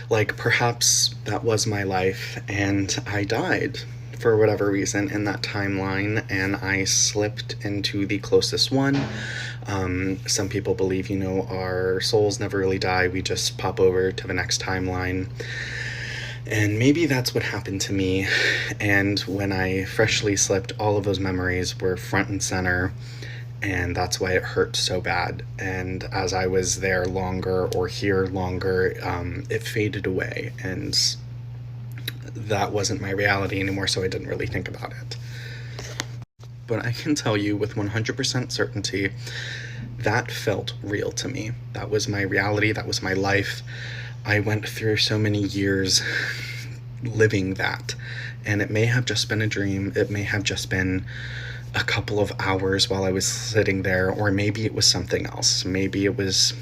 Like perhaps that was my life and I died for whatever reason in that timeline and I slipped into the closest one. Some people believe, our souls never really die. We just pop over to the next timeline. And maybe that's what happened to me. And when I freshly slipped, all of those memories were front and center. And that's why it hurt so bad. And as I was there longer or here longer, it faded away. And that wasn't my reality anymore, so I didn't really think about it. But I can tell you with 100% certainty, that felt real to me. That was my reality. That was my life. I went through so many years living that. And it may have just been a dream. It may have just been a couple of hours while I was sitting there, or maybe it was something else. Maybe it was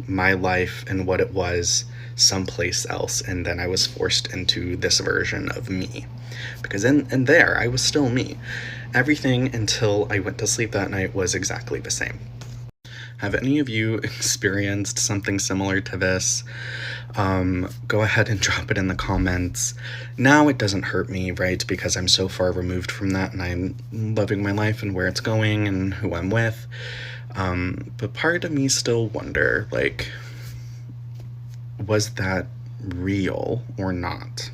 my life and what it was someplace else, and then I was forced into this version of me. Because in there, I was still me. Everything until I went to sleep that night was exactly the same. Have any of you experienced something similar to this? Go ahead and drop it in the comments. Now it doesn't hurt me, right? Because I'm so far removed from that and I'm loving my life and where it's going and who I'm with. But part of me still wonder, was that real or not?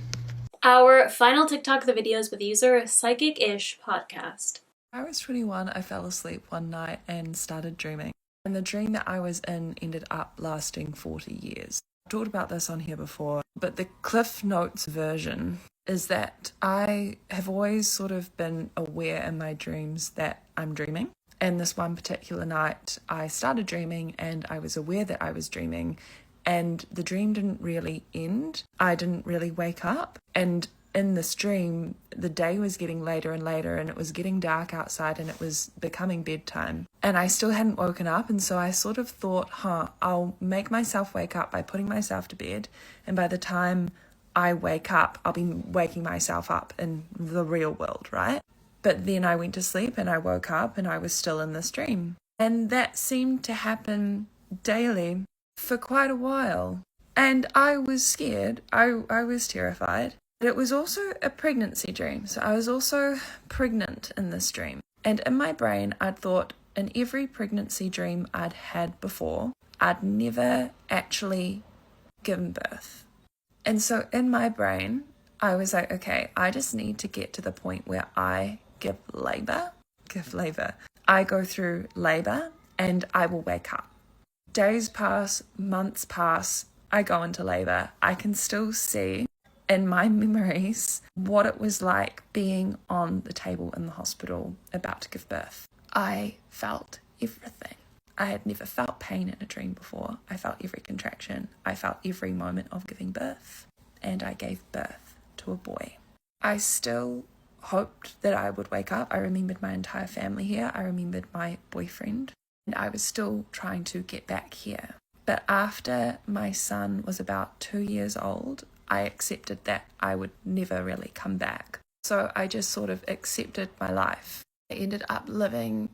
Our final TikTok of the video is with user psychicishpodcast. I was 21, I fell asleep one night and started dreaming. And the dream that I was in ended up lasting 40 years. I've talked about this on here before, but the Cliff Notes version is that I have always sort of been aware in my dreams that I'm dreaming. And this one particular night, I started dreaming and I was aware that I was dreaming, and the dream didn't really end. I didn't really wake up. And in this dream, the day was getting later and later, and it was getting dark outside, and it was becoming bedtime. And I still hadn't woken up, and so I sort of thought, I'll make myself wake up by putting myself to bed, and by the time I wake up, I'll be waking myself up in the real world, right? But then I went to sleep, and I woke up, and I was still in this dream. And that seemed to happen daily for quite a while. And I was scared. I was terrified. But it was also a pregnancy dream. So I was also pregnant in this dream. And in my brain, I'd thought in every pregnancy dream I'd had before, I'd never actually given birth. And so in my brain, I was like, okay, I just need to get to the point where I give labor. I go through labor and I will wake up. Days pass, months pass, I go into labor. I can still see in my memories what it was like being on the table in the hospital about to give birth. I felt everything. I had never felt pain in a dream before. I felt every contraction. I felt every moment of giving birth. And I gave birth to a boy. I still hoped that I would wake up. I remembered my entire family here. I remembered my boyfriend. And I was still trying to get back here. But after my son was about 2 years old, I accepted that I would never really come back. So I just sort of accepted my life. I ended up living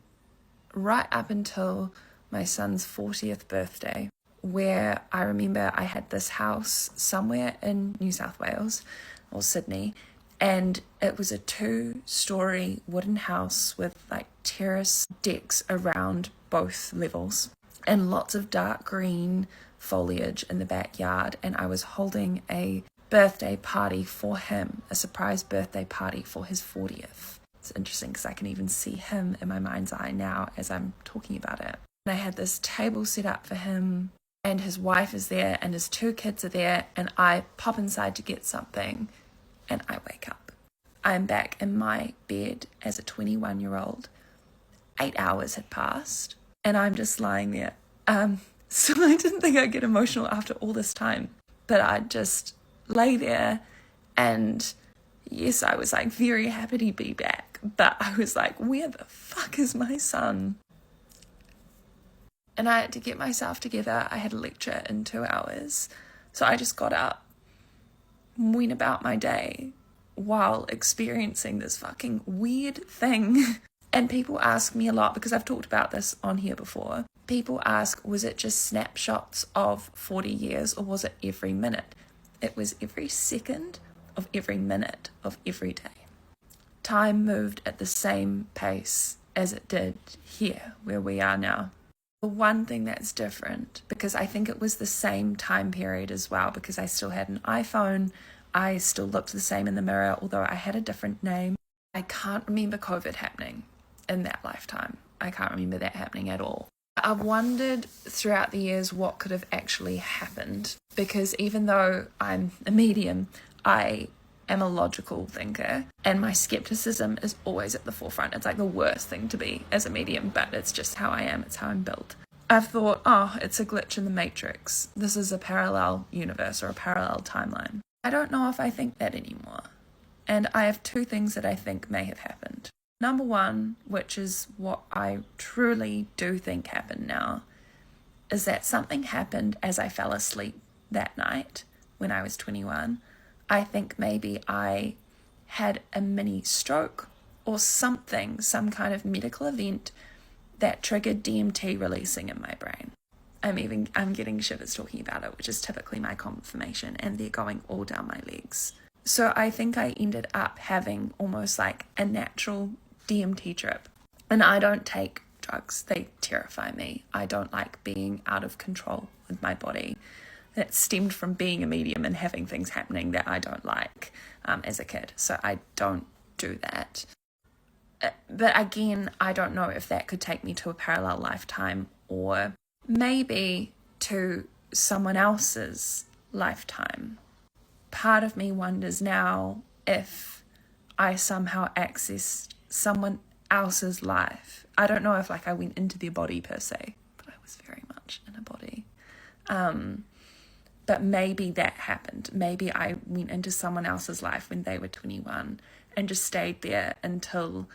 right up until my son's 40th birthday, where I remember I had this house somewhere in New South Wales or Sydney, and it was a 2-story wooden house with like terrace decks around both levels and lots of dark green foliage in the backyard. And I was holding a birthday party for him, a surprise birthday party for his 40th. It's interesting because I can even see him in my mind's eye now as I'm talking about it. And I had this table set up for him, and his wife is there and his 2 kids are there, and I pop inside to get something and I wake up. I'm back in my bed as a 21-year-old. 8 hours had passed and I'm just lying there. So I didn't think I'd get emotional after all this time, but I'd just lay there, and yes, I was like very happy to be back, but I was like, where the fuck is my son? And I had to get myself together. I had a lecture in 2 hours. So I just got up, went about my day while experiencing this fucking weird thing. And people ask me a lot, because I've talked about this on here before. People ask, was it just snapshots of 40 years or was it every minute? It was every second of every minute of every day. Time moved at the same pace as it did here, where we are now. The one thing that's different, because I think it was the same time period as well, because I still had an iPhone, I still looked the same in the mirror, although I had a different name. I can't remember COVID happening in that lifetime. I can't remember that happening at all. I've wondered throughout the years what could have actually happened, because even though I'm a medium, I am a logical thinker, and my skepticism is always at the forefront. It's like the worst thing to be as a medium, but it's just how I am. It's how I'm built. I've thought, oh, it's a glitch in the matrix. This is a parallel universe or a parallel timeline. I don't know if I think that anymore. And I have 2 things that I think may have happened. Number 1, which is what I truly do think happened now, is that something happened as I fell asleep that night when I was 21. I think maybe I had a mini stroke or something, some kind of medical event that triggered DMT releasing in my brain. I'm getting shivers talking about it, which is typically my confirmation, and they're going all down my legs. So I think I ended up having almost like a natural DMT trip. And I don't take drugs. They terrify me. I don't like being out of control with my body. That stemmed from being a medium and having things happening that I don't like as a kid. So I don't do that. But again, I don't know if that could take me to a parallel lifetime or maybe to someone else's lifetime. Part of me wonders now if I somehow accessed someone else's life. I don't know if I went into their body per se, but I was very much in a body. But maybe that happened. Maybe I went into someone else's life when they were 21 and just stayed there until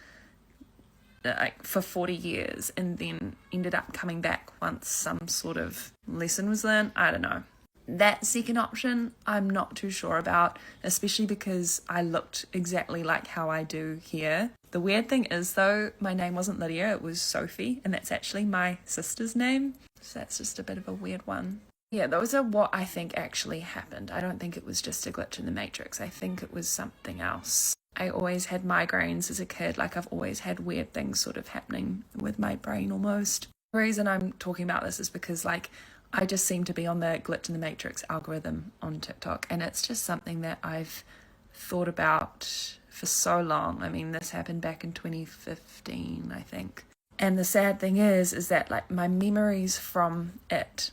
for 40 years and then ended up coming back once some sort of lesson was learned. I don't know. That second option, I'm not too sure about, especially because I looked exactly like how I do here. The weird thing is, though, my name wasn't Lydia, it was Sophie, and that's actually my sister's name. So that's just a bit of a weird one. Yeah, those are what I think actually happened. I don't think it was just a glitch in the matrix. I think it was something else. I always had migraines as a kid. Like, I've always had weird things sort of happening with my brain almost. The reason I'm talking about this is because, like, I just seem to be on the glitch in the matrix algorithm on TikTok, and it's just something that I've thought about for so long. I mean, this happened back in 2015, I think. And the sad thing is that, like, my memories from it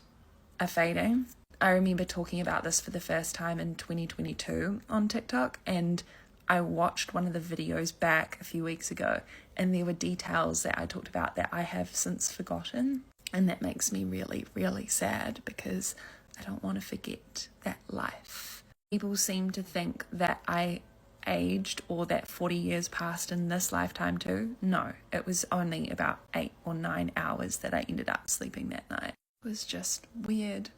are fading. I remember talking about this for the first time in 2022 on TikTok, and I watched one of the videos back a few weeks ago, and there were details that I talked about that I have since forgotten, and that makes me really, really sad because I don't want to forget that life. People seem to think that I aged or that 40 years passed in this lifetime too. No, it was only about 8 or 9 hours that I ended up sleeping that night. It was just weird.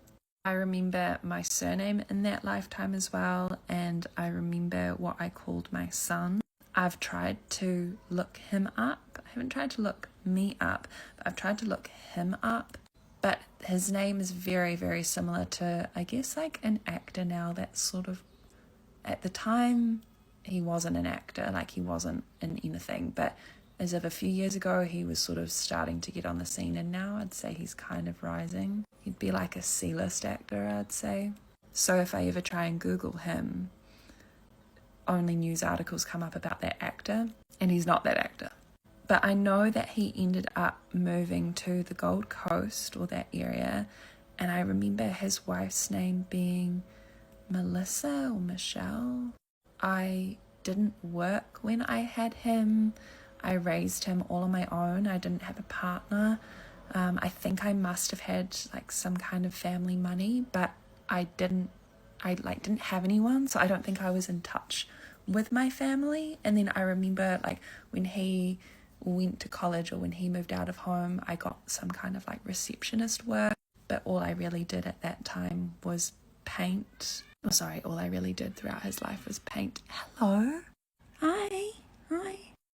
I remember my surname in that lifetime as well, and I remember what I called my son. I've tried to look him up. I haven't tried to look me up, but I've tried to look him up. But his name is very, very similar to, I guess, like an actor now that's sort of, at the time, he wasn't an actor, like he wasn't in anything, but as of a few years ago, he was sort of starting to get on the scene, and now I'd say he's kind of rising. He'd be like a C-list actor, I'd say. So if I ever try and Google him, only news articles come up about that actor, and he's not that actor. But I know that he ended up moving to the Gold Coast or that area, and I remember his wife's name being Melissa or Michelle. I didn't work when I had him. I raised him all on my own. I didn't have a partner. I think I must have had like some kind of family money, but I didn't have anyone, so I don't think I was in touch with my family. And then I remember like when he went to college or when he moved out of home, I got some kind of like receptionist work, but all I really did at that time was paint. All I really did throughout his life was paint. Hello? Hi.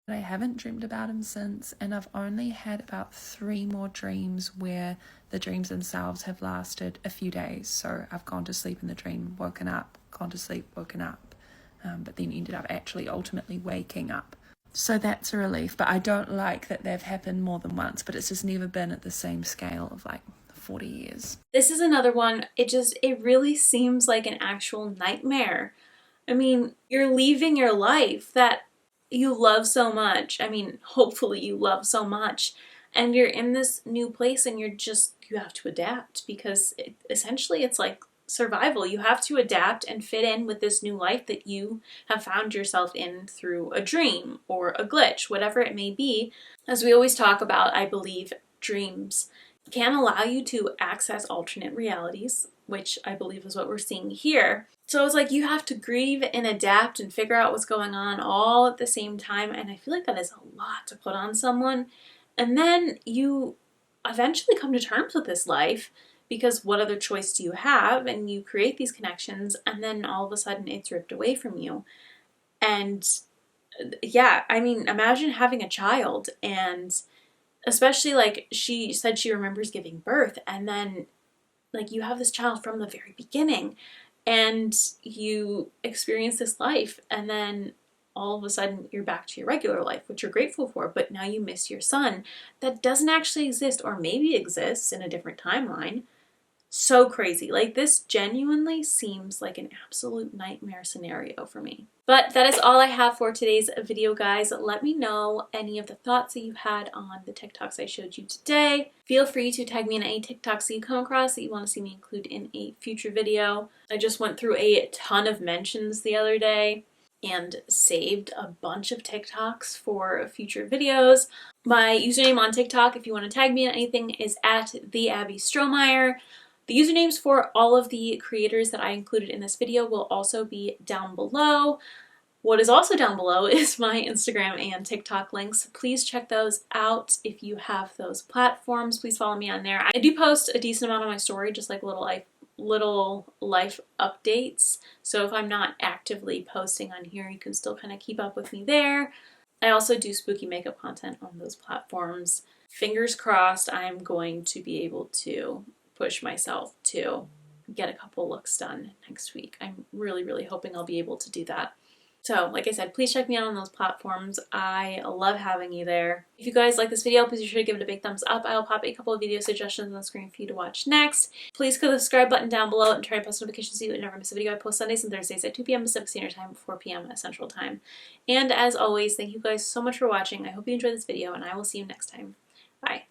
But I haven't dreamed about him since, and I've only had about 3 more dreams where the dreams themselves have lasted a few days. So I've gone to sleep in the dream, woken up, gone to sleep, woken up, but then ended up actually ultimately waking up. So that's a relief, but I don't like that they've happened more than once, but it's just never been at the same scale of like 40 years. This is another one. It really seems like an actual nightmare. I mean, you're leaving your life that you love so much. I mean, hopefully you love so much, and you're in this new place and you have to adapt because essentially it's like survival. You have to adapt and fit in with this new life that you have found yourself in through a dream or a glitch, whatever it may be. As we always talk about, I believe dreams can allow you to access alternate realities, which I believe is what we're seeing here. So it's like you have to grieve and adapt and figure out what's going on all at the same time, and I feel like that is a lot to put on someone. And then you eventually come to terms with this life, because what other choice do you have? And you create these connections, and then all of a sudden it's ripped away from you. And yeah, I mean, imagine having a child, and especially like she said she remembers giving birth, and then like you have this child from the very beginning, and you experience this life, and then all of a sudden you're back to your regular life, which you're grateful for, but now you miss your son that doesn't actually exist, or maybe exists in a different timeline. So crazy. Like, this genuinely seems like an absolute nightmare scenario for me. But that is all I have for today's video, guys. Let me know any of the thoughts that you had on the TikToks I showed you today. Feel free to tag me in any TikToks that you come across that you want to see me include in a future video. I just went through a ton of mentions the other day and saved a bunch of TikToks for future videos. My username on TikTok, if you want to tag me in anything, is at @AbbeyStorySubmission. The usernames for all of the creators that I included in this video will also be down below. What is also down below is my Instagram and TikTok links. Please check those out if you have those platforms. Please follow me on there. I do post a decent amount on my story, just like little life updates. So if I'm not actively posting on here, you can still kind of keep up with me there. I also do spooky makeup content on those platforms. Fingers crossed I'm going to be able to push myself to get a couple looks done next week. I'm really, really hoping I'll be able to do that. So, like I said, please check me out on those platforms. I love having you there. If you guys like this video, please be sure to give it a big thumbs up. I will pop a couple of video suggestions on the screen for you to watch next. Please click the subscribe button down below and turn on post notifications so you never miss a video. I post Sundays and Thursdays at 2 p.m. Pacific Standard Time, 4 p.m. Central Time. And as always, thank you guys so much for watching. I hope you enjoyed this video, and I will see you next time. Bye.